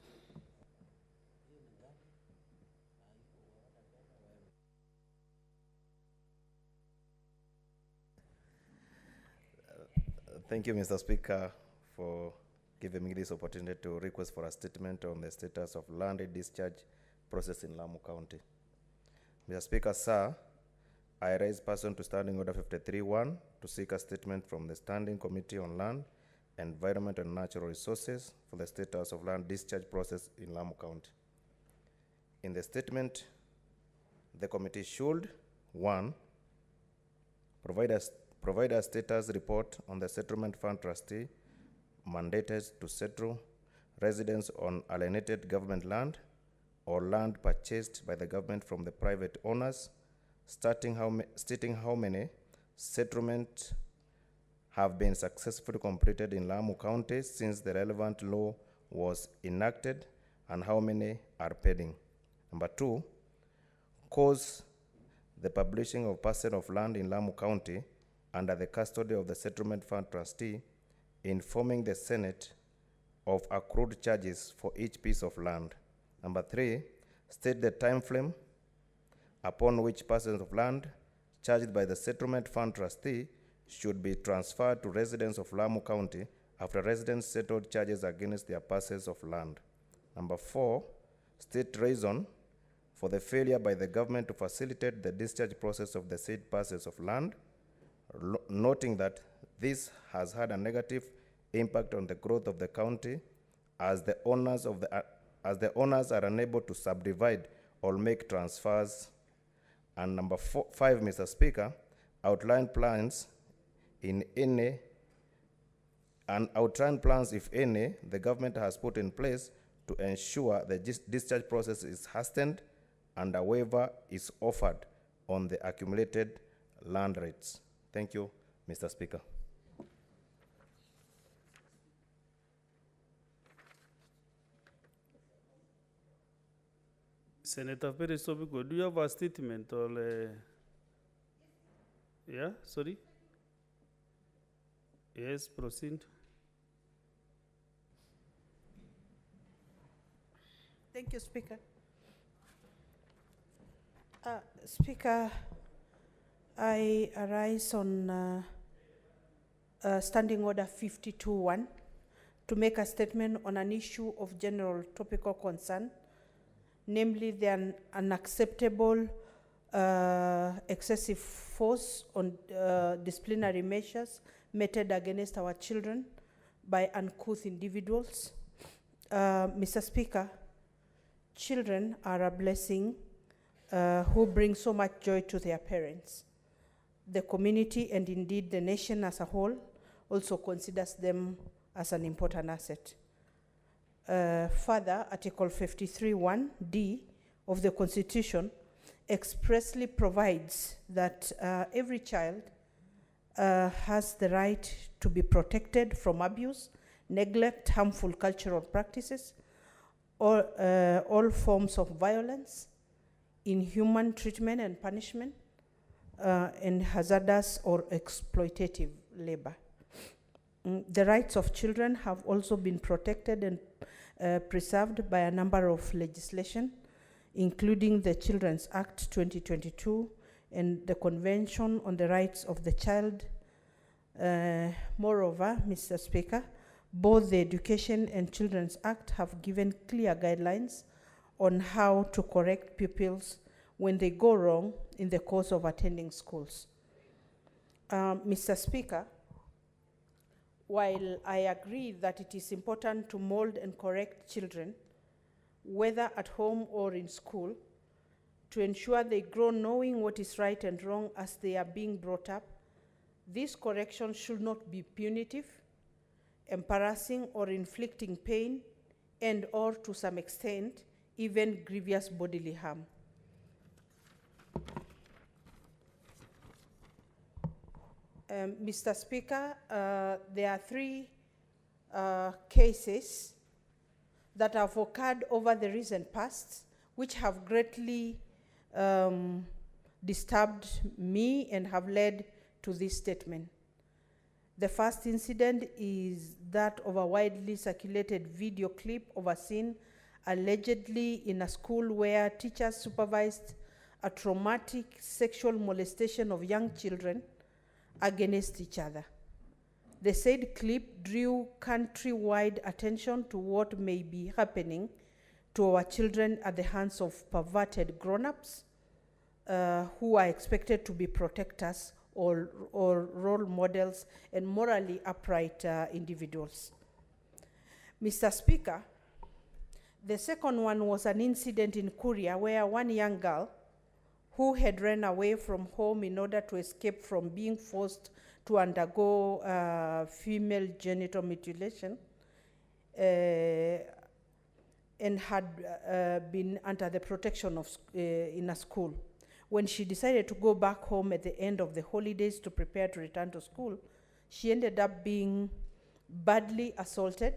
Thank you, Mr. Speaker, for giving me this opportunity to request for a statement on the status of land discharge process in Lamu County. Mr. Speaker, sir, I raise person to Standing Order 53-1 to seek a statement from the Standing Committee on Land, Environment and Natural Resources for the status of land discharge process in Lamu County. In the statement, the committee should, 1, provide a status report on the settlement fund trustee mandated to settle residents on alienated government land or land purchased by the government from the private owners, stating how many settlements have been successfully completed in Lamu County since the relevant law was enacted and how many are pending. Number 2, cause the publishing of parcel of land in Lamu County under the custody of the settlement fund trustee, informing the Senate of accrued charges for each piece of land. Number 3, state the time frame upon which parcels of land charged by the settlement fund trustee should be transferred to residents of Lamu County after residents settled charges against their parcels of land. Number 4, state reason for the failure by the government to facilitate the discharge process of the said parcels of land, noting that this has had a negative impact on the growth of the county as the owners are unable to subdivide or make transfers. And number 5, Mr. Speaker, outline plans if any, the government has put in place to ensure the discharge process is hastened and a waiver is offered on the accumulated land rates. Thank you, Mr. Speaker. Senator Perez Obiko, do you have a statement or yeah, sorry? Yes, proceed. Thank you, Speaker. Speaker, I arise on Standing Order 52-1 to make a statement on an issue of general topical concern, namely the unacceptable excessive force on disciplinary measures meted against our children by uncouth individuals. Mr. Speaker, children are a blessing who bring so much joy to their parents. The community and indeed the nation as a whole also considers them as an important asset. Further, Article 53(1)(d) of the Constitution expressly provides that every child has the right to be protected from abuse, neglect, harmful cultural practices, or all forms of violence, inhuman treatment and punishment, and hazardous or exploitative labor. The rights of children have also been protected and preserved by a number of legislation, including the Children's Act 2022 and the Convention on the Rights of the Child. Moreover, Mr. Speaker, both the Education and Children's Act have given clear guidelines on how to correct pupils when they go wrong in the course of attending schools. Mr. Speaker, while I agree that it is important to mold and correct children, whether at home or in school, to ensure they grow knowing what is right and wrong as they are being brought up, this correction should not be punitive, embarrassing, or inflicting pain and or, to some extent, even grievous bodily harm. Mr. Speaker, there are 3 cases that have occurred over the recent past, which have greatly disturbed me and have led to this statement. The first incident is that of a widely circulated video clip of a scene allegedly in a school where teachers supervised a traumatic sexual molestation of young children against each other. The said clip drew countrywide attention to what may be happening to our children at the hands of perverted grown-ups who are expected to be protectors or role models and morally upright individuals. Mr. Speaker, the second one was an incident in Korea where one young girl who had run away from home in order to escape from being forced to undergo female genital mutilation and had been under the protection of in a school. When she decided to go back home at the end of the holidays to prepare to return to school, she ended up being badly assaulted,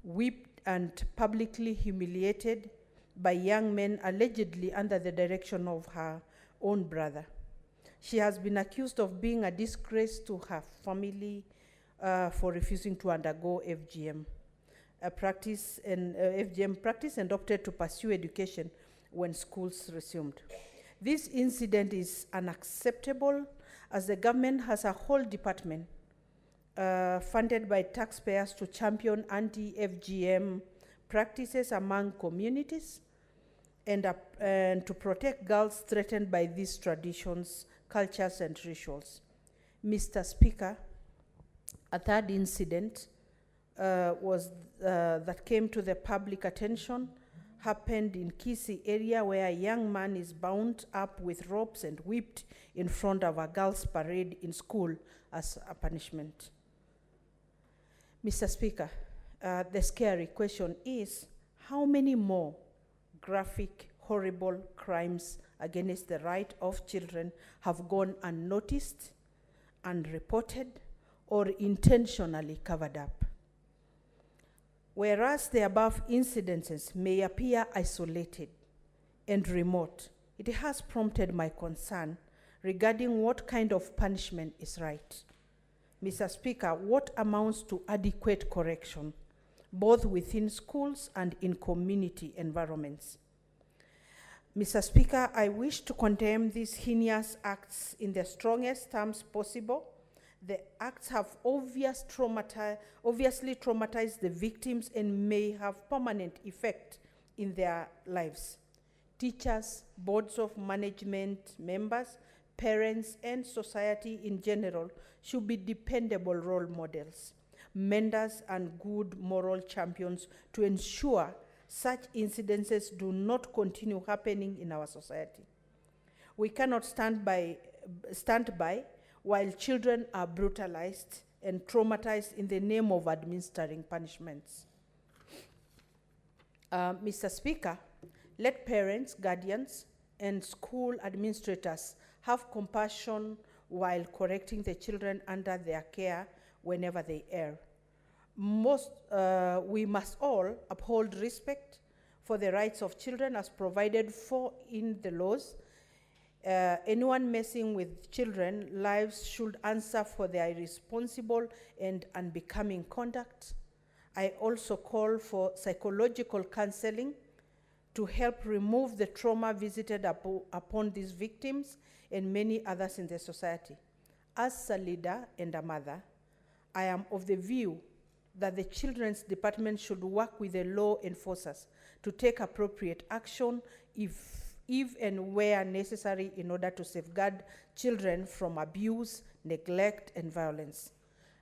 whipped and publicly humiliated by young men allegedly under the direction of her own brother. She has been accused of being a disgrace to her family for refusing to undergo FGM practice and opted to pursue education when schools resumed. This incident is unacceptable as the government has a whole department funded by taxpayers to champion anti-FGM practices among communities and to protect girls threatened by these traditions, cultures, and rituals. Mr. Speaker, a third incident that came to the public attention happened in Kisii area where a young man is bound up with ropes and whipped in front of a girls' parade in school as a punishment. Mr. Speaker, the scary question is, how many more graphic, horrible crimes against the right of children have gone unnoticed, unreported, or intentionally covered up? Whereas the above incidences may appear isolated and remote, it has prompted my concern regarding what kind of punishment is right. Mr. Speaker, what amounts to adequate correction, both within schools and in community environments? Mr. Speaker, I wish to condemn these heinous acts in the strongest terms possible. The acts have obviously traumatized the victims and may have permanent effect in their lives. Teachers, boards of management members, parents, and society in general should be dependable role models, mentors, and good moral champions to ensure such incidences do not continue happening in our society. We cannot stand by while children are brutalized and traumatized in the name of administering punishments. Mr. Speaker, let parents, guardians, and school administrators have compassion while correcting the children under their care whenever they err. We must all uphold respect for the rights of children as provided for in the laws. Anyone messing with children's lives should answer for their irresponsible and unbecoming conduct. I also call for psychological counseling to help remove the trauma visited upon these victims and many others in the society. As a leader and a mother, I am of the view that the Children's Department should work with the law enforcers to take appropriate action if and where necessary in order to safeguard children from abuse, neglect, and violence.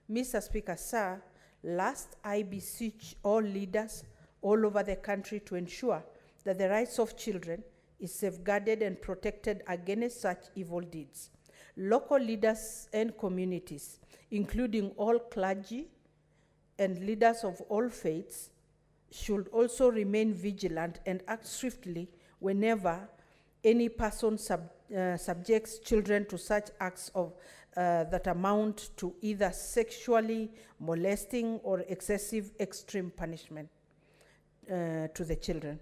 Mr. Speaker, sir, last I beseech all leaders all over the country to ensure that the rights of children is safeguarded and protected against such evil deeds. Local leaders and communities, including all clergy and leaders of all faiths, should also remain vigilant and act swiftly whenever any person subjects children to such acts of that amount to either sexually molesting or excessive extreme punishment to the children.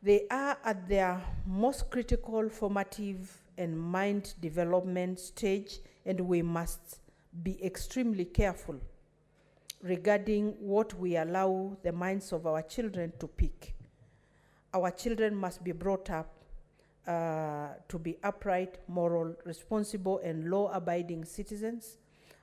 They are at their most critical formative and mind development stage, and we must be extremely careful regarding what we allow the minds of our children to pick. Our children must be brought up to be upright, moral, responsible, and law-abiding citizens.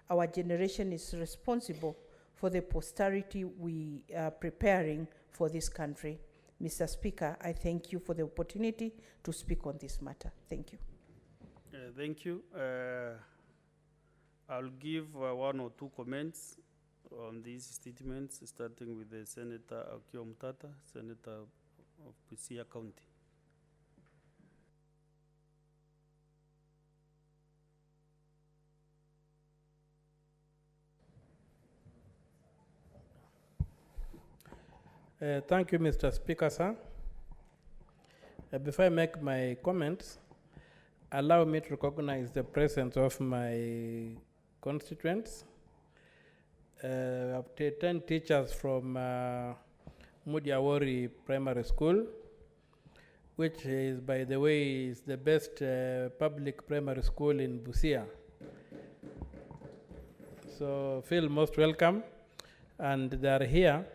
Our generation is responsible for the posterity we are preparing for this country. Mr. Speaker, I thank you for the opportunity to speak on this matter. Thank you. Thank you. I'll give one or two comments on these statements, starting with the Senator Akio Mtata, Senator of Busia County. Thank you, Mr. Speaker, sir. Before I make my comments, allow me to recognize the presence of my constituents. I've 10 teachers from Mudiawori Primary School, which is, by the way, is the best public primary school in Busia. So feel most welcome, and they are here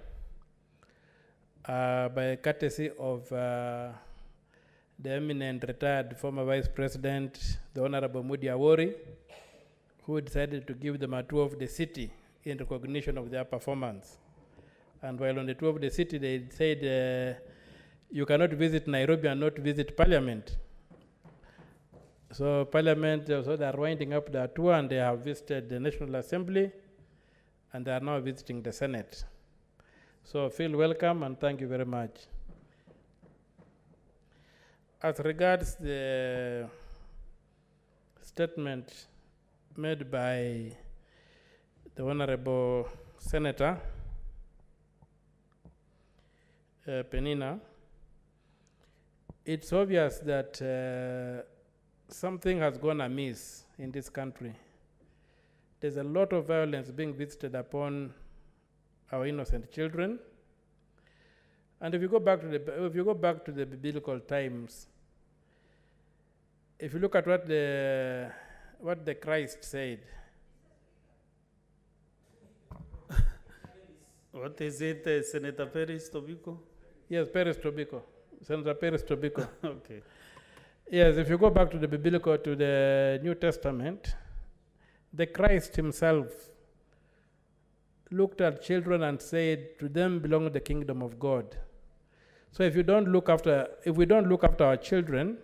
by courtesy of the eminent retired former Vice President, the Honorable Mudiawori, who decided to give them a tour of the city in recognition of their performance. And while on the tour of the city, they said, you cannot visit Nairobi and not visit Parliament. So Parliament, so they are winding up their tour, and they have visited the National Assembly, and they are now visiting the Senate. So feel welcome, and thank you very much. As regards the statement made by the Honorable Senator Penina, it's obvious that something has gone amiss in this country. There's a lot of violence being visited upon our innocent children. And if you go back to the biblical times, if you look at what the Christ said. What is it, Senator Perez Tobiko? Yes, Perez Tobiko. Senator Perez Tobiko. Okay. Yes, if you go back to the biblical, to the New Testament, the Christ himself looked at children and said, to them belong the kingdom of God. So if we don't look after our children,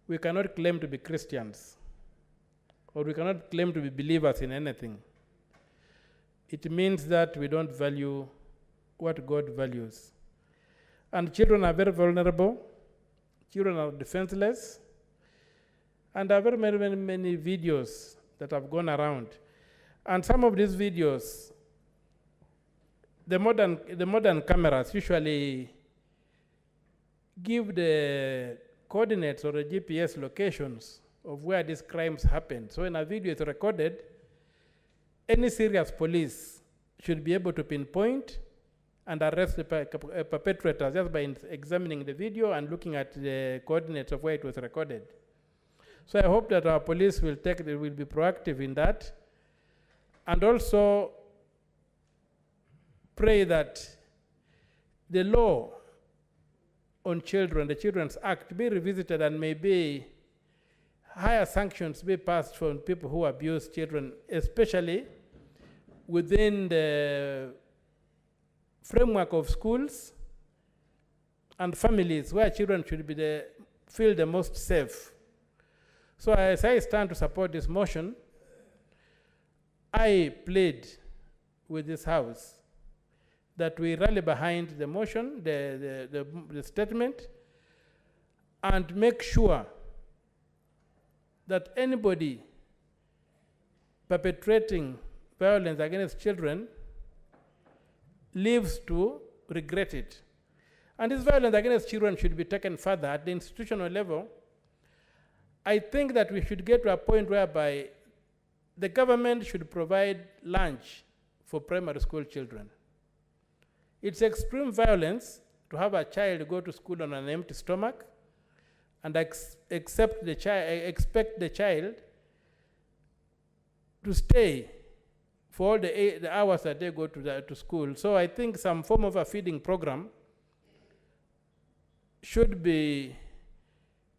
we cannot claim to be Christians, or we cannot claim to be believers in anything. It means that we don't value what God values. And children are very vulnerable. Children are defenseless. And there are very many videos that have gone around. And some of these videos, the modern cameras usually give the coordinates or the GPS locations of where these crimes happen. So when a video is recorded, any serious police should be able to pinpoint and arrest the perpetrators just by examining the video and looking at the coordinates of where it was recorded. So I hope that our police will be proactive in that, and also pray that the law on children, the Children's Act, be revisited, and maybe higher sanctions be passed for people who abuse children, especially within the framework of schools and families where children should feel the most safe. So as I stand to support this motion, I plead with this House that we rally behind the motion, the statement, and make sure that anybody perpetrating violence against children lives to regret it. And this violence against children should be taken further at the institutional level. I think that we should get to a point whereby the government should provide lunch for primary school children. It's extreme violence to have a child go to school on an empty stomach and expect the child to stay for all the hours that they go to school. So I think some form of a feeding program should be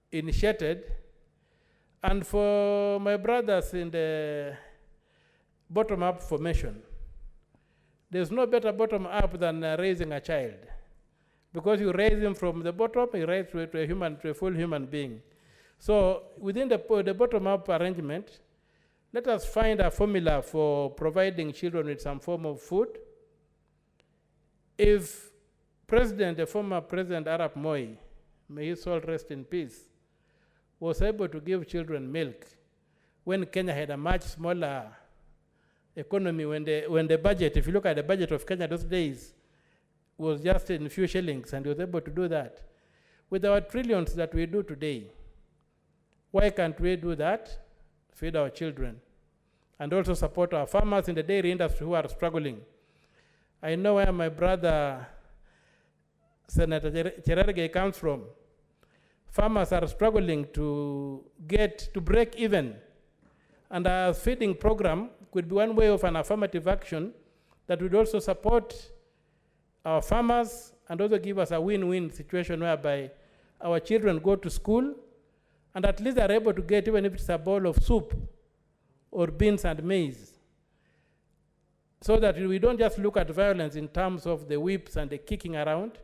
initiated. And for my brothers in the bottom-up formation, there's no better bottom-up than raising a child. Because you raise him from the bottom, you raise to a full human being. So within the bottom-up arrangement, let us find a formula for providing children with some form of food. If the former President Arap Moi, may his soul rest in peace, was able to give children milk when Kenya had a much smaller economy, when the budget, if you look at the budget of Kenya those days, was just in a few shillings, and he was able to do that. With our trillions that we do today, why can't we do that? Feed our children, and also support our farmers in the dairy industry who are struggling. I know where my brother, Senator Cherargei, comes from. Farmers are struggling to break even. And our feeding program could be one way of an affirmative action that would also support our farmers and also give us a win-win situation whereby our children go to school and at least they're able to get, even if it's a bowl of soup or beans and maize, so that we don't just look at violence in terms of the whips and the kicking around,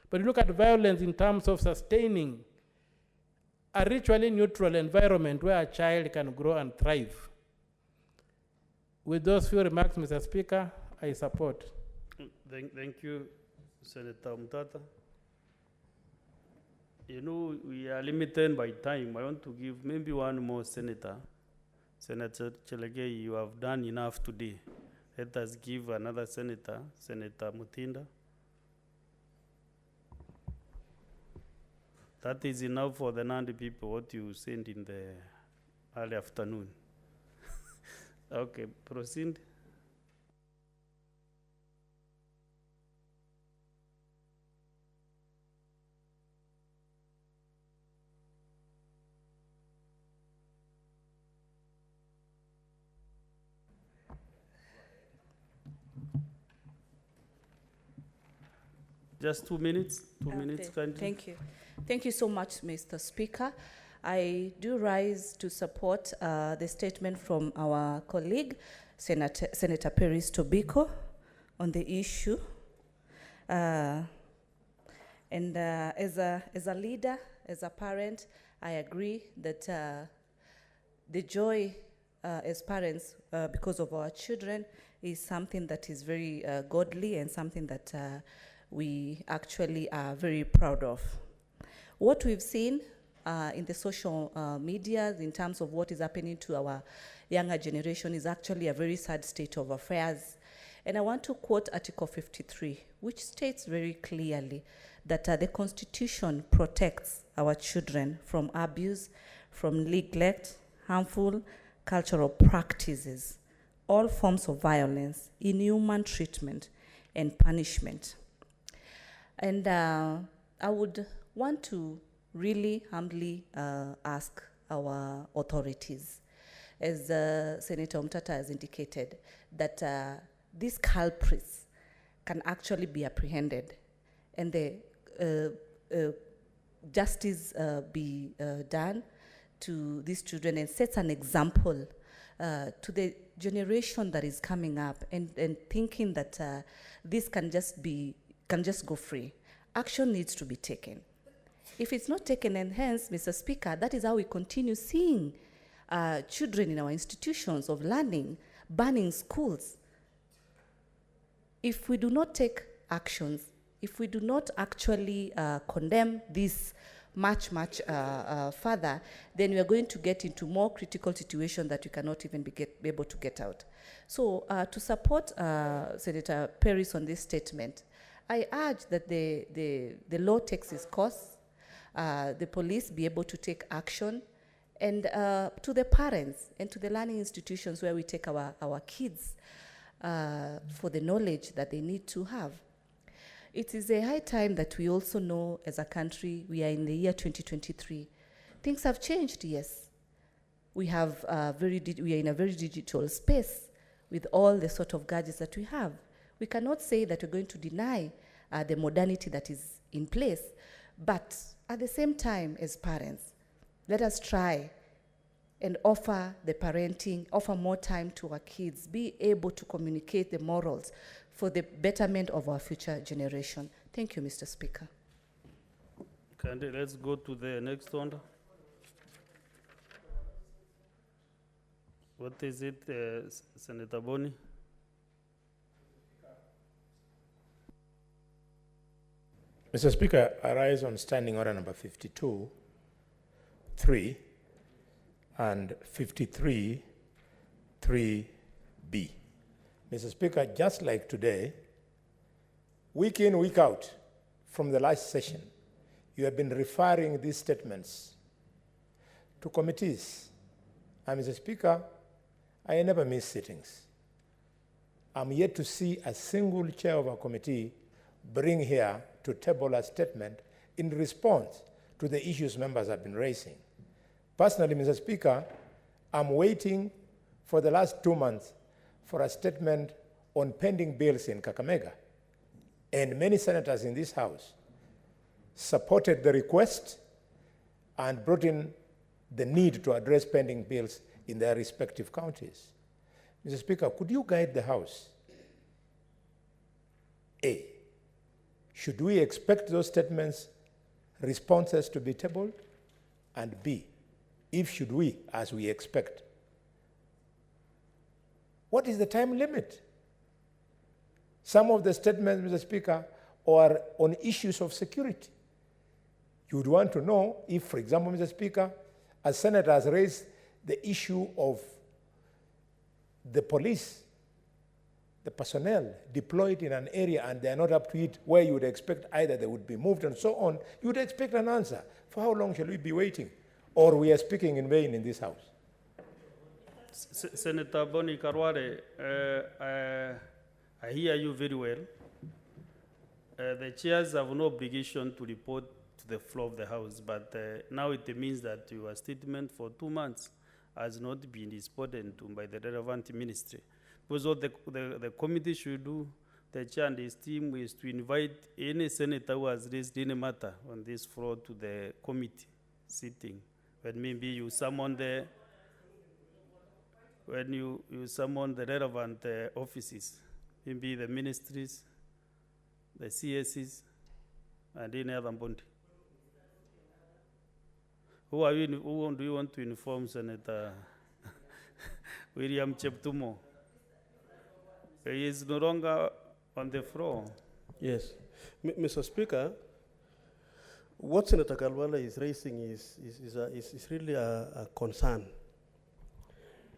but look at violence in terms of sustaining a ritually neutral environment where a child can grow and thrive. With those few remarks, Mr. Speaker, I support. Thank you, Senator Mtata. You know, we are limited by time. I want to give maybe one more senator. Senator Cherargei, you have done enough today. Let us give another senator, Senator Mutinda. That is enough for the Nandi people, what you sent in the early afternoon. Okay, proceed. Just 2 minutes. 2 minutes, kindly. Thank you. Thank you so much, Mr. Speaker. I do rise to support the statement from our colleague, Senator Peris Tobiko, on the issue. As a leader, as a parent, I agree that the joy as parents because of our children is something that is very godly and something that we actually are very proud of. What we've seen in the social media in terms of what is happening to our younger generation is actually a very sad state of affairs. And I want to quote Article 53, which states very clearly that the Constitution protects our children from abuse, from neglect, harmful cultural practices, all forms of violence, inhuman treatment, and punishment. And I would want to really humbly ask our authorities, as Senator Mtata has indicated, that these culprits can actually be apprehended and the justice be done to these children and sets an example to the generation that is coming up and thinking that this can just go free. Action needs to be taken. If it's not taken, and hence, Mr. Speaker, that is how we continue seeing children in our institutions of learning banning schools. If we do not take actions, if we do not actually condemn this much further, then we are going to get into more critical situation that we cannot even be able to get out. So to support Senator Peris on this statement, I urge that the law takes its course, the police be able to take action, and to the parents and to the learning institutions where we take our kids for the knowledge that they need to have. It is a high time that we also know as a country we are in the year 2023. Things have changed, yes. We are in a very digital space with all the sort of gadgets that we have. We cannot say that we're going to deny the modernity that is in place, but at the same time, as parents, let us try and offer more time to our kids, be able to communicate the morals for the betterment of our future generation. Thank you, Mr. Speaker. Kandi, let's go to the next one. What is it, Senator Boni? Mr. Speaker, I rise on standing order number 52, 3, and 53, 3B. Mr. Speaker, just like today, week in, week out, from the last session, you have been referring these statements to committees. And Mr. Speaker, I never miss sittings. I'm yet to see a single chair of a committee bring here to table a statement in response to the issues members have been raising. Personally, Mr. Speaker, I'm waiting for the last 2 months for a statement on pending bills in Kakamega. And many senators in this House supported the request and brought in the need to address pending bills in their respective counties. Mr. Speaker, could you guide the House? A, should we expect those statements, responses to be tabled? And B, if should we, as we expect, what is the time limit? Some of the statements, Mr. Speaker, are on issues of security. You would want to know if, for example, Mr. Speaker, a senator has raised the issue of the police, the personnel deployed in an area and they are not up to it, where you would expect either they would be moved and so on, you would expect an answer. For how long shall we be waiting? Or we are speaking in vain in this House? Senator Boni Karware, I hear you very well. The chairs have no obligation to report to the floor of the House, but now it means that your statement for 2 months has not been responded to by the relevant ministry. Because what the committee should do, the chair and his team, is to invite any senator who has raised any matter on this floor to the committee sitting. When maybe you summon the relevant offices, maybe the ministries, the CSs, and any other body. Who do you want to inform, Senator William Cheptumo? He is no longer on the floor. Yes. Mr. Speaker, what Senator Kalwala is raising is really a concern.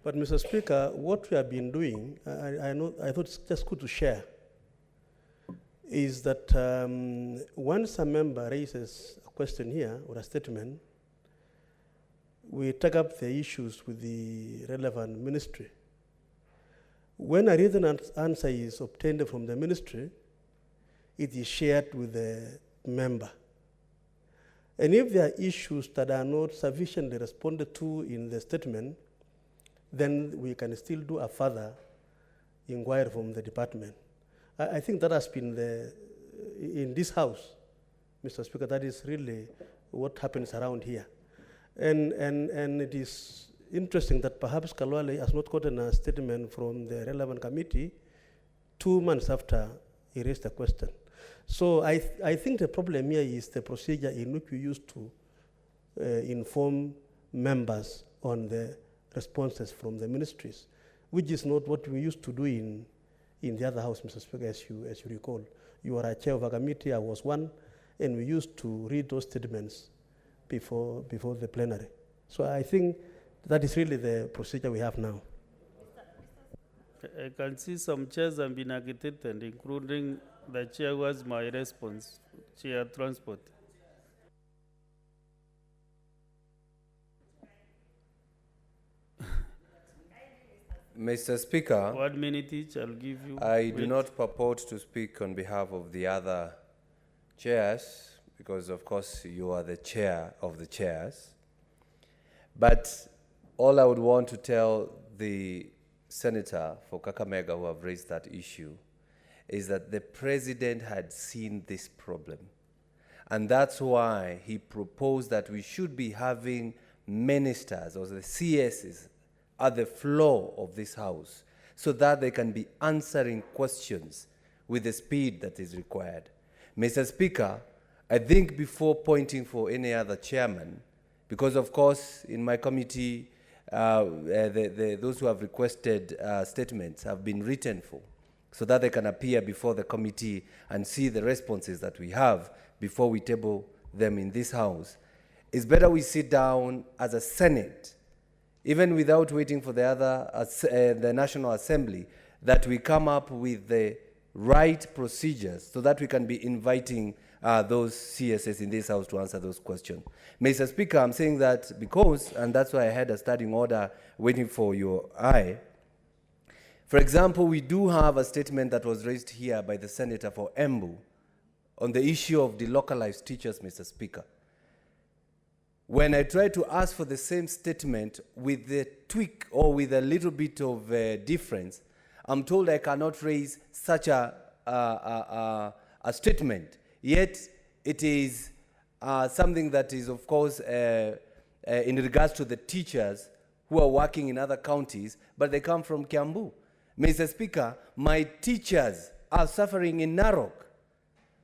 But Mr. Speaker, what we have been doing, I thought it's just good to share, is that once a member raises a question here or a statement, we take up the issues with the relevant ministry. When a written answer is obtained from the ministry, it is shared with the member. And if there are issues that are not sufficiently responded to in the statement, then we can still do a further inquiry from the department. I think that has been in this House, Mr. Speaker, that is really what happens around here. And it is interesting that perhaps Kalwale has not gotten a statement from the relevant committee 2 months after he raised the question. So I think the problem here is the procedure in which we used to inform members on the responses from the ministries, which is not what we used to do in the other House, Mr. Speaker, as you recall. You were a chair of a committee, I was one, and we used to read those statements before the plenary. So I think that is really the procedure we have now. I can see some chairs have been agitated, including the chair who has my response, Chair Transport. Mr. Speaker, 1 minute each, I'll give you. I do not purport to speak on behalf of the other chairs, because of course you are the chair of the chairs. But all I would want to tell the senator for Kakamega who have raised that issue is that the president had seen this problem. And that's why he proposed that we should be having ministers or the CSs at the floor of this house so that they can be answering questions with the speed that is required. Mr. Speaker, I think before pointing for any other chairman, because of course in my committee, those who have requested statements have been written for, so that they can appear before the committee and see the responses that we have before we table them in this house. It's better we sit down as a Senate, even without waiting for the National Assembly, that we come up with the right procedures so that we can be inviting those CSS in this house to answer those questions. Mr. Speaker, I'm saying that because, and that's why I had a standing order waiting for your eye. For example, we do have a statement that was raised here by the Senator for Embu on the issue of delocalized teachers, Mr. Speaker. When I try to ask for the same statement with the tweak or with a little bit of difference, I'm told I cannot raise such a statement. Yet it is something that is, of course, in regards to the teachers who are working in other counties, but they come from Kiambu. Mr. Speaker, my teachers are suffering in Narok.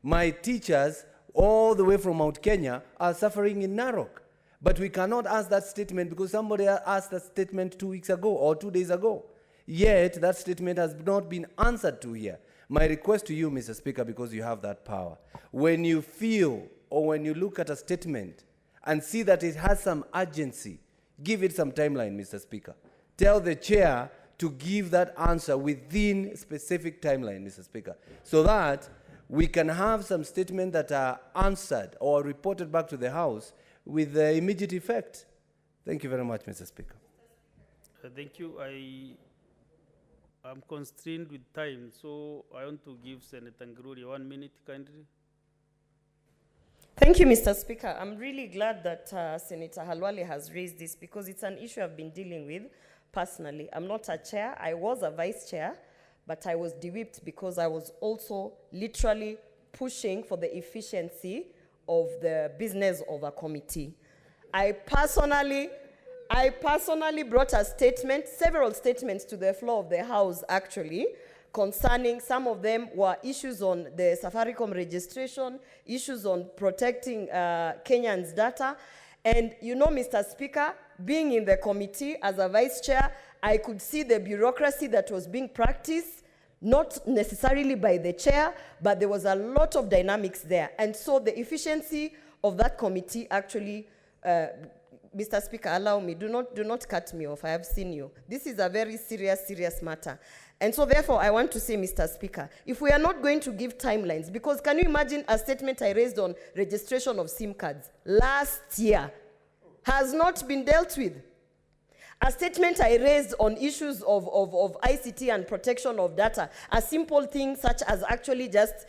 My teachers all the way from Mount Kenya are suffering in Narok. But we cannot ask that statement because somebody asked that statement 2 weeks ago or 2 days ago. Yet that statement has not been answered to here. My request to you, Mr. Speaker, because you have that power, when you feel or when you look at a statement and see that it has some urgency, give it some timeline, Mr. Speaker. Tell the chair to give that answer within specific timeline, Mr. Speaker, so that we can have some statements that are answered or reported back to the House with immediate effect. Thank you very much, Mr. Speaker. Thank you. I'm constrained with time, so I want to give Senator Ngururi 1 minute, kindly. Thank you, Mr. Speaker. I'm really glad that Senator Halwale has raised this because it's an issue I've been dealing with personally. I'm not a chair. I was a vice chair, but I was de-whipped because I was also literally pushing for the efficiency of the business of a committee. I personally brought a statement, several statements to the floor of the House actually, concerning, some of them were issues on the Safaricom registration, issues on protecting Kenyans' data. And you know, Mr. Speaker, being in the committee as a vice chair, I could see the bureaucracy that was being practiced, not necessarily by the chair, but there was a lot of dynamics there. And so the efficiency of that committee actually, Mr. Speaker, allow me, do not cut me off. I have seen you. This is a very serious matter. And so therefore, I want to say, Mr. Speaker, if we are not going to give timelines, because can you imagine a statement I raised on registration of SIM cards last year has not been dealt with? A statement I raised on issues of ICT and protection of data, a simple thing such as actually just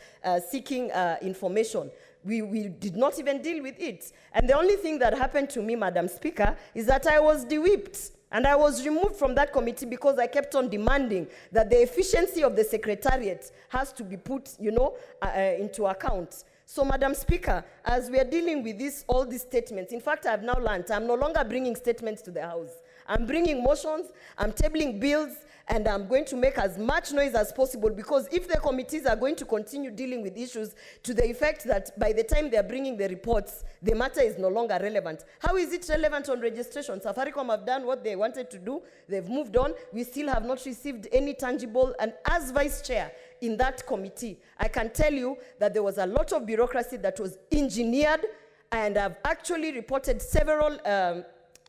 seeking information. We did not even deal with it. And the only thing that happened to me, Madam Speaker, is that I was de-whipped. And I was removed from that committee because I kept on demanding that the efficiency of the secretariat has to be put, into account. So, Madam Speaker, as we are dealing with all these statements, in fact, I have now learned I'm no longer bringing statements to the House. I'm bringing motions, I'm tabling bills, and I'm going to make as much noise as possible, because if the committees are going to continue dealing with issues to the effect that by the time they're bringing the reports, the matter is no longer relevant. How is it relevant on registration? Safaricom have done what they wanted to do. They've moved on. We still have not received any tangible, and as vice chair in that committee, I can tell you that there was a lot of bureaucracy that was engineered, and I've actually reported several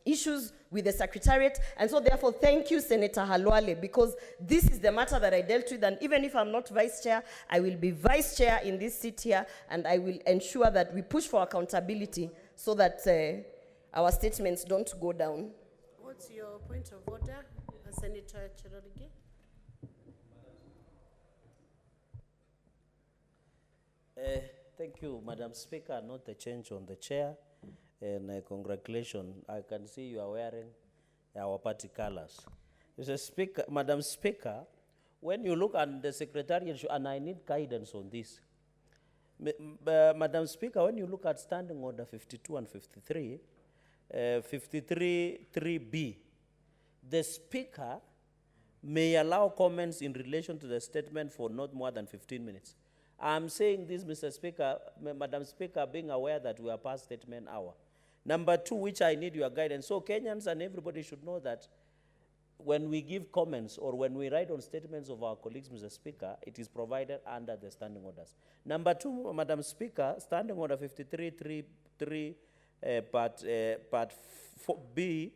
issues with the Secretariat. And so therefore, thank you, Senator Halwale, because this is the matter that I dealt with. And even if I'm not vice chair, I will be vice chair in this seat here, and I will ensure that we push for accountability so that our statements don't go down. What's your point of order, Senator Cherarige? Thank you, Madam Speaker. Not the change on the chair. And congratulations, I can see you are wearing our party colors. Mr. Speaker, Madam Speaker, when you look at the Secretariat, and I need guidance on this. Madam Speaker, when you look at Standing Order 52 and 53, 53(3)B, the Speaker may allow comments in relation to the statement for not more than 15 minutes. I'm saying this, Mr. Speaker, Madam Speaker, being aware that we are past statement hour. Number two, which I need your guidance. So Kenyans and everybody should know that when we give comments or when we write on statements of our colleagues, Mr. Speaker, it is provided under the standing orders. Number two, Madam Speaker, Standing Order 53(3)3, Part 4B.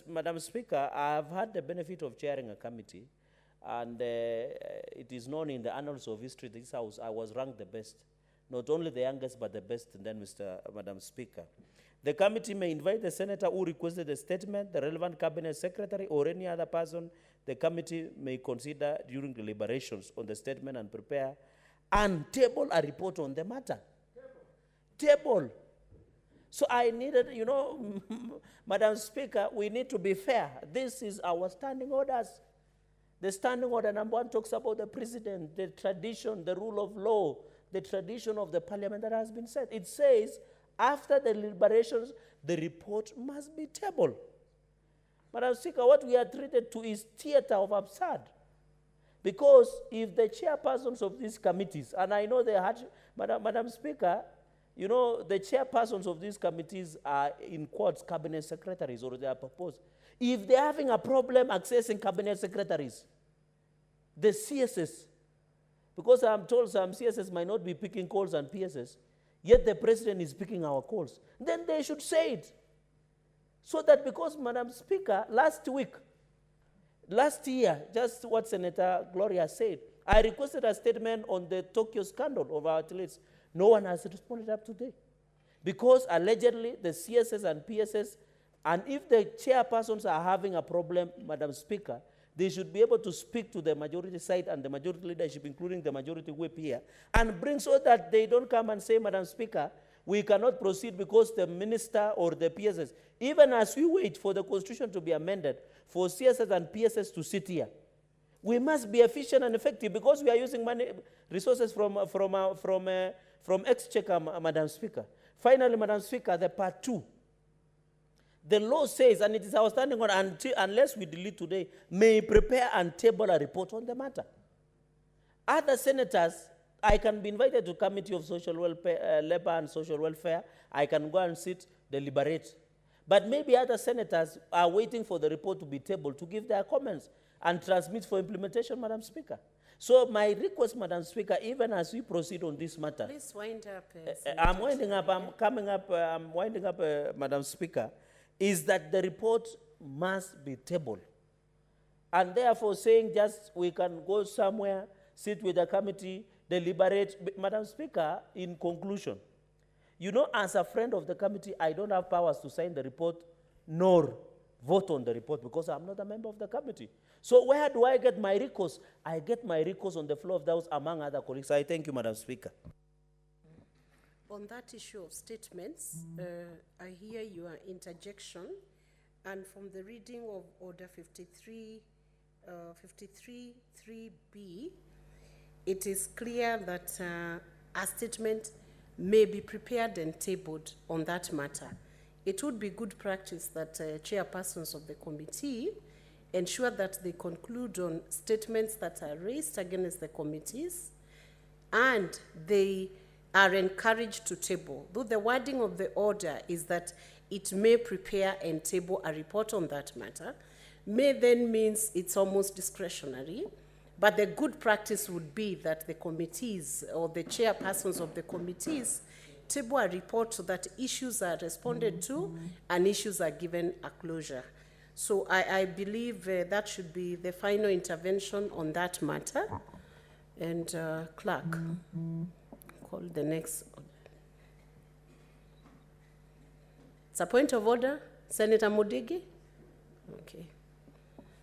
Madam Speaker, I have had the benefit of chairing a committee, and it is known in the annals of history, this house, I was ranked the best. Not only the youngest, but the best, and then Madam Speaker. The committee may invite the senator who requested a statement, the relevant cabinet secretary, or any other person the committee may consider during deliberations on the statement and prepare and table a report on the matter. Table. So I needed, you know, Madam Speaker, we need to be fair. This is our standing orders. The standing order number 1 talks about the president, the tradition, the rule of law, the tradition of the parliament that has been said. It says, after the deliberations, the report must be tabled. Madam Speaker, what we are treated to is theater of absurd. Because if the chairpersons of these committees, and I know they had, Madam Speaker, you know, the chairpersons of these committees are, in quotes, cabinet secretaries, or they are proposed. If they're having a problem accessing cabinet secretaries, the CSS, because I'm told some CSS might not be picking calls and PSS, yet the president is picking our calls, then they should say it. So that, because, Madam Speaker, last year, just what Senator Gloria said, I requested a statement on the Tokyo scandal of our athletes. No one has responded up to date. Because allegedly the CSS and PSS, and if the chairpersons are having a problem, Madam Speaker, they should be able to speak to the majority side and the majority leadership, including the majority whip here, and bring, so that they don't come and say, Madam Speaker, we cannot proceed because the minister or the PSS, even as we wait for the constitution to be amended, for CSS and PSS to sit here, we must be efficient and effective, because we are using money, resources from Exchequer, Madam Speaker. Finally, Madam Speaker, the part 2. The law says, and it is our standing order, unless we delete today, may prepare and table a report on the matter. Other senators, I can be invited to Committee of Social Welfare, Labor and Social Welfare. I can go and sit, deliberate. But maybe other senators are waiting for the report to be tabled to give their comments and transmit for implementation, Madam Speaker. So my request, Madam Speaker, even as we proceed on this matter. Please wind up. I'm winding up, Madam Speaker, is that the report must be tabled. And therefore saying just we can go somewhere, sit with the committee, deliberate. Madam Speaker, in conclusion, you know, as a friend of the committee, I don't have powers to sign the report nor vote on the report because I'm not a member of the committee. So where do I get my recourse? I get my recourse on the floor of the House among other colleagues. I thank you, Madam Speaker. On that issue of statements, I hear your interjection, and from the reading of Order 53(3)B, it is clear that a statement may be prepared and tabled on that matter. It would be good practice that chairpersons of the committee ensure that they conclude on statements that are raised against the committees, and they are encouraged to table. Though the wording of the order is that it may prepare and table a report on that matter, may then means it's almost discretionary, but the good practice would be that the committees or the chairpersons of the committees table a report so that issues are responded to and issues are given a closure. So I believe that should be the final intervention on that matter. And clerk, call the next. It's a point of order, Senator Mudigi. Okay.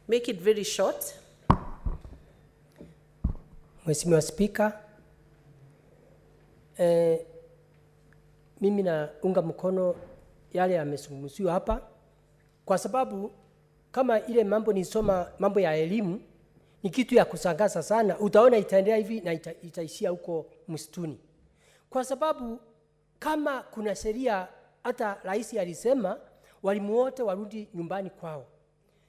Make it very short. Mheshimiwa Spika, mimi naunga mkono yale yamezungumziwa hapa, kwa sababu kama ile mambo nisoma mambo ya elimu ni kitu ya kusangaza sana. Utaona itaendelea hivi na itaishia huko msituni, kwa sababu kama kuna sheria, hata rais alisema walimu wote warudi nyumbani kwao.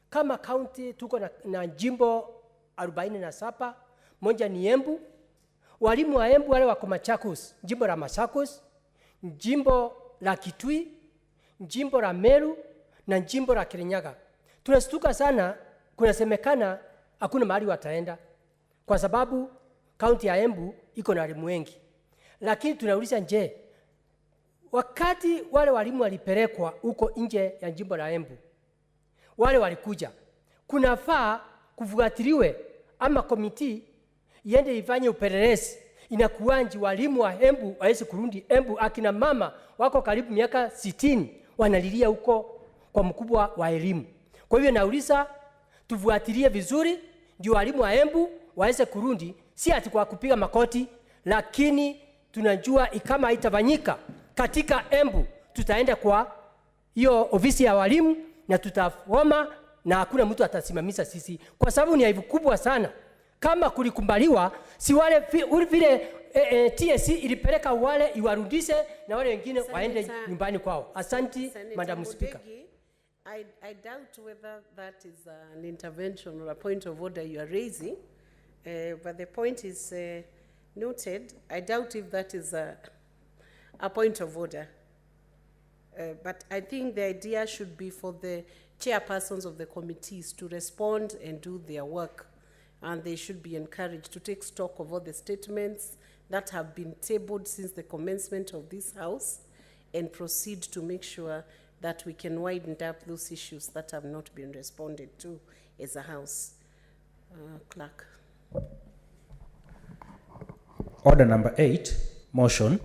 Kama county tuko na jimbo 47, moja ni Embu. Walimu wa Embu wale wako Machakos, jimbo la Machakos, jimbo la Kitui, jimbo la Meru na jimbo la Kirinyaga. Tunastuka sana, kunasemekana hakuna mahali wataenda kwa sababu kaunti ya Embu iko na walimu wengi. Lakini tunauliza, je, wakati wale walimu walipelekwa huko nje ya jimbo la Embu, wale walikuja, kunafaa kufuatiliwe ama komiti iende ifanye upelelezi inakuanji walimu wa Embu waweze kurudi Embu. Akina mama wako karibu miaka 60 wanalilia huko kwa mkubwa wa elimu. Kwa hivyo nauliza, tufuatilie vizuri ndio walimu wa Embu waweze kurudi, si ati kwa kupiga makoti. Lakini tunajua kama itafanyika katika Embu, tutaenda kwa hiyo ofisi ya walimu na tutafoma na hakuna mtu atasimamisha sisi, kwa sababu ni aibu kubwa sana. Kama kulikumbaliwa, si wale vile TSC ilipeleka wale iwarudishe na wale wengine waende nyumbani kwao. Asante, Madam Speaker. I doubt whether that is an intervention or a point of order you are raising, but the point is noted. I doubt if that is a point of order. But I think the idea should be for the chairpersons of the committees to respond and do their work. And they should be encouraged to take stock of all the statements that have been tabled since the commencement of this House and proceed to make sure that we can widen up those issues that have not been responded to as a House. Clerk. Order number 8, motion,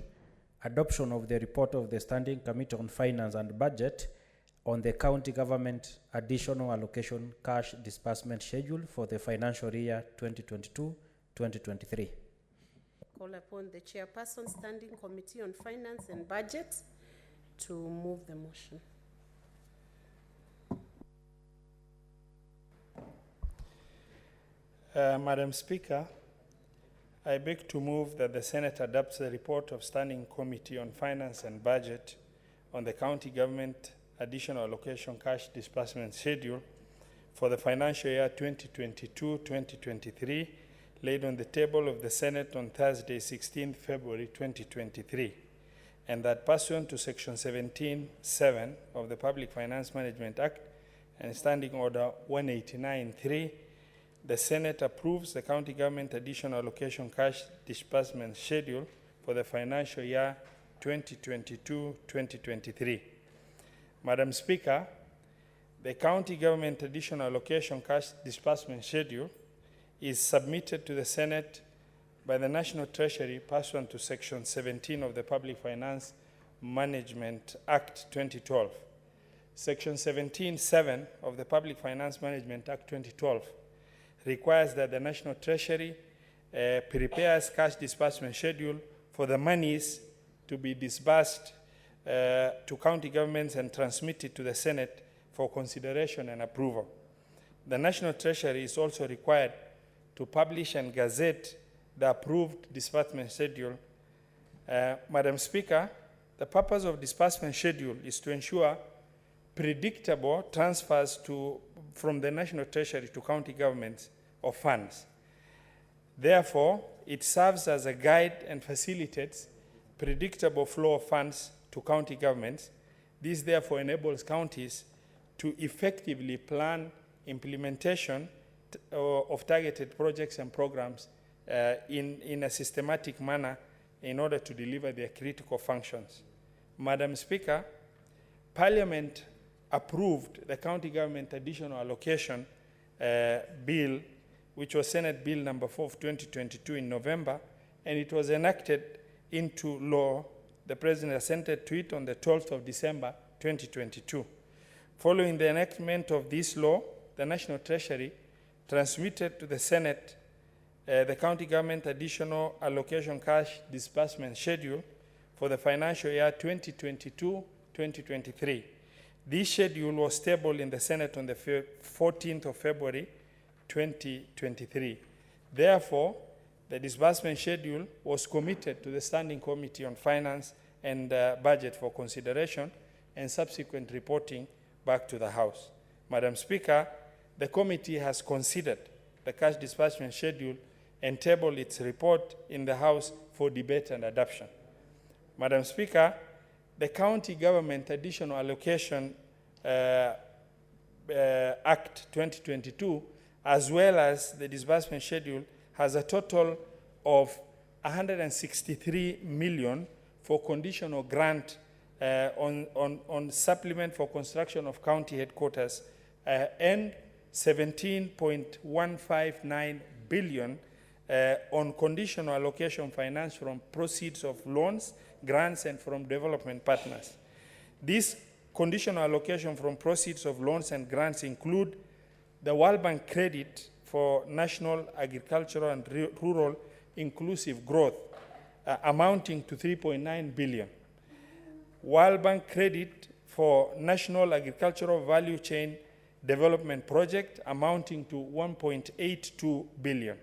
adoption of the report of the Standing Committee on Finance and Budget on the county government additional allocation cash disbursement schedule for the financial year 2022-2023. Call upon the chairperson, Standing Committee on Finance and Budget, to move the motion. Madam Speaker, I beg to move that the Senate adopts the report of Standing Committee on Finance and Budget on the county government additional allocation cash disbursement schedule for the financial year 2022-2023, laid on the table of the Senate on Thursday, 16 February 2023, and that pursuant to Section 17(7) of the Public Finance Management Act and Standing Order 189(3), the Senate approves the county government additional allocation cash disbursement schedule for the financial year 2022-2023. Madam Speaker, the county government additional allocation cash disbursement schedule is submitted to the Senate by the National Treasury pursuant to Section 17 of the Public Finance Management Act 2012. Section 17(7) of the Public Finance Management Act 2012 requires that the National Treasury prepares cash disbursement schedule for the monies to be disbursed to county governments and transmitted to the Senate for consideration and approval. The National Treasury is also required to publish and gazette the approved disbursement schedule. Madam Speaker, the purpose of disbursement schedule is to ensure predictable transfers from the National Treasury to county governments of funds. Therefore, it serves as a guide and facilitates predictable flow of funds to county governments. This therefore enables counties to effectively plan implementation of targeted projects and programs in a systematic manner in order to deliver their critical functions. Madam Speaker, Parliament approved the county government additional allocation bill, which was Senate Bill number 4 of 2022 in November, and it was enacted into law. The President assented to it on the 12th of December 2022. Following the enactment of this law, the National Treasury transmitted to the Senate the county government additional allocation cash disbursement schedule for the financial year 2023. This schedule was tabled in the Senate on the 14th of February 2023. Therefore, the disbursement schedule was committed to the Standing Committee on Finance and Budget for consideration and subsequent reporting back to the House. Madam Speaker, the committee has considered the cash disbursement schedule and tabled its report in the House for debate and adoption. Madam Speaker, the County Government Additional Allocation Act 2022, as well as the disbursement schedule, has a total of 163 million for conditional grant on supplement for construction of county headquarters and 17.159 billion on conditional allocation finance from proceeds of loans, grants, and from development partners. This conditional allocation from proceeds of loans and grants include the World Bank credit for national agricultural and rural inclusive growth amounting to 3.9 billion. World Bank credit for national agricultural value chain development project amounting to 1.82 billion.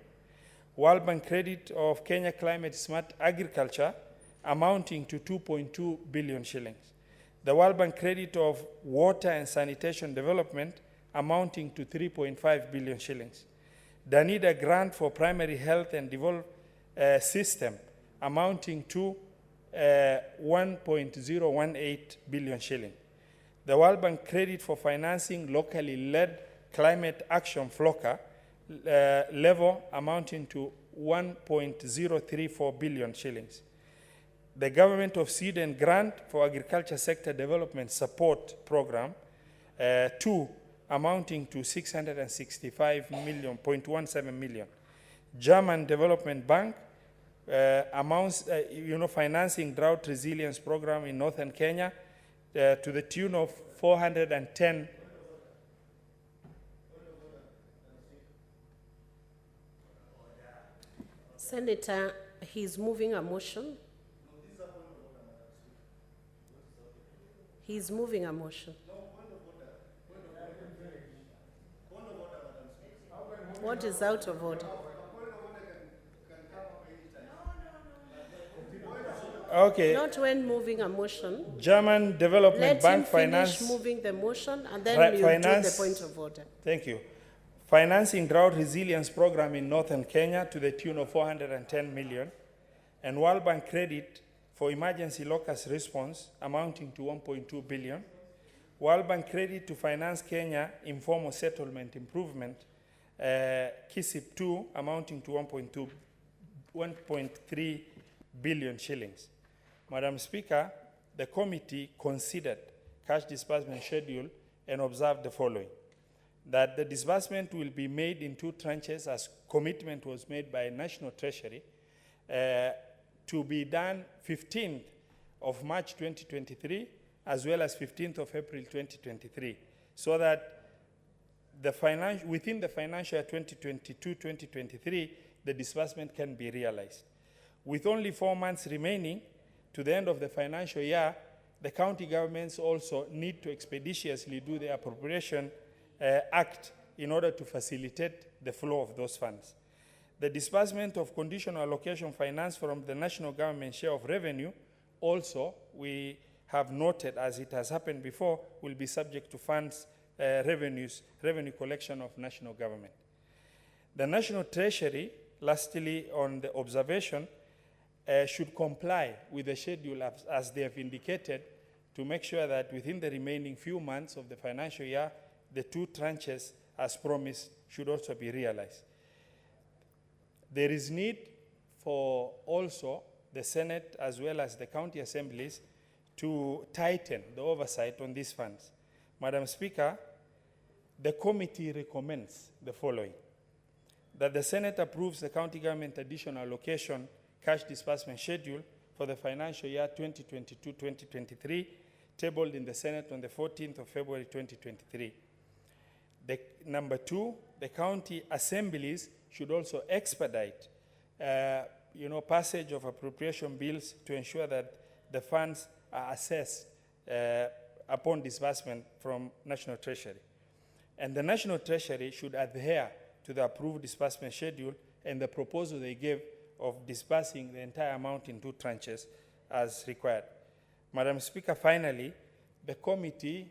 World Bank credit of Kenya Climate Smart Agriculture amounting to 2.2 billion shillings. The World Bank credit of water and sanitation development amounting to 3.5 billion shillings. Danida grant for primary health and develop system amounting to 1.018 billion shilling. The World Bank credit for financing locally led climate action FLOCA level amounting to 1.034 billion shillings. The Government of Sweden grant for agriculture sector development support program 2 amounting to 665.17 million. German Development Bank amounts, financing drought resilience program in northern Kenya to the tune of 410. Senator, he's moving a motion. He's moving a motion. What is out of order? Okay. Not when moving a motion. German Development Bank finance. Let him finish moving the motion and then we'll do the point of order. Thank you. Financing drought resilience program in northern Kenya to the tune of 410 million, and World Bank credit for emergency locust response amounting to 1.2 billion. World Bank credit to finance Kenya informal settlement improvement, KISIP 2 amounting to 1.3 billion shillings. Madam Speaker, the committee considered cash disbursement schedule and observed the following: that the disbursement will be made in 2 tranches as commitment was made by National Treasury to be done 15th of March 2023 as well as 15th of April 2023, so that within the financial year 2022-2023, the disbursement can be realized. With only 4 months remaining to the end of the financial year, the county governments also need to expeditiously do the appropriation act in order to facilitate the flow of those funds. The disbursement of conditional allocation finance from the national government share of revenue also, we have noted, as it has happened before, will be subject to funds revenue collection of national government. The National Treasury, lastly on the observation, should comply with the schedule as they have indicated to make sure that within the remaining few months of the financial year, the 2 tranches as promised should also be realized. There is need for also the Senate as well as the county assemblies to tighten the oversight on these funds. Madam Speaker, the committee recommends the following: that the Senate approves the county government additional allocation cash disbursement schedule for the financial year 2022-2023, tabled in the Senate on the 14th of February 2023. Number 2, the county assemblies should also expedite passage of appropriation bills to ensure that the funds are assessed upon disbursement from National Treasury. And the National Treasury should adhere to the approved disbursement schedule and the proposal they gave of disbursing the entire amount in 2 tranches as required. Madam Speaker, finally, the committee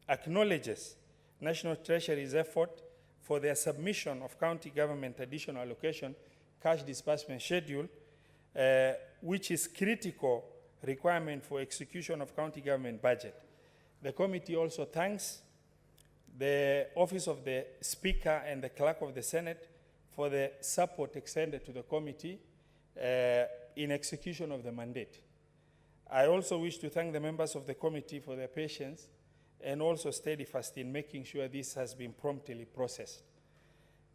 acknowledges National Treasury's effort for their submission of county government additional allocation cash disbursement schedule, which is critical requirement for execution of county government budget. The committee also thanks the Office of the Speaker and the Clerk of the Senate for the support extended to the committee in execution of the mandate. I also wish to thank the members of the committee for their patience and also steadfast in making sure this has been promptly processed.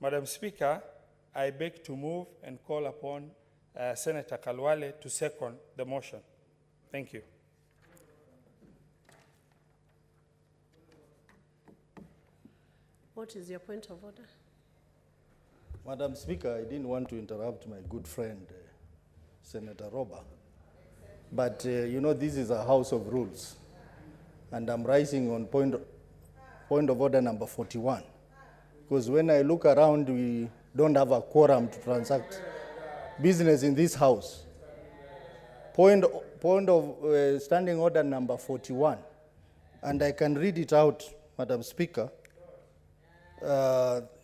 Madam Speaker, I beg to move and call upon Senator Kalwale to second the motion. Thank you. What is your point of order? Madam Speaker, I didn't want to interrupt my good friend, Senator Roba. But, you know, this is a house of rules. And I'm rising on point of order number 41. Because when I look around, we don't have a quorum to transact business in this house. Point of standing order number 41. And I can read it out, Madam Speaker,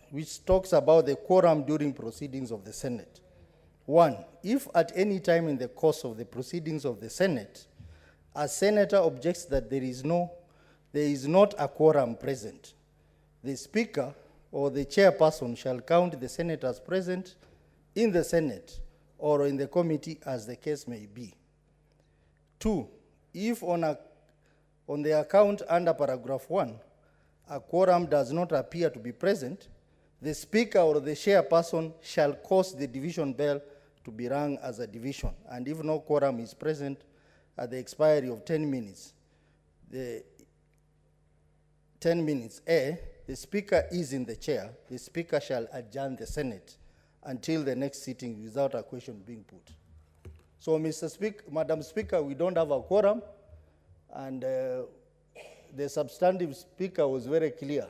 which talks about the quorum during proceedings of the Senate. 1, if at any time in the course of the proceedings of the Senate, a senator objects that there is not a quorum present, the Speaker or the chairperson shall count the senators present in the Senate or in the committee as the case may be. 2, if on the account under paragraph 1, a quorum does not appear to be present, the Speaker or the chairperson shall cause the division bell to be rung as a division. And if no quorum is present at the expiry of 10 minutes, the 10 minutes A, the Speaker is in the chair, the Speaker shall adjourn the Senate until the next sitting without a question being put. So, Madam Speaker, we don't have a quorum, and the substantive Speaker was very clear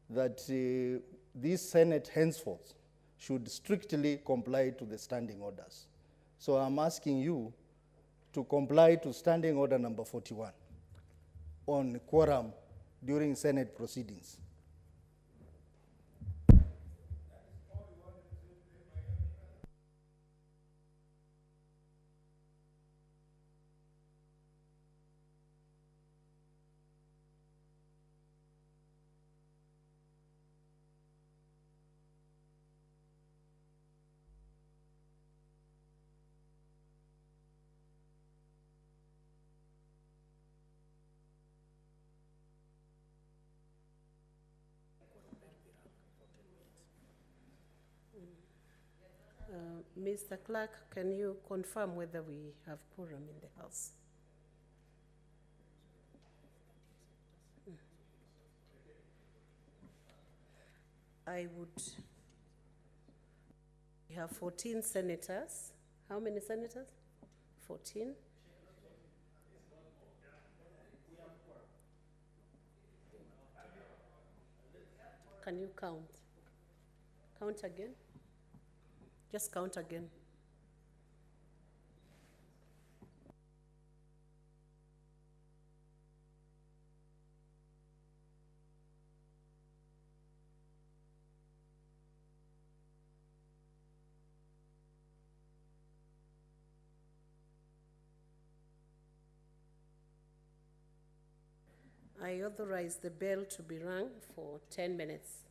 that this Senate henceforth should strictly comply to the standing orders. So I'm asking you to comply to standing order number 41 on quorum during Senate proceedings. Mr. Clerk, can you confirm whether we have quorum in the House? We have 14 senators. How many senators? 14. Can you count? Count again? Just count again. I authorize the bell to be rung for 10 minutes.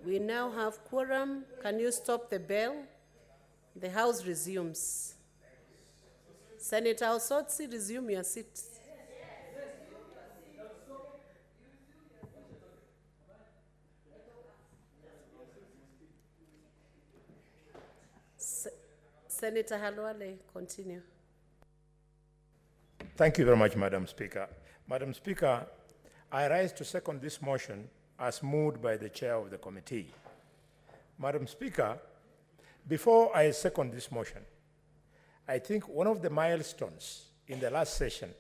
We now have quorum. Can you stop the bell? The House resumes. Senator Osotsi, resume your seat. Senator Halwale, continue. Thank you very much, Madam Speaker. Madam Speaker, I rise to second this motion as moved by the chair of the committee. Madam Speaker, before I second this motion, I think one of the milestones in the last session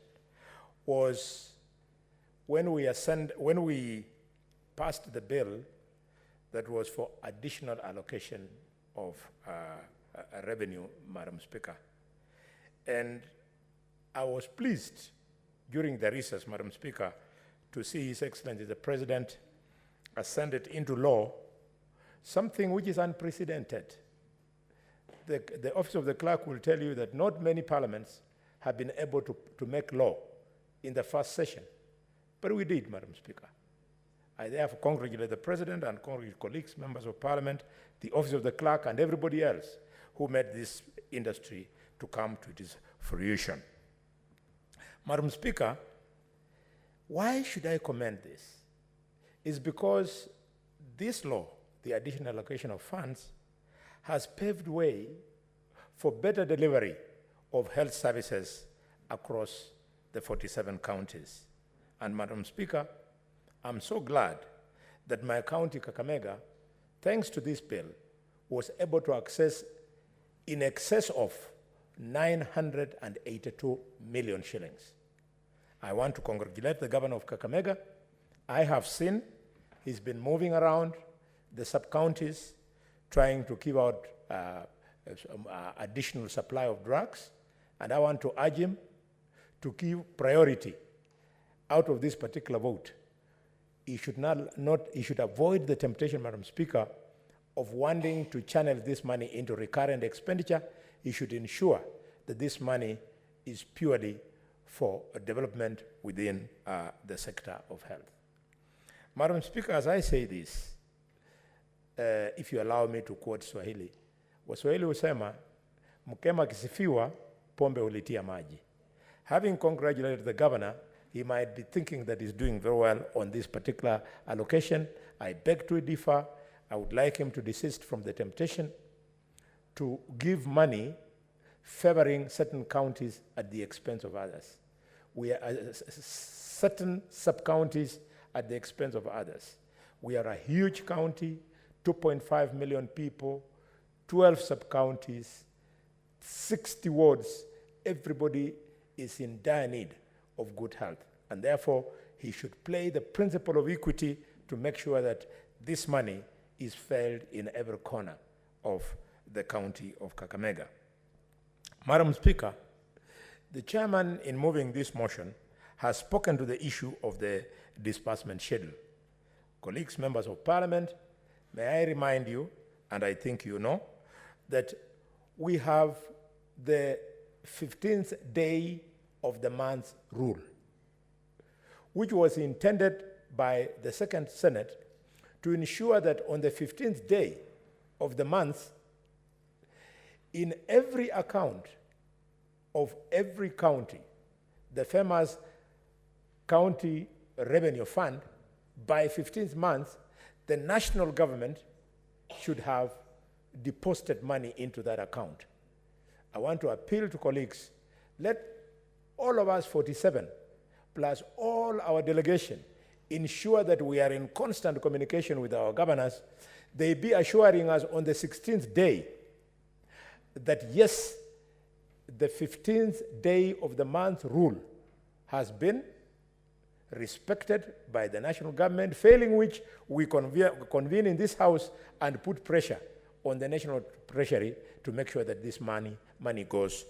was when we passed the bill that was for additional allocation of revenue, Madam Speaker. And I was pleased during the recess, Madam Speaker, to see His Excellency the President send it into law, something which is unprecedented. The Office of the Clerk will tell you that not many parliaments have been able to make law in the first session, but we did, Madam Speaker. I therefore congratulate the President and congratulate colleagues, members of Parliament, the Office of the Clerk, and everybody else who made this industry to come to its fruition. Madam Speaker, why should I commend this? It's because this law, the additional allocation of funds, has paved way for better delivery of health services across the 47 counties. And Madam Speaker, I'm so glad that my county, Kakamega, thanks to this bill, was able to access in excess of 982 million shillings. I want to congratulate the governor of Kakamega. I have seen he's been moving around the sub-counties trying to give out additional supply of drugs, and I want to urge him to give priority out of this particular vote. He should he should avoid the temptation, Madam Speaker, of wanting to channel this money into recurrent expenditure. He should ensure that this money is purely for development within the sector of health. Madam Speaker, as I say this, if you allow me to quote Swahili, Waswahili husema, mkema kisifiwa, pombe ulitia maji. Having congratulated the governor, he might be thinking that he's doing very well on this particular allocation. I beg to differ. I would like him to desist from the temptation to give money favoring certain counties at the expense of others. We are certain sub-counties at the expense of others. We are a huge county, 2.5 million people, 12 sub-counties, 60 wards. Everybody is in dire need of good health. And therefore, he should play the principle of equity to make sure that this money is felt in every corner of the county of Kakamega. Madam Speaker, the chairman, in moving this motion, has spoken to the issue of the disbursement schedule. Colleagues, members of Parliament, may I remind you, and I think you know, that we have the 15th day of the month rule, which was intended by the Second Senate to ensure that on the 15th day of the month, in every account of every county, the famous county revenue fund, by 15th month, the national government should have deposited money into that account. I want to appeal to colleagues, let all of us 47, plus all our delegation, ensure that we are in constant communication with our governors. They be assuring us on the 16th day that yes, the 15th day of the month rule has been respected by the national government, failing which we convene in this house and put pressure on the national treasury to make sure that this money goes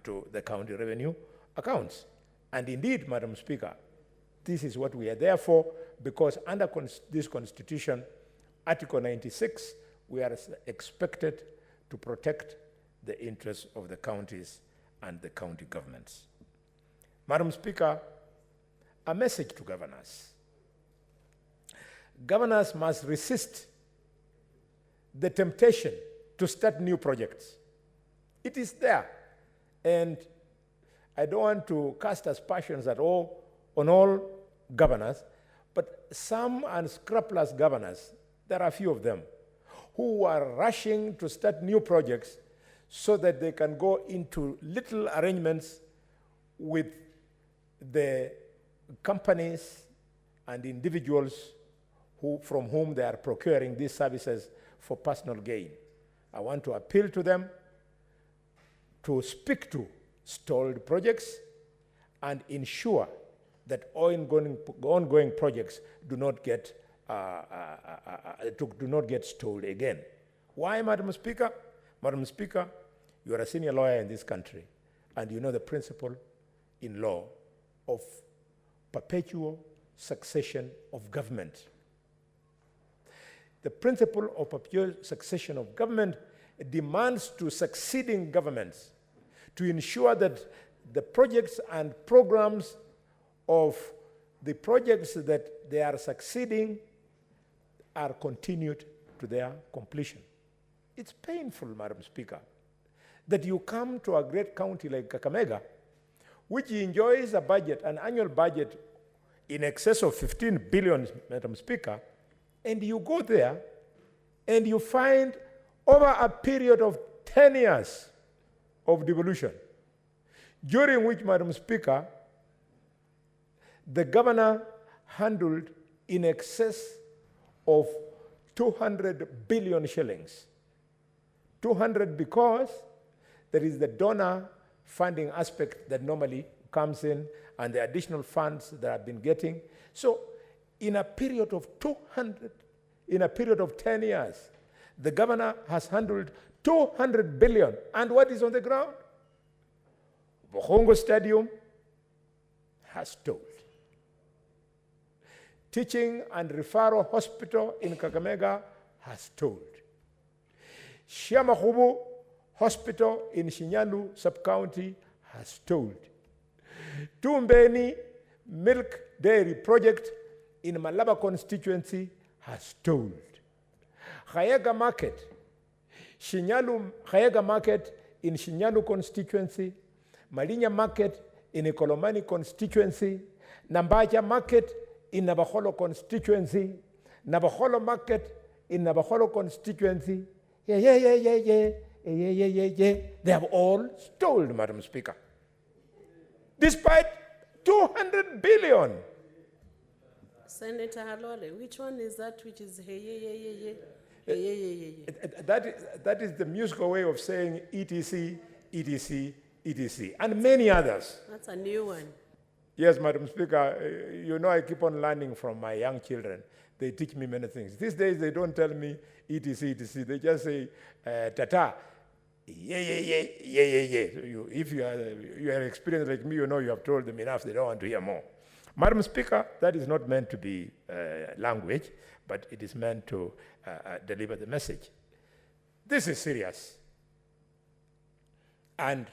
to the county revenue accounts. And indeed, Madam Speaker, this is what we are there for, because under this Constitution, Article 96, we are expected to protect the interests of the counties and the county governments. Madam Speaker, a message to governors. Governors must resist the temptation to start new projects. It is there. And I don't want to cast aspersions at all on all governors, but some unscrupulous governors, there are a few of them, who are rushing to start new projects so that they can go into little arrangements with the companies and individuals from whom they are procuring these services for personal gain. I want to appeal to them to speak to stalled projects and ensure that ongoing projects do not get stalled again. Why, Madam Speaker? Madam Speaker, you are a senior lawyer in this country, and you know the principle in law of perpetual succession of government. The principle of perpetual succession of government demands to succeeding governments to ensure that the projects and programs of the projects that they are succeeding are continued to their completion. It's painful, Madam Speaker, that you come to a great county like Kakamega, which enjoys a budget, an annual budget in excess of 15 billion, Madam Speaker, and you go there and you find over a period of 10 years of devolution, during which, Madam Speaker, the governor handled in excess of 200 billion shillings. 200 because there is the donor funding aspect that normally comes in and the additional funds that I've been getting. So in a period of 10 years, the governor has handled 200 billion. And what is on the ground? Bohongo Stadium has stalled. Teaching and Referral Hospital in Kakamega has stalled. Shiamahubu Hospital in Shinyalu Sub-County has stalled. Tumbeni Milk Dairy Project in Malaba constituency has stalled. Khayega Market in Shinyalu constituency, Malinya Market in Ikolomani constituency, Nambaja Market in Nabaholo constituency, Nabaholo Market in Nabaholo constituency. They have all stalled, Madam Speaker. Despite 200 billion. Senator Halole, which one is that which is That is the musical way of saying ETC, ETC, ETC, and many others. That's a new one. Yes, Madam Speaker, you know I keep on learning from my young children. They teach me many things. These days they don't tell me ETC, ETC. They just say, tata, If you are experienced like me, you know you have told them enough. They don't want to hear more. Madam Speaker, that is not meant to be language, but it is meant to deliver the message. This is serious. And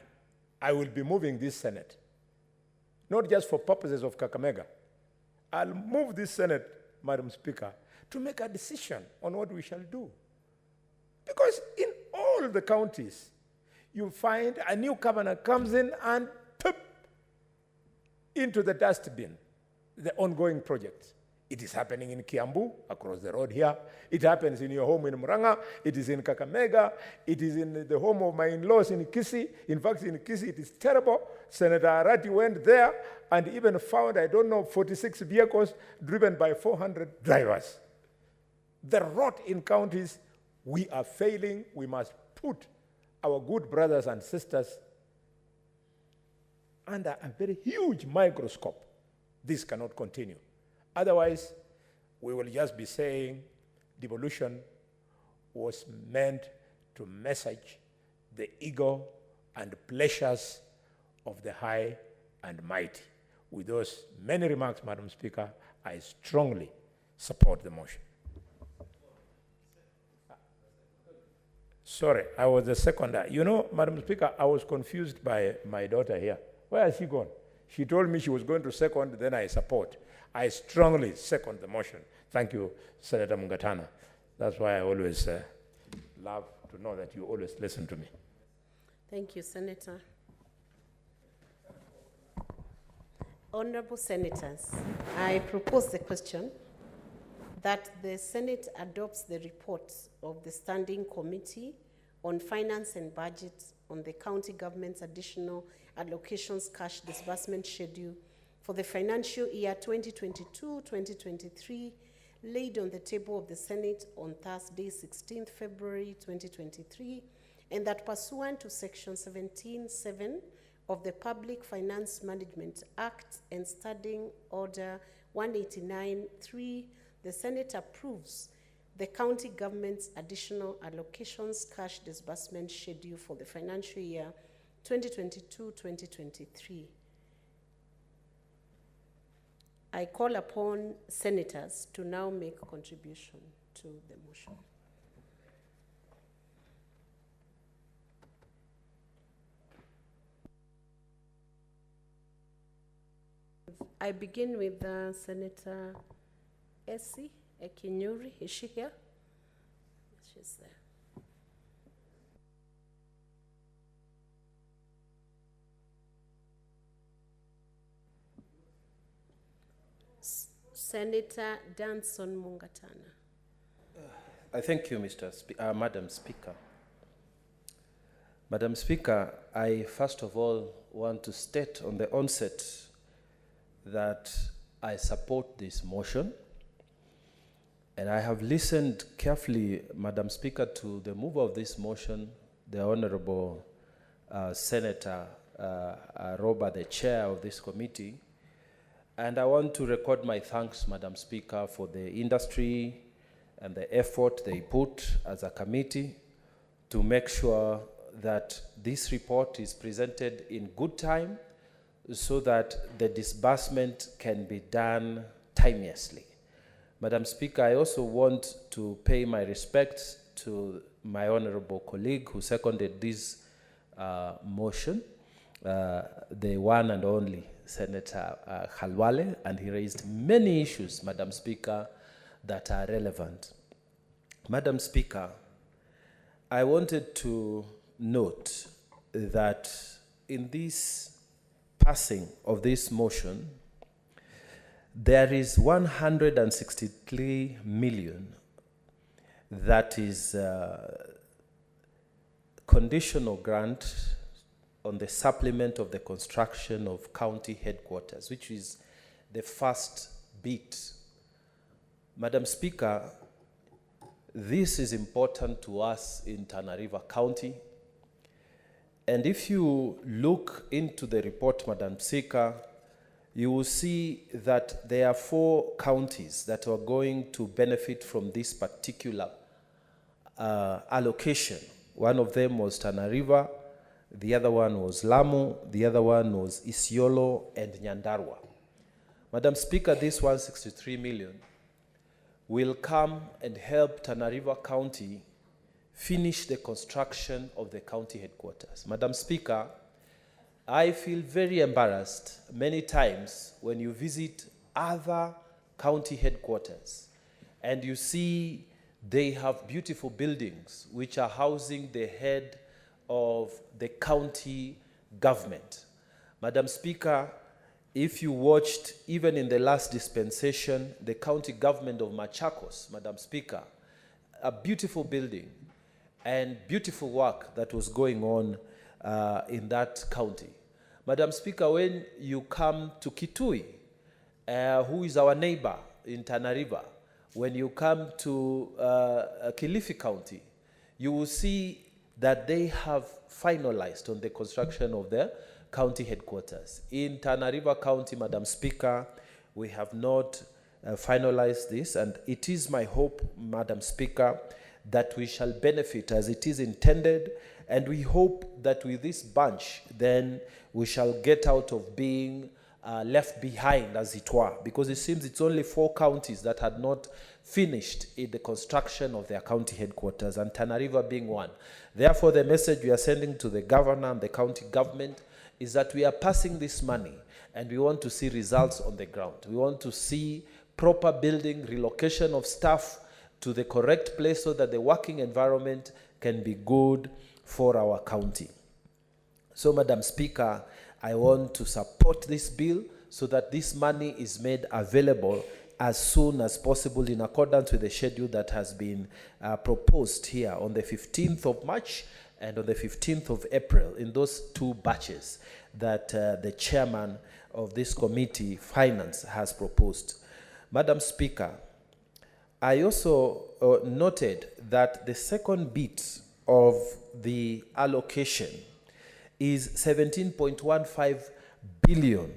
I will be moving this Senate, not just for purposes of Kakamega. I'll move this Senate, Madam Speaker, to make a decision on what we shall do. Because in all the counties, you find a new governor comes in and pop into the dustbin the ongoing projects. It is happening in Kiambu, across the road here. It happens in your home in Muranga. It is in Kakamega. It is in the home of my in-laws in Kisii. In fact, in Kisii, it is terrible. Senator Arati went there and even found, 46 vehicles driven by 400 drivers. The rot in counties, we are failing. We must put our good brothers and sisters under a very huge microscope. This cannot continue. Otherwise, we will just be saying devolution was meant to message the ego and pleasures of the high and mighty. With those many remarks, Madam Speaker, I strongly support the motion. Sorry, I was the seconder. You know, Madam Speaker, I was confused by my daughter here. Where has she gone? She told me she was going to second, then I support. I strongly second the motion. Thank you, Senator Mungatana. That's why I always love to know that you always listen to me. Thank you, Senator. Honorable Senators, I propose the question that the Senate adopts the report of the Standing Committee on Finance and Budget on the county government's additional allocations cash disbursement schedule for the financial year 2022-2023, laid on the table of the Senate on Thursday, 16th February 2023, and that pursuant to Section 17(7) of the Public Finance Management Act and Standing Order 189-3, the Senate approves the county government's additional allocations cash disbursement schedule for the financial year 2022-2023. I call upon senators to now make contribution to the motion. I begin with Senator Essie Ekinyuri. Is she here? She's there. Senator Danson Mungatana. I thank you, Madam Speaker. Madam Speaker, I first of all want to state on the onset that I support this motion, and I have listened carefully, Madam Speaker, to the mover of this motion, the Honorable Senator Robert, the chair of this committee. And I want to record my thanks, Madam Speaker, for the industry and the effort they put as a committee to make sure that this report is presented in good time so that the disbursement can be done timeously. Madam Speaker, I also want to pay my respects to my honorable colleague who seconded this motion, the one and only Senator Khalwale, and he raised many issues, Madam Speaker, that are relevant. Madam Speaker, I wanted to note that in this passing of this motion, there is 163 million that is conditional grant on the supplement of the construction of county headquarters, which is the first bit. Madam Speaker, this is important to us in Tana River County. And if you look into the report, Madam Speaker, you will see that there are 4 counties that are going to benefit from this particular allocation. One of them was Tana River, the other one was Lamu, the other one was Isiolo and Nyandarua. Madam Speaker, this 163 million will come and help Tana River County finish the construction of the county headquarters. Madam Speaker, I feel very embarrassed many times when you visit other county headquarters and you see they have beautiful buildings which are housing the head of the county government. Madam Speaker, if you watched even in the last dispensation, the county government of Machakos, Madam Speaker, a beautiful building and beautiful work that was going on in that county. Madam Speaker, when you come to Kitui, who is our neighbor in Tana River, when you come to Kilifi County, you will see that they have finalized on the construction of their county headquarters. In Tana River County, Madam Speaker, we have not finalized this, and it is my hope, Madam Speaker, that we shall benefit as it is intended, and we hope that with this bunch, then we shall get out of being left behind, as it were, because it seems it's only 4 counties that had not finished in the construction of their county headquarters, and Tana River being one. Therefore, the message we are sending to the governor and the county government is that we are passing this money, and we want to see results on the ground. We want to see proper building, relocation of staff to the correct place so that the working environment can be good for our county. So, Madam Speaker, I want to support this bill so that this money is made available as soon as possible in accordance with the schedule that has been proposed here on the 15th of March and on the 15th of April in those 2 batches that the chairman of this committee, Finance, has proposed. Madam Speaker, I also noted that the second bit of the allocation is 17.15 billion,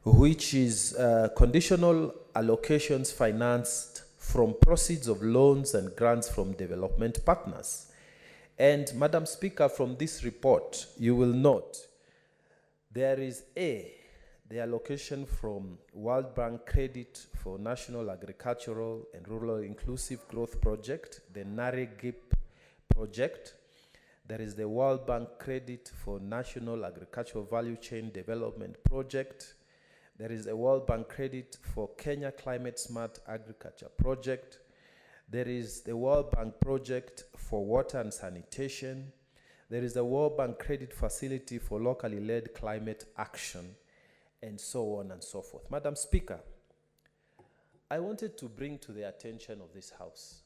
which is conditional allocations financed from proceeds of loans and grants from development partners. And Madam Speaker, from this report, you will note there is the allocation from World Bank Credit for National Agricultural and Rural Inclusive Growth Project, the NAREGIP project. There is the World Bank Credit for National Agricultural Value Chain Development Project. There is a World Bank Credit for Kenya Climate Smart Agriculture Project. There is the World Bank Project for Water and Sanitation. There is the World Bank Credit Facility for Locally Led Climate Action, and so on and so forth. Madam Speaker, I wanted to bring to the attention of this House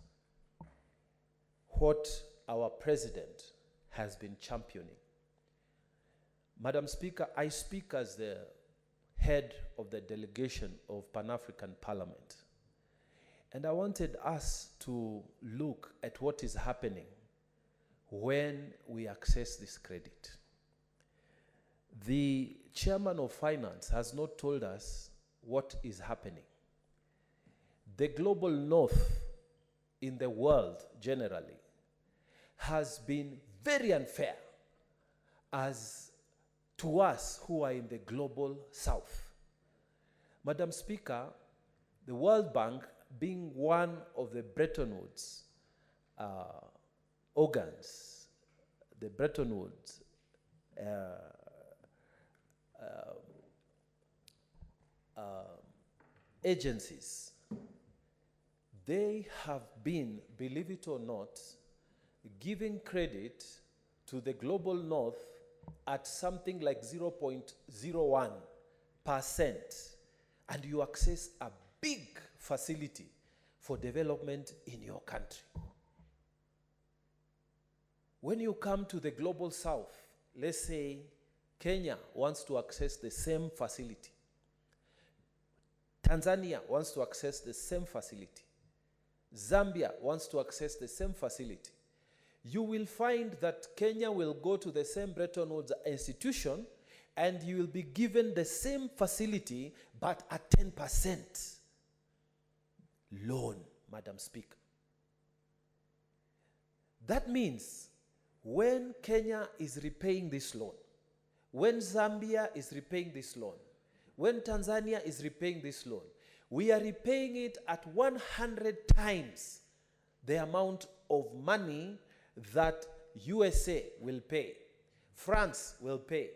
what our President has been championing. Madam Speaker, I speak as the head of the delegation of Pan-African Parliament. And I wanted us to look at what is happening when we access this credit. The chairman of finance has not told us what is happening. The global north in the world generally has been very unfair as to us who are in the global south. Madam Speaker, the World Bank, being one of the Bretton Woods organs, the Bretton Woods agencies, they have been, believe it or not, giving credit to the global north at something like 0.01%, and you access a big facility for development in your country. When you come to the global south, let's say Kenya wants to access the same facility. Tanzania wants to access the same facility. Zambia wants to access the same facility. You will find that Kenya will go to the same Bretton Woods institution and you will be given the same facility but at 10% loan, Madam Speaker. That means when Kenya is repaying this loan, when Zambia is repaying this loan, when Tanzania is repaying this loan, we are repaying it at 100 times the amount of money that USA will pay, France will pay,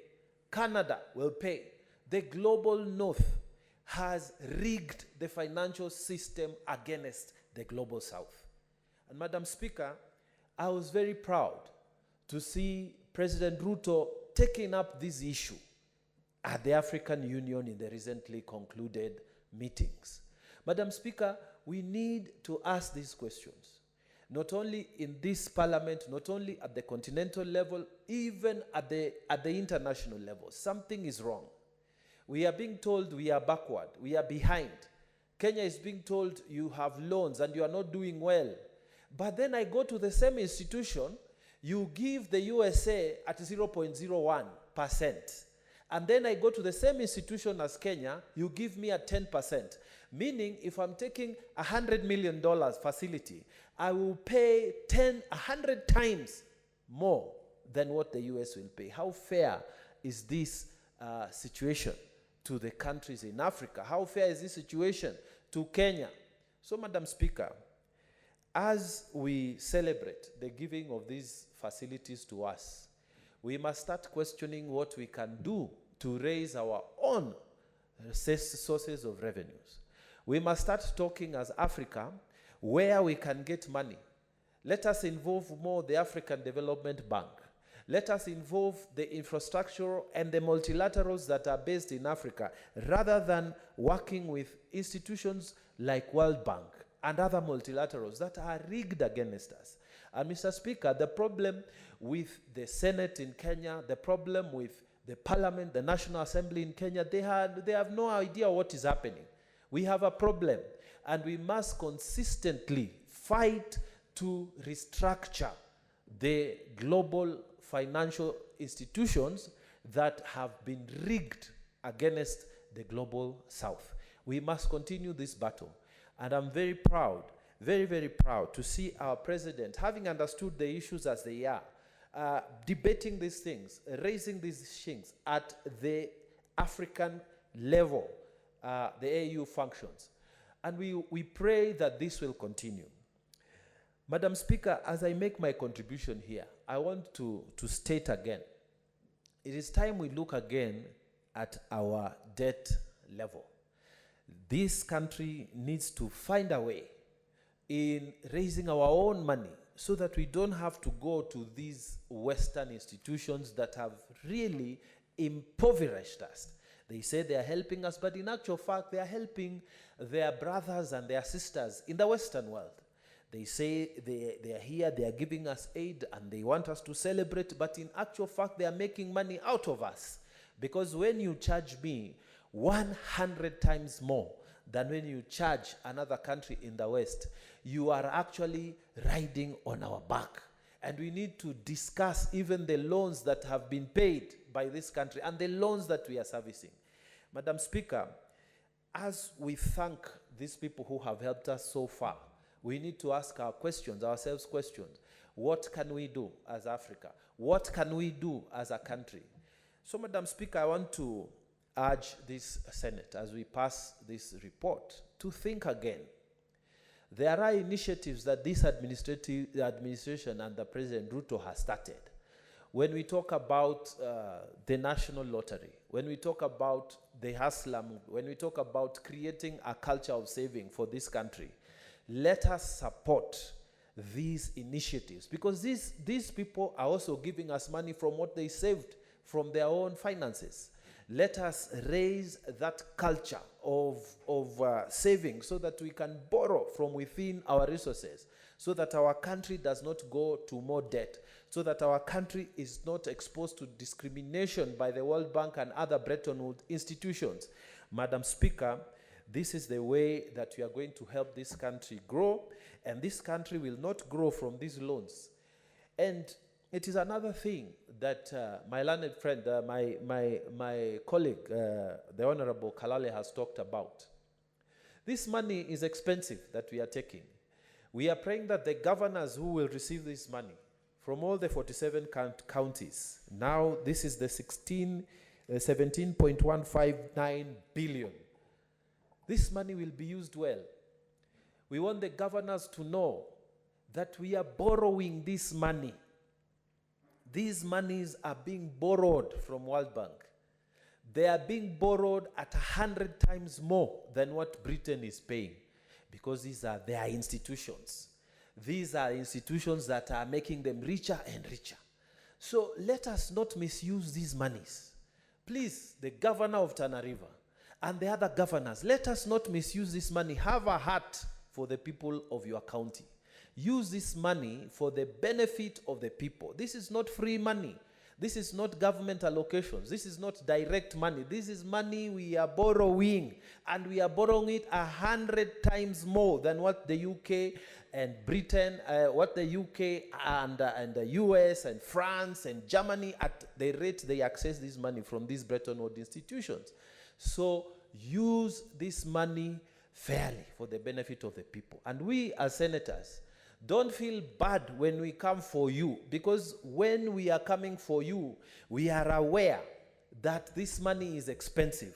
Canada will pay. The global north has rigged the financial system against the global south. And Madam Speaker, I was very proud to see President Ruto taking up this issue at the African Union in the recently concluded meetings. Madam Speaker, we need to ask these questions, not only in this parliament, not only at the continental level, even at the international level. Something is wrong. We are being told we are backward, we are behind. Kenya is being told you have loans and you are not doing well. But then I go to the same institution, you give the USA at 0.01%. And then I go to the same institution as Kenya, you give me at 10%. Meaning, if I'm taking $100 million facility, I will pay 100 times more than what the US will pay. How fair is this situation to the countries in Africa? How fair is this situation to Kenya? So, Madam Speaker, as we celebrate the giving of these facilities to us, we must start questioning what we can do to raise our own sources of revenues. We must start talking as Africa where we can get money Let us involve more the African Development Bank. Let us involve the infrastructure and the multilaterals that are based in Africa, rather than working with institutions like World Bank and other multilaterals that are rigged against us. And Mr. Speaker, the problem with the Senate in Kenya, the problem with the Parliament, the National Assembly in Kenya, they have no idea what is happening. We have a problem, and we must consistently fight to restructure the global financial institutions that have been rigged against the global south. We must continue this battle. And I'm very proud, very, very proud to see our president, having understood the issues as they are, debating these things, raising these things at the African level, the AU functions. And we pray that this will continue. Madam Speaker, as I make my contribution here, I want to state again, it is time we look again at our debt level. This country needs to find a way in raising our own money so that we don't have to go to these Western institutions that have really impoverished us. They say they are helping us, but in actual fact, they are helping their brothers and their sisters in the Western world. They say they are here, they are giving us aid, and they want us to celebrate, but in actual fact, they are making money out of us. Because when you charge me 100 times more than when you charge another country in the West, you are actually riding on our back. And we need to discuss even the loans that have been paid by this country and the loans that we are servicing. Madam Speaker, as we thank these people who have helped us so far, we need to ask ourselves questions. What can we do as Africa? What can we do as a country? So, Madam Speaker, I want to urge this Senate, as we pass this report, to think again. There are initiatives that this administration and the President Ruto has started. When we talk about the national lottery, when we talk about the hustler move, when we talk about creating a culture of saving for this country, let us support these initiatives, because these people are also giving us money from what they saved from their own finances. Let us raise that culture of saving so that we can borrow from within our resources, so that our country does not go to more debt, so that our country is not exposed to discrimination by the World Bank and other Bretton Woods institutions. Madam Speaker, this is the way that we are going to help this country grow, and this country will not grow from these loans. And it is another thing that my learned friend, my colleague, the Honorable Kalale, has talked about. This money is expensive that we are taking. We are praying that the governors who will receive this money from all the 47 counties, now this is the 17.159 billion. This money will be used well. We want the governors to know that we are borrowing this money. These monies are being borrowed from World Bank. They are being borrowed at 100 times more than what Britain is paying, because these are their institutions. These are institutions that are making them richer and richer. So let us not misuse these monies. Please, the governor of Tana River and the other governors, let us not misuse this money. Have a heart for the people of your county. Use this money for the benefit of the people. This is not free money. This is not government allocations. This is not direct money. This is money we are borrowing, and we are borrowing it 100 times more than what the UK and Britain, what the UK and the US and France and Germany, at the rate they access this money from these Bretton Woods institutions. So use this money fairly for the benefit of the people. And we as senators, don't feel bad when we come for you, because when we are coming for you, we are aware that this money is expensive.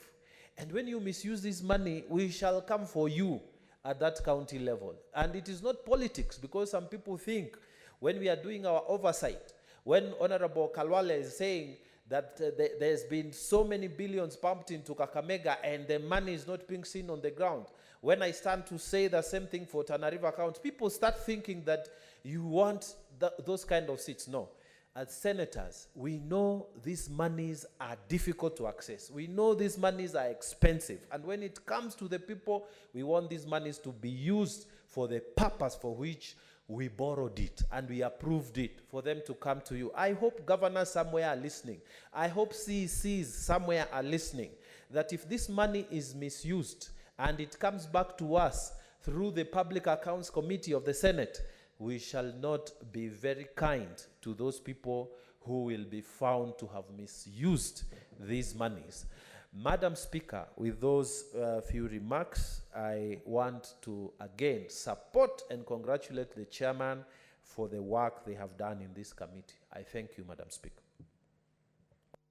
And when you misuse this money, we shall come for you at that county level. And it is not politics, because some people think when we are doing our oversight, when Honorable Kalwale is saying that there's been so many billions pumped into Kakamega and the money is not being seen on the ground. When I stand to say the same thing for Tana River accounts, people start thinking that you want those kind of seats. No. As senators, we know these monies are difficult to access. We know these monies are expensive. And when it comes to the people, we want these monies to be used for the purpose for which we borrowed it and we approved it, for them to come to you. I hope governors somewhere are listening. I hope CECs somewhere are listening, that if this money is misused and it comes back to us through the Public Accounts Committee of the Senate, we shall not be very kind to those people who will be found to have misused these monies. Madam Speaker, with those few remarks, I want to again support and congratulate the chairman for the work they have done in this committee. I thank you, Madam Speaker.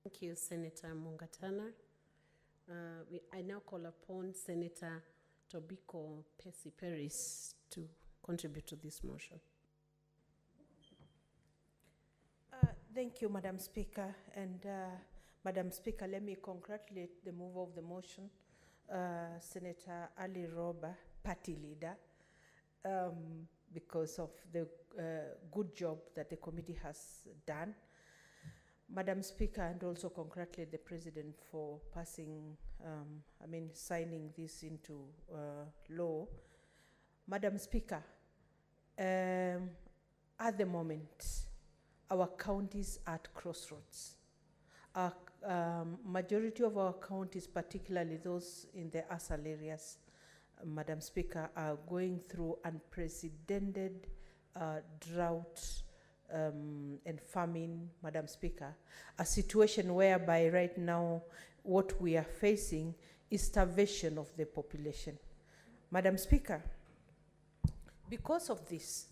Thank you, Senator Mungatana. I now call upon Senator Tobiko Pesi-Peris to contribute to this motion. Thank you, Madam Speaker. And Madam Speaker, let me congratulate the mover of the motion, Senator Ali Roba, party leader, because of the good job that the committee has done. Madam Speaker, and also congratulate the President for passing, signing this into law. Madam Speaker, at the moment, our counties are at crossroads. Majority of our counties, particularly those in the ASAL areas, Madam Speaker, are going through unprecedented drought and famine, Madam Speaker, a situation whereby right now what we are facing is starvation of the population. Madam Speaker, because of this,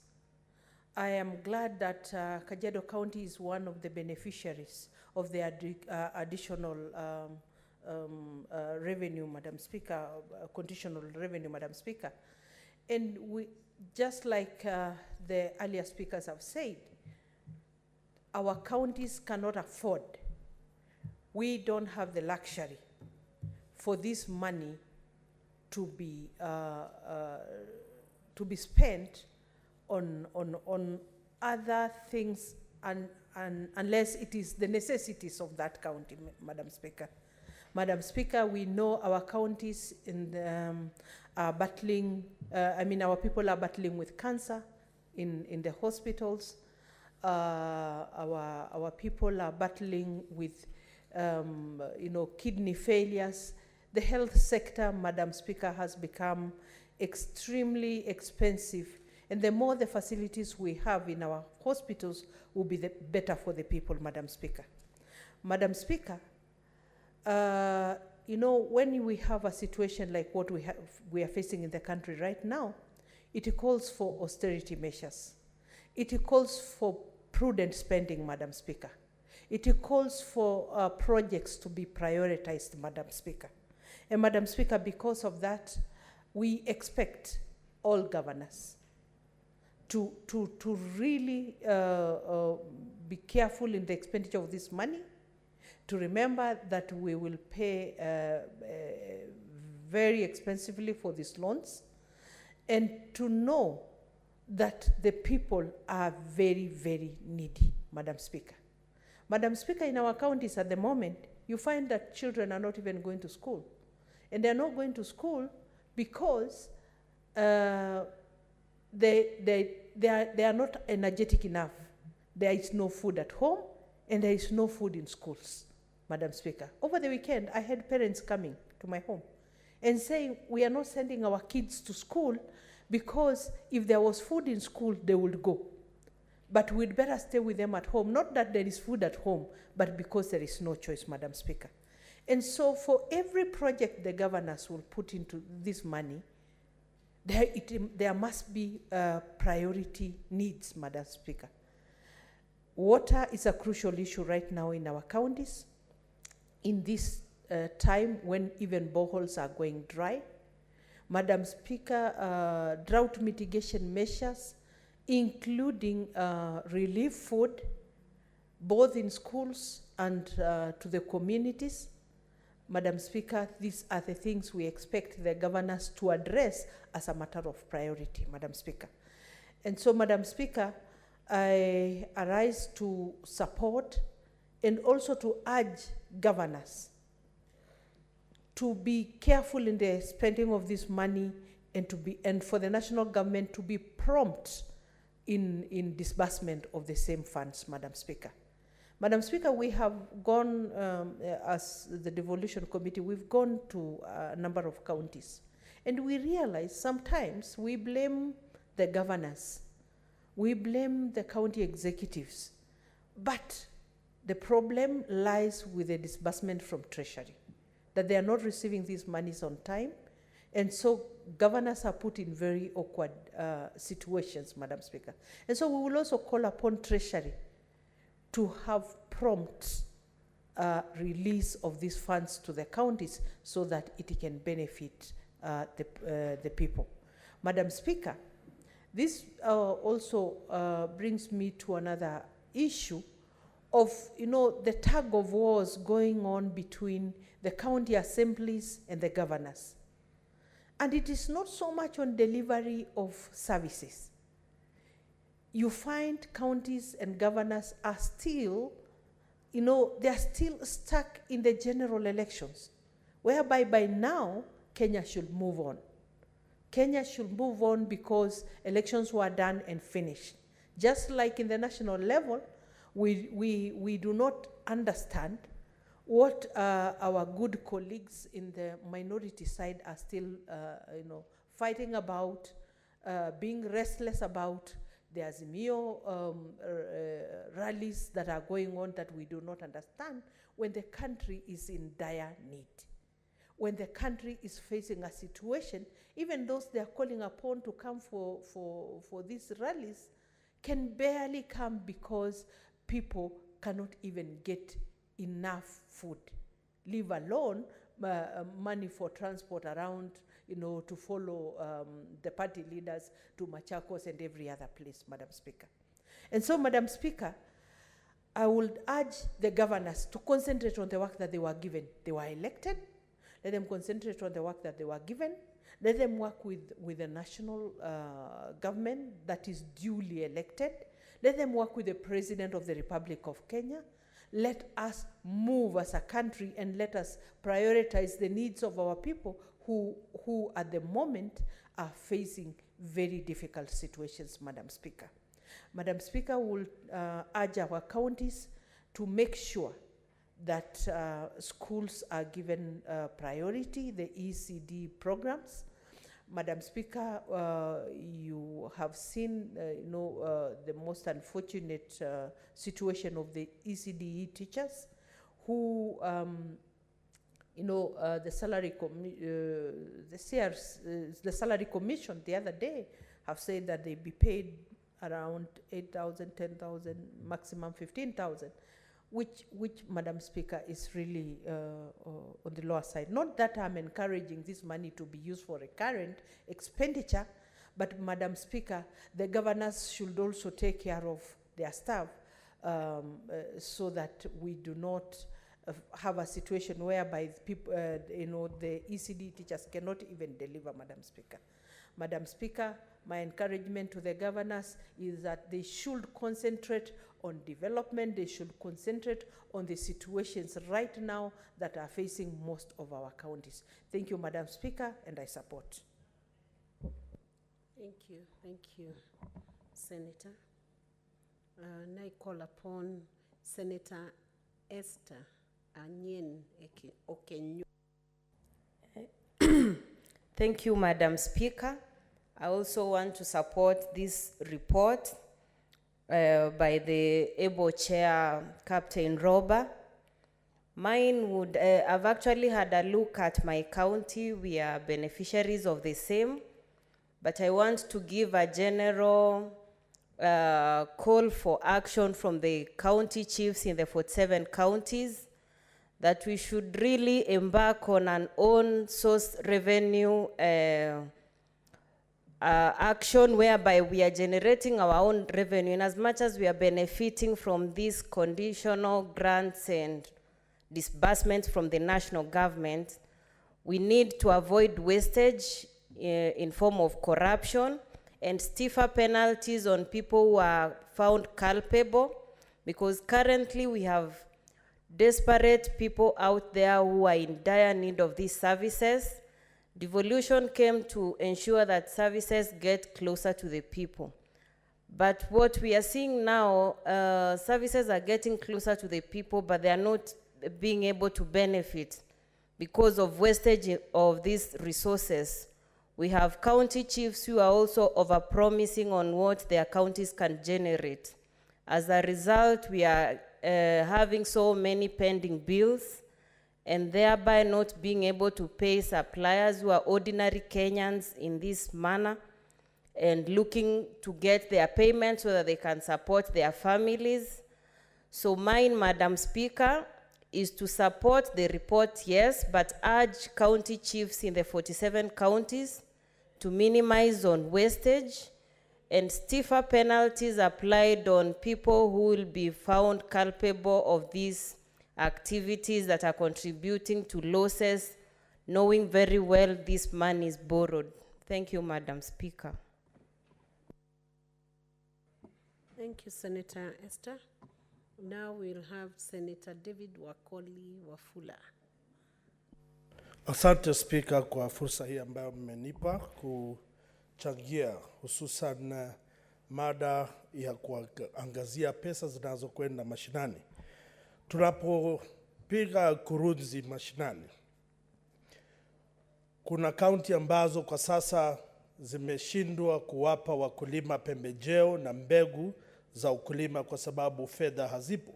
I am glad that Kajiado County is one of the beneficiaries of the additional revenue, Madam Speaker, conditional revenue, Madam Speaker. And we, just like the earlier speakers have said, our counties cannot afford. We don't have the luxury for this money to be spent on other things, and unless it is the necessities of that county, Madam Speaker. Madam Speaker, we know our counties are battling, our people are battling with cancer in the hospitals. Our people are battling with, kidney failures. The health sector, Madam Speaker, has become extremely expensive. And the more the facilities we have in our hospitals will be the better for the people, Madam Speaker. Madam Speaker, when we have a situation like what we are facing in the country right now, it calls for austerity measures. It calls for prudent spending, Madam Speaker. It calls for projects to be prioritized, Madam Speaker. And Madam Speaker, because of that, we expect all governors to really be careful in the expenditure of this money, to remember that we will pay very expensively for these loans, and to know that the people are very, very needy, Madam Speaker. Madam Speaker, in our counties at the moment, you find that children are not even going to school. And they're not going to school because they are not energetic enough. There is no food at home, and there is no food in schools, Madam Speaker. Over the weekend, I had parents coming to my home and saying, we are not sending our kids to school because if there was food in school, they would go. But we'd better stay with them at home. Not that there is food at home, but because there is no choice, Madam Speaker. And so for every project the governors will put into this money, there must be priority needs, Madam Speaker. Water is a crucial issue right now in our counties. In this time when even boreholes are going dry, Madam Speaker, drought mitigation measures, including relief food, both in schools and to the communities. Madam Speaker, these are the things we expect the governors to address as a matter of priority, Madam Speaker. And so, Madam Speaker, I arise to support and also to urge governors to be careful in the spending of this money and for the national government to be prompt in disbursement of the same funds, Madam Speaker. Madam Speaker, we have gone, as the devolution committee, we've gone to a number of counties. And we realize sometimes we blame the governors, we blame the county executives, but the problem lies with the disbursement from Treasury, that they are not receiving these monies on time. And so governors are put in very awkward situations, Madam Speaker. And so we will also call upon Treasury to have prompt release of these funds to the counties so that it can benefit the people. Madam Speaker, this also brings me to another issue of, the tug of wars going on between the county assemblies and the governors. And it is not so much on delivery of services. You find counties and governors are still, they are still stuck in the general elections, whereby by now, Kenya should move on. Kenya should move on because elections were done and finished. Just like in the national level, we do not understand what our good colleagues in the minority side are still, fighting about, being restless about. The Azimio rallies that are going on that we do not understand when the country is in dire need. When the country is facing a situation, even those they are calling upon to come for these rallies can barely come because people cannot even get enough food, leave alone money for transport around, to follow the party leaders to Machakos and every other place, Madam Speaker. And so, Madam Speaker, I would urge the governors to concentrate on the work that they were given. They were elected. Let them concentrate on the work that they were given. Let them work with the national government that is duly elected. Let them work with the President of the Republic of Kenya. Let us move as a country and let us prioritize the needs of our people who at the moment are facing very difficult situations, Madam Speaker. Madam Speaker, will urge our counties to make sure that schools are given priority, the ECD programs. Madam Speaker, you have seen, the most unfortunate situation of the ECDE teachers who, the salary commission the other day have said that they be paid around 8,000, 10,000, maximum 15,000, which, Madam Speaker, is really on the lower side. Not that I'm encouraging this money to be used for recurrent expenditure, but Madam Speaker, the governors should also take care of their staff so that we do not have a situation whereby people, the ECD teachers cannot even deliver, Madam Speaker. Madam Speaker, my encouragement to the governors is that they should concentrate on development. They should concentrate on the situations right now that are facing most of our counties. Thank you, Madam Speaker, and I support. Thank you, Senator. Now I call upon Senator Esther Anyen Okenyu. Thank you, Madam Speaker. I also want to support this report by the able chair, Captain Roba. Mine would, I've actually had a look at my county. We are beneficiaries of the same, but I want to give a general call for action from the county chiefs in the 47 counties that we should really embark on an own source revenue action whereby we are generating our own revenue in as much as we are benefiting from these conditional grants and disbursements from the national government. We need to avoid wastage in form of corruption and stiffer penalties on people who are found culpable, because currently we have desperate people out there who are in dire need of these services. Devolution came to ensure that services get closer to the people. But what we are seeing now, services are getting closer to the people, but they are not being able to benefit because of wastage of these resources. We have county chiefs who are also over-promising on what their counties can generate. As a result, we are having so many pending bills, and thereby not being able to pay suppliers who are ordinary Kenyans in this manner, and looking to get their payments so that they can support their families. So mine, Madam Speaker, is to support the report, yes, but urge county chiefs in the 47 counties to minimize on wastage, and stiffer penalties applied on people who will be found culpable of these activities that are contributing to losses, knowing very well this money is borrowed. Thank you, Madam Speaker. Thank you, Senator Esther. Now we'll have Senator David Wakoli Wafula. Asante Spika kwa fursa hii ambayo mmenipa kuchangia hususan mada ya kuangazia pesa zinazokwenda mashinani. Tunapopiga kurunzi mashinani, kuna kaunti ambazo kwa sasa zimeshindwa kuwapa wakulima pembejeo na mbegu za ukulima kwa sababu fedha hazipo.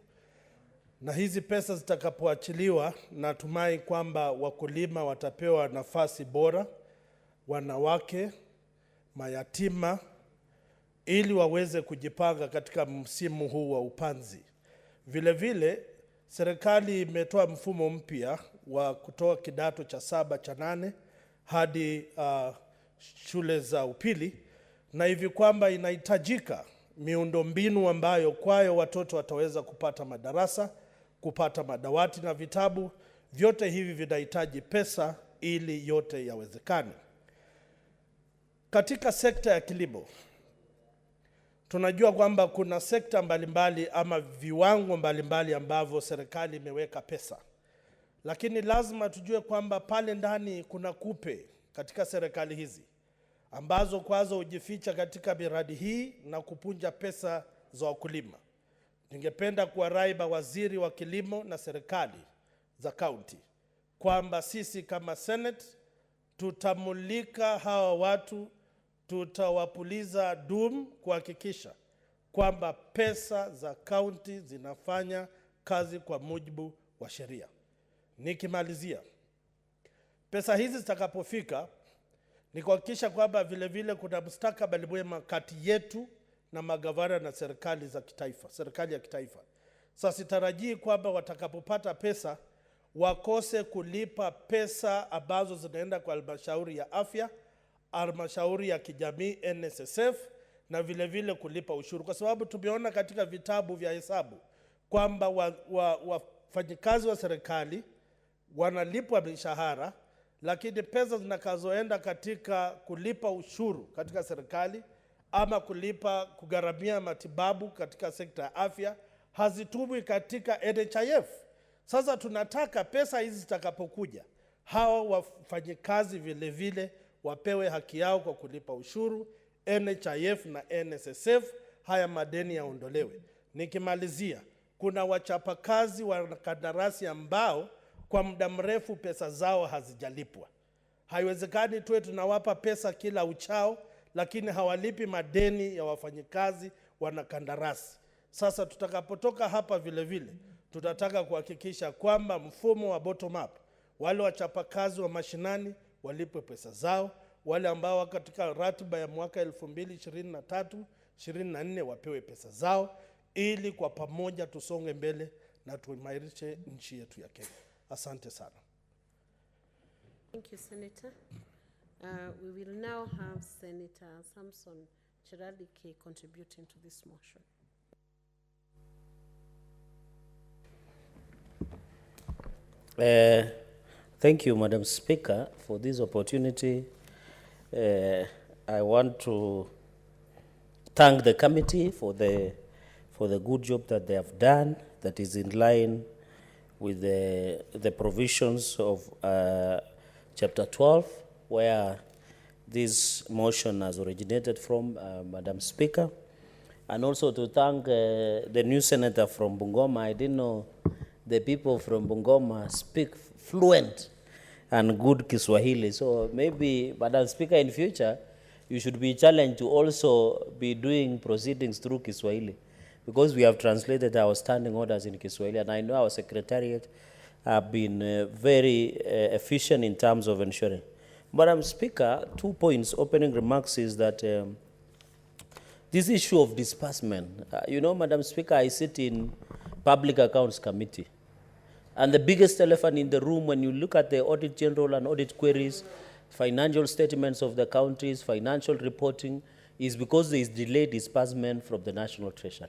Na hizi pesa zitakapoachiliwa, natumai kwamba wakulima watapewa nafasi bora, wanawake, mayatima, ili waweze kujipanga katika msimu huu wa upanzi. Vile vile, serikali imetoa mfumo mpya wa kutoa kidato cha 7 cha 8 hadi shule za upili, na hivi kwamba inahitajika miundombinu ambayo kwayo watoto wataweza kupata madarasa, kupata madawati na vitabu. Vyote hivi vinahitaji pesa ili yote yawezekane. Katika sekta ya kilimo, tunajua kwamba kuna sekta mbalimbali ama viwango mbalimbali ambavyo serikali imeweka pesa. Lakini lazima tujue kwamba pale ndani kuna kupe katika serikali hizi, ambazo kwazo hujificha katika miradi hii na kupunja pesa za wakulima. Ningependa kuwarai mawaziri wa kilimo na serikali za kaunti kwamba sisi kama Senate tutamulika hawa watu, tutawapuliza dum kuhakikisha kwamba pesa za kaunti zinafanya kazi kwa mujibu wa sheria. Nikimalizia, pesa hizi zitakapofika, ni kuhakikisha kwamba vile vile kuna mustakabali mwema kati yetu na magavana na serikali za kitaifa, serikali ya kitaifa. Sasa sitarajii kwamba watakapopata pesa wakose kulipa pesa ambazo zinaenda kwa halmashauri ya afya, halmashauri ya kijamii NSSF, na vile vile kulipa ushuru, kwa sababu tumeona katika vitabu vya hesabu kwamba wafanyikazi wa serikali wanalipwa mishahara, lakini pesa zinakazoenda katika kulipa ushuru katika serikali ama kugharamia matibabu katika sekta ya afya hazitumwi katika NHIF. Sasa tunataka pesa hizi zitakapokuja, hawa wafanyikazi vile vile wapewe haki yao kwa kulipa ushuru, NHIF na NSSF, haya madeni yaondolewe. Nikimalizia, kuna wachapakazi wa kandarasi ambao kwa muda mrefu pesa zao hazijalipwa. Haiwezekani tuwe tunawapa pesa kila uchao, lakini hawalipi madeni ya wafanyikazi wanakandarasi. Sasa tutakapotoka hapa vile vile, tutataka kuhakikisha kwamba mfumo wa bottom up, wale wachapakazi wa mashinani walipwe pesa zao, wale ambao wako katika ratiba ya mwaka 2023-24 wapewe pesa zao, ili kwa pamoja tusonge mbele na tuimarishe nchi yetu ya Kenya. Asante sana. Thank you, Senator. We will now have Senator Samson Cherargei contributing to this motion. Thank you, Madam Speaker, for this opportunity. I want to thank the committee for the good job that they have done, that is in line with the provisions of Chapter 12, where this motion has originated from, Madam Speaker. And also to thank the new senator from Bungoma. I didn't know the people from Bungoma speak fluent and good Kiswahili. So maybe, Madam Speaker, in future, you should be challenged to also be doing proceedings through Kiswahili, because we have translated our standing orders in Kiswahili, and I know our secretariat have been very efficient in terms of ensuring. Madam Speaker, 2 points, opening remarks is that this issue of disbursement, you know, Madam Speaker, I sit in Public Accounts Committee, and the biggest elephant in the room when you look at the Audit General and audit queries, financial statements of the counties, financial reporting, is because there is delayed disbursement from the National Treasury.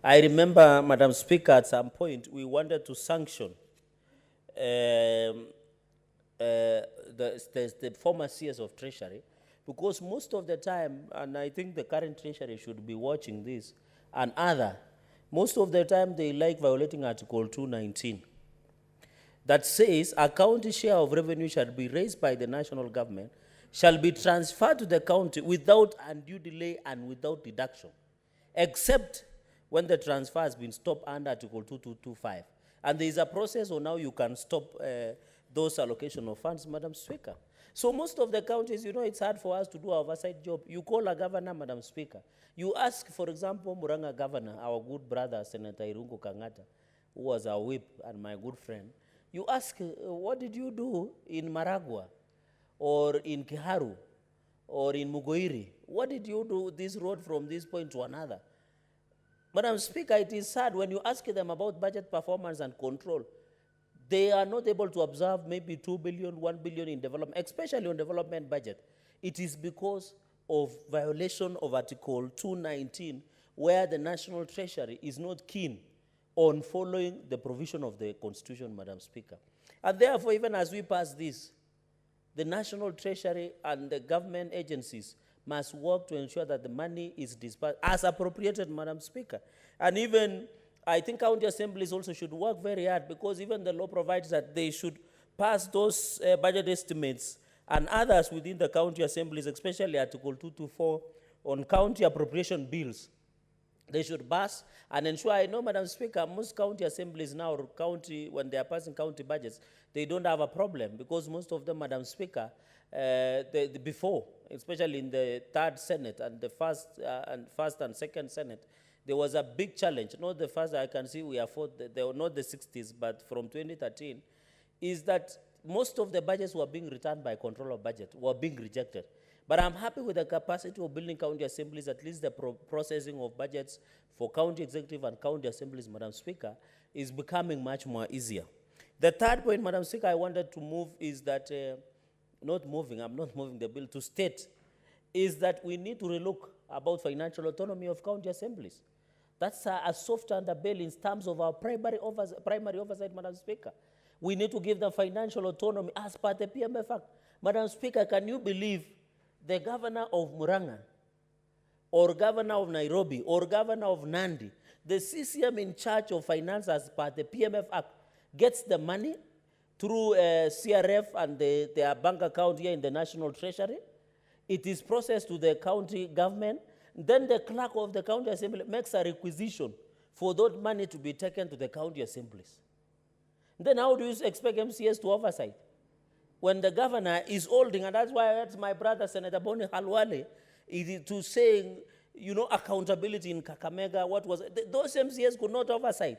I remember, Madam Speaker, at some point we wanted to sanction the former CS of Treasury, because most of the time, and I think the current Treasury should be watching this, and most of the time they like violating Article 219. That says a county share of revenue shall be raised by the national government, shall be transferred to the county without undue delay and without deduction, except when the transfer has been stopped under Article 2225. And there is a process on how you can stop those allocation of funds, Madam Speaker. So most of the counties, you know, it's hard for us to do our oversight job. You call a governor, Madam Speaker. You ask, for example, Muranga Governor, our good brother, Senator Irungu Kangata, who was our whip and my good friend. You ask, what did you do in Maragua, or in Kiharu, or in Mugoiri? What did you do this road from this point to another? Madam Speaker, it is sad when you ask them about budget performance and control. They are not able to observe maybe 2 billion, 1 billion in development, especially on development budget. It is because of violation of Article 219, where the National Treasury is not keen on following the provision of the Constitution, Madam Speaker. And therefore, even as we pass this, the National Treasury and the government agencies must work to ensure that the money is disbursed as appropriated, Madam Speaker. And even, I think county assemblies also should work very hard, because even the law provides that they should pass those budget estimates and others within the county assemblies, especially Article 224 on county appropriation bills. They should pass and ensure. I know, Madam Speaker, most county assemblies now, when they are passing county budgets, they don't have a problem, because most of them, Madam Speaker, before, especially in the third Senate and the first and second Senate, there was a big challenge. Not the first, I can see we are they were not the 60s, but from 2013, is that most of the budgets were being returned by control of budget, were being rejected. But I'm happy with the capacity of building county assemblies. At least the processing of budgets for county executive and county assemblies, Madam Speaker, is becoming much more easier. The third point, Madam Speaker, I wanted to move is that, I'm not moving the bill, to state, is that we need to relook about financial autonomy of county assemblies. That's a soft underbelly in terms of our primary oversight, Madam Speaker. We need to give them financial autonomy as per the PMF Act. Madam Speaker, can you believe the governor of Muranga, or governor of Nairobi, or governor of Nandi, the CCM in charge of finance as per the PMF Act, gets the money through CRF and their bank account here in the National Treasury. It is processed to the county government. Then the clerk of the county assembly makes a requisition for that money to be taken to the county assemblies. Then how do you expect MCS to oversight? When the governor is holding, and that's why I heard my brother, Senator Boni Halwale, to saying, you know, accountability in Kakamega, what was it? Those MCS could not oversight.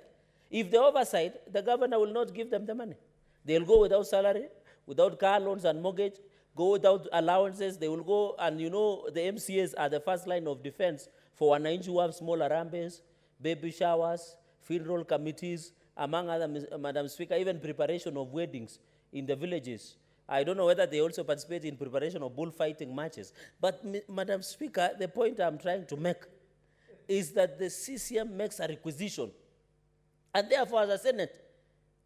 If they oversight, the governor will not give them the money. They'll go without salary, without car loans and mortgage, go without allowances. They will go, and you know, the MCAs are the first line of defense for wananchi who have small arambe's, baby showers, funeral committees, among other, Madam Speaker, even preparation of weddings in the villages. I don't know whether they also participate in preparation of bullfighting matches. But, Madam Speaker, the point I'm trying to make is that the CCM makes a requisition. And therefore, as a Senate,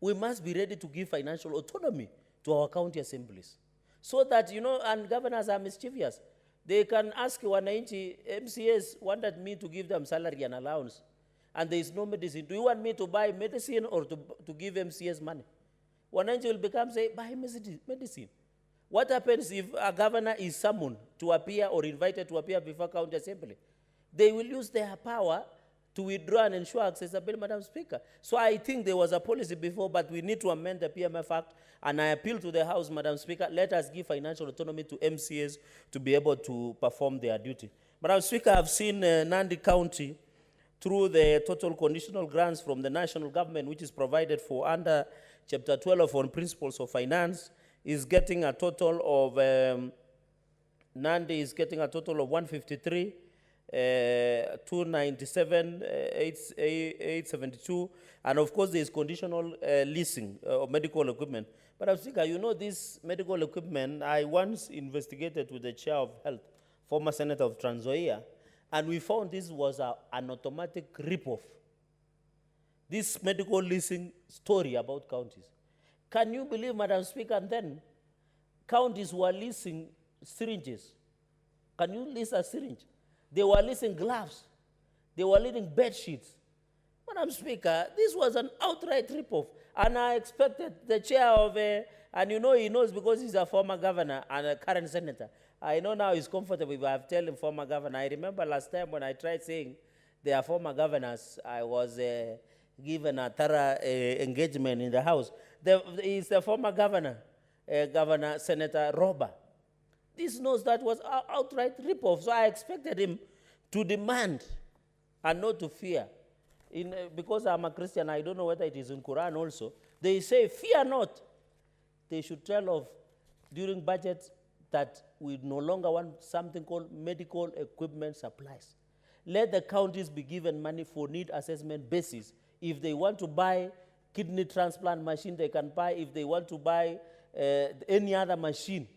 we must be ready to give financial autonomy to our county assemblies. So that, you know, and governors are mischievous. They can ask wananchi, MCAs wanted me to give them salary and allowance, and there is no medicine. Do you want me to buy medicine or to give MCAs money? Wananchi will become say, buy medicine. What happens if a governor is summoned to appear or invited to appear before county assembly? They will use their power to withdraw and ensure accessibility, Madam Speaker. So I think there was a policy before, but we need to amend the PMF Act, and I appeal to the House, Madam Speaker, let us give financial autonomy to MCAs to be able to perform their duty. Madam Speaker, I've seen Nandi County, through the total conditional grants from the national government, which is provided for under Chapter 12 on Principles of Finance, is getting a total of, Nandi is getting a total of 153, 297, 872, and of course there is conditional leasing of medical equipment. But I'm thinking, you know, this medical equipment, I once investigated with the chair of health, former senator of Trans Nzoia, and we found this was an automatic rip-off. This medical leasing story about counties. Can you believe, Madam Speaker, and then counties were leasing syringes. Can you lease a syringe? They were leasing gloves. They were leasing bed sheets. Madam Speaker, this was an outright rip-off. And I expected the chair of, and you know he knows because he's a former governor and a current senator. I know now he's comfortable if I've told him former governor. I remember last time when I tried saying they are former governors, I was given a thorough engagement in the House. He's the former governor, Governor Senator Roba. This knows that was outright rip-off, so I expected him to demand and not to fear. Because I'm a Christian, I don't know whether it is in Quran also. They say, fear not. They should tell of, during budget, that we no longer want something called medical equipment supplies. Let the counties be given money for need assessment basis. If they want to buy kidney transplant machine, they can buy. If they want to buy any other machine,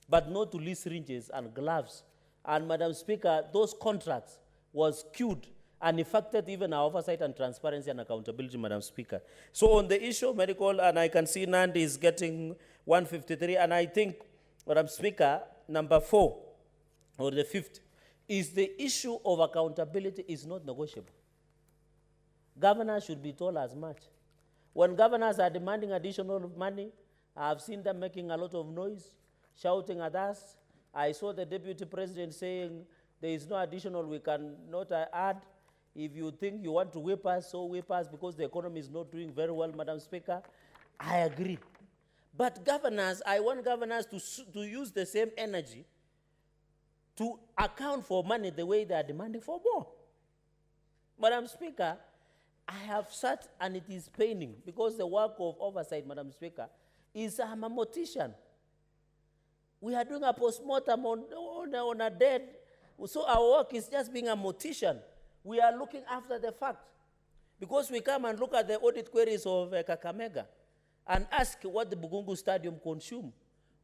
but not to lease syringes and gloves. And Madam Speaker, those contracts was queued and affected even our oversight and transparency and accountability, Madam Speaker. So on the issue of medical, and I can see Nandi is getting 153, and I think, Madam Speaker, number 4, or the 5th, is the issue of accountability is not negotiable. Governors should be told as much. When governors are demanding additional money, I've seen them making a lot of noise, shouting at us. I saw the Deputy President saying, there is no additional we cannot add. If you think you want to whip us, so whip us because the economy is not doing very well, Madam Speaker. I agree. But governors, I want governors to use the same energy to account for money the way they are demanding for more. Madam Speaker, I have sat and it is paining because the work of oversight, Madam Speaker, is I'm a mortician. We are doing a postmortem on a dead, so our work is just being a mortician. We are looking after the fact. Because we come and look at the audit queries of Kakamega and ask what the Bugungu Stadium consumed.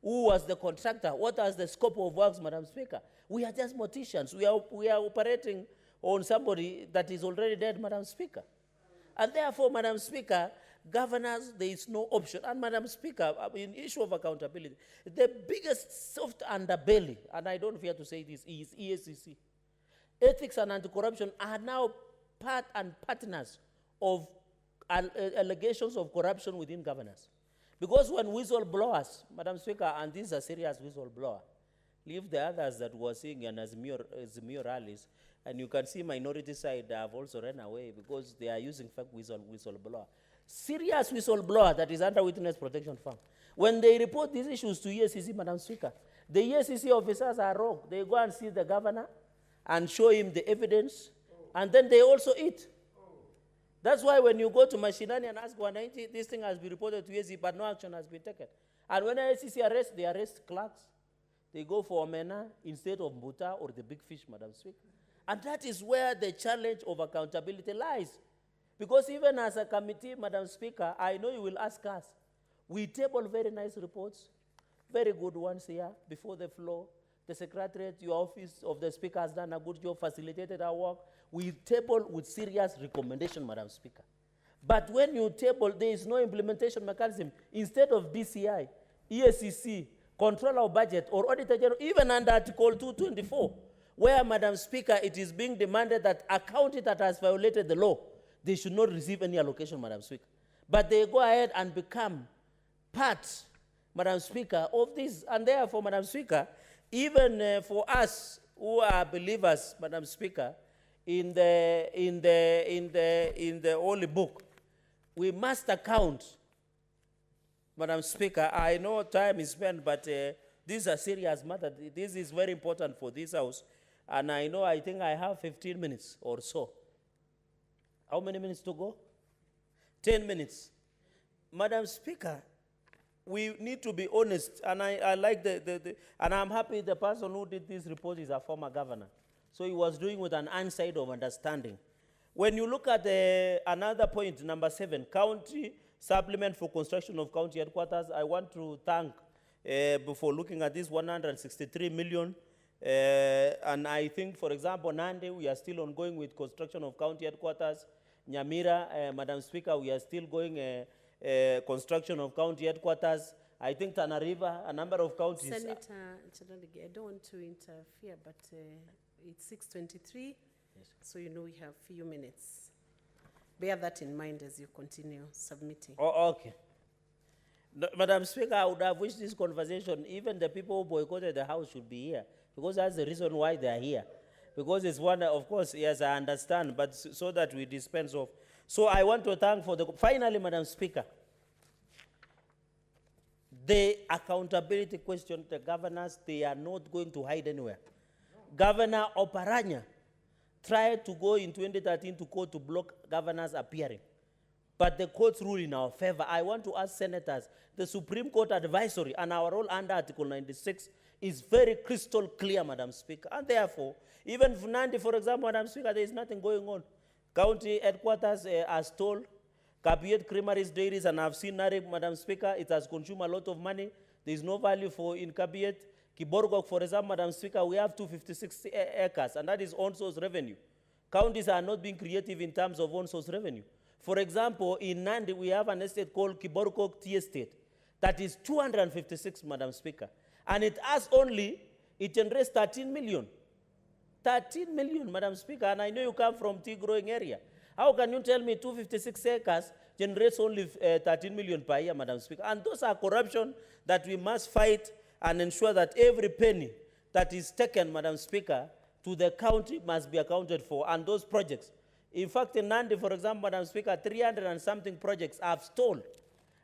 Who was the contractor? What was the scope of works, Madam Speaker? We are just morticians. We are operating on somebody that is already dead, Madam Speaker. And therefore, Madam Speaker, governors, there is no option. And Madam Speaker, in issue of accountability, the biggest soft underbelly, and I don't fear to say this, is EACC. Ethics and anti-corruption are now part and partners of allegations of corruption within governors. Because when whistleblowers, Madam Speaker, and these are serious whistleblowers, leave the others that were seeing and as mere rallies, and you can see minority side have also run away because they are using fake whistleblower. Serious whistleblower that is under Witness Protection Fund. When they report these issues to EACC, Madam Speaker, the EACC officers are wrong. They go and see the governor and show him the evidence, and then they also eat. That's why when you go to Mashinani and ask 190, this thing has been reported to EACC, but no action has been taken. And when EACC arrests, they arrest clerks. They go for Omena instead of Mbuta or the big fish, Madam Speaker. And that is where the challenge of accountability lies. Because even as a committee, Madam Speaker, I know you will ask us. We table very nice reports, very good ones here before the floor. The Secretariat, your office of the Speaker has done a good job, facilitated our work. We table with serious recommendation, Madam Speaker. But when you table, there is no implementation mechanism. Instead of DCI, EACC Controller of Budget or Auditor General, even under Article 224, where, Madam Speaker, it is being demanded that a county that has violated the law, they should not receive any allocation, Madam Speaker. But they go ahead and become part, Madam Speaker, of this. And therefore, Madam Speaker, even for us who are believers, Madam Speaker, in the Holy Book, we must account, Madam Speaker. I know time is spent, but this is a serious matter. This is very important for this House. And I think I have 15 minutes or so. How many minutes to go? 10 minutes. Madam Speaker, we need to be honest, and I like and I'm happy the person who did this report is a former governor. So he was doing with an inside of understanding. When you look at another point, number 7, county supplement for construction of county headquarters, I want to thank, before looking at this 163 million, and I think, for example, Nandi, we are still ongoing with construction of county headquarters. Nyamira, Madam Speaker, we are still going construction of county headquarters. I think Tana River, a number of counties. Senator Chadaligi, I don't want to interfere, but it's 6:23, yes. So you know we have few minutes. Bear that in mind as you continue submitting. Oh, okay. No, Madam Speaker, I would have wished this conversation, even the people who boycotted the House should be here, because that's the reason why they are here. Because it's one, of course, yes, I understand, but so that we dispense of. So I want to thank for finally, Madam Speaker, the accountability question, the governors, they are not going to hide anywhere. Governor Oparanya tried to go in 2013 to court to block governors appearing. But the courts ruled in our favor. I want to ask senators, the Supreme Court advisory and our role under Article 96 is very crystal clear, Madam Speaker. And therefore, even for Nandi, for example, Madam Speaker, there is nothing going on. County headquarters are stalled. Kabiet Creameries, dairies, and I've seen Narek, Madam Speaker, it has consumed a lot of money. There is no value for in Kabiet. Kiborgok, for example, Madam Speaker, we have 256 acres, and that is on-source revenue. Counties are not being creative in terms of on-source revenue. For example, in Nandi, we have an estate called Kiborgok Tea Estate. That is 256, Madam Speaker. And it generates 13 million. 13 million, Madam Speaker, and I know you come from tea growing area. How can you tell me 256 acres generates only 13 million per year, Madam Speaker? And those are corruption that we must fight and ensure that every penny that is taken, Madam Speaker, to the county must be accounted for, and those projects. In fact, in Nandi, for example, Madam Speaker, 300 and something projects have stalled,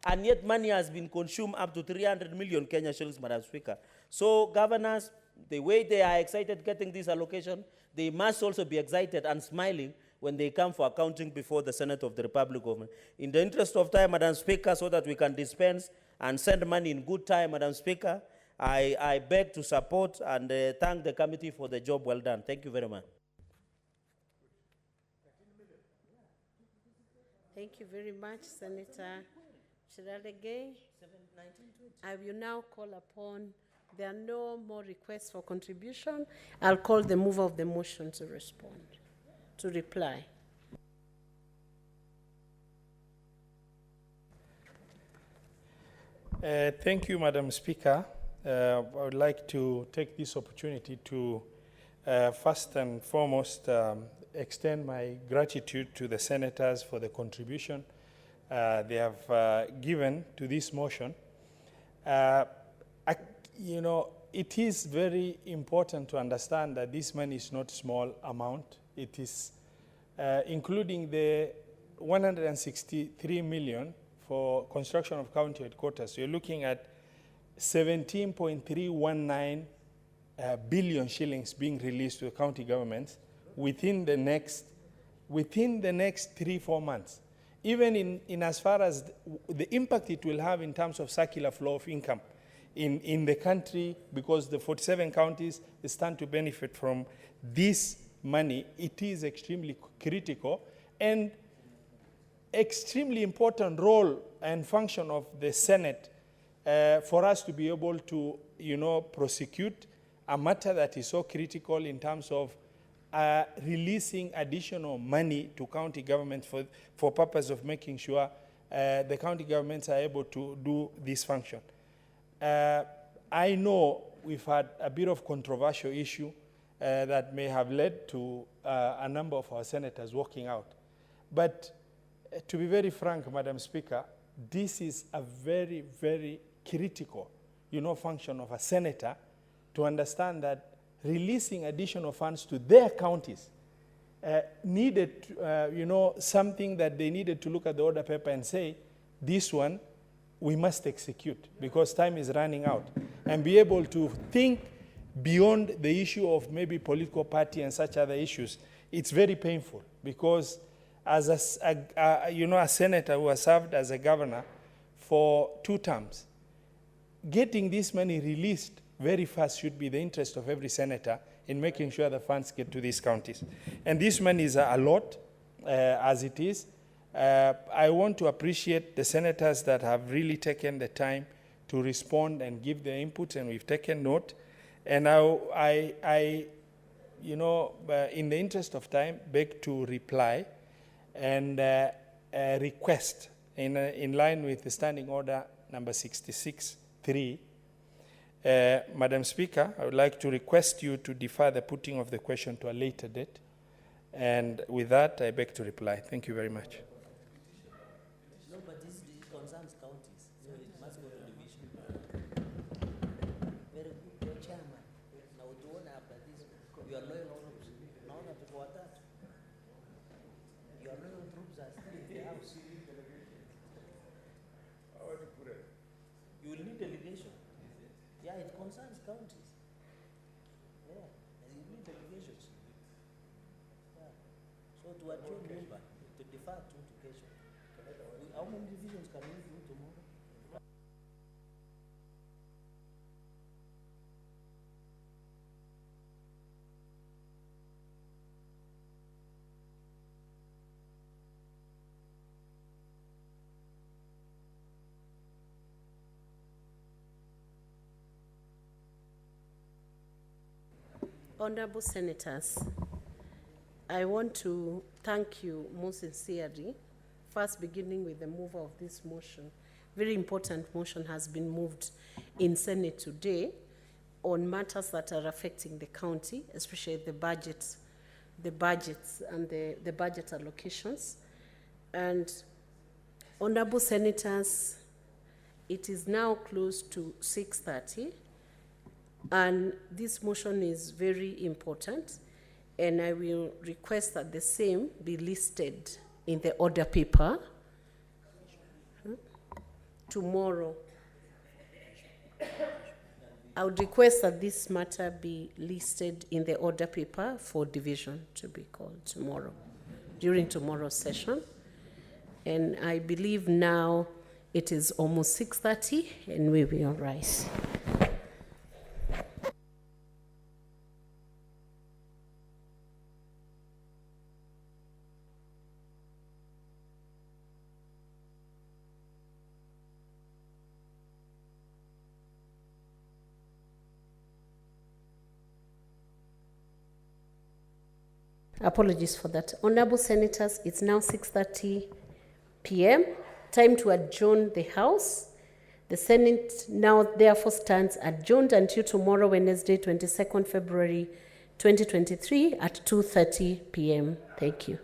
and yet money has been consumed up to 300 million Kenya shillings, Madam Speaker. So governors, the way they are excited getting this allocation, they must also be excited and smiling when they come for accounting before the Senate of the Republic of Kenya. In the interest of time, Madam Speaker, so that we can dispense and send money in good time, Madam Speaker, I beg to support and thank the committee for the job well done. Thank you very much. Thank you very much, Senator Chiralege. I will now call upon, there are no more requests for contribution. I'll call the mover of the motion to respond, to reply. Thank you, Madam Speaker. I would like to take this opportunity to first and foremost extend my gratitude to the senators for the contribution they have given to this motion. It is very important to understand that this money is not small amount. It is including the 163 million for construction of county headquarters. So you're looking at 17.319 billion shillings being released to the county governments within the next 3-4 months. Even in as far as the impact it will have in terms of circular flow of income in the country, because the 47 counties stand to benefit from this money, it is extremely critical and extremely important role and function of the Senate for us to be able to, prosecute a matter that is so critical in terms of releasing additional money to county governments for purpose of making sure the county governments are able to do this function. I know we've had a bit of controversial issue that may have led to a number of our senators walking out. But to be very frank, Madam Speaker, this is a very, very critical, function of a senator to understand that releasing additional funds to their counties needed, something that they needed to look at the order paper and say, this one we must execute because time is running out, and be able to think beyond the issue of maybe political party and such other issues. It's very painful because as a senator who has served as a governor for 2 terms, getting this money released very fast should be the interest of every senator in making sure the funds get to these counties. And this money is a lot, as it is. I want to appreciate the senators that have really taken the time to respond and give their input, and we've taken note. And I in the interest of time, beg to reply and request in line with the standing order number 66.3. Madam Speaker, I would like to request you to defer the putting of the question to a later date. And with that, I beg to reply. Thank you very much. No, but this concerns counties, so it must go to division. Very good, your chairman. Now, to one after this, you are loyal troops. Now, not for that. Your loyal troops are still in the house. You will need delegation. Yeah, it concerns counties. Yeah, and you need delegations. Yeah. So to adjourn member, to defer to education. How many divisions can we do tomorrow? Honorable Senators, I want to thank you most sincerely, first beginning with the mover of this motion. Very important motion has been moved in Senate today on matters that are affecting the county, especially the budgets and the budget allocations. And Honorable Senators, it is now close to 6:30. And this motion is very important, and I will request that the same be listed in the order paper tomorrow. I would request that this matter be listed in the order paper for division to be called tomorrow, during tomorrow's session. And I believe now it is almost 6:30, and we will rise. Apologies for that. Honorable Senators, it's now 6:30 p.m. Time to adjourn the House. The Senate now therefore stands adjourned until tomorrow, Wednesday, 22nd February 2023 at 2:30 p.m. Thank you.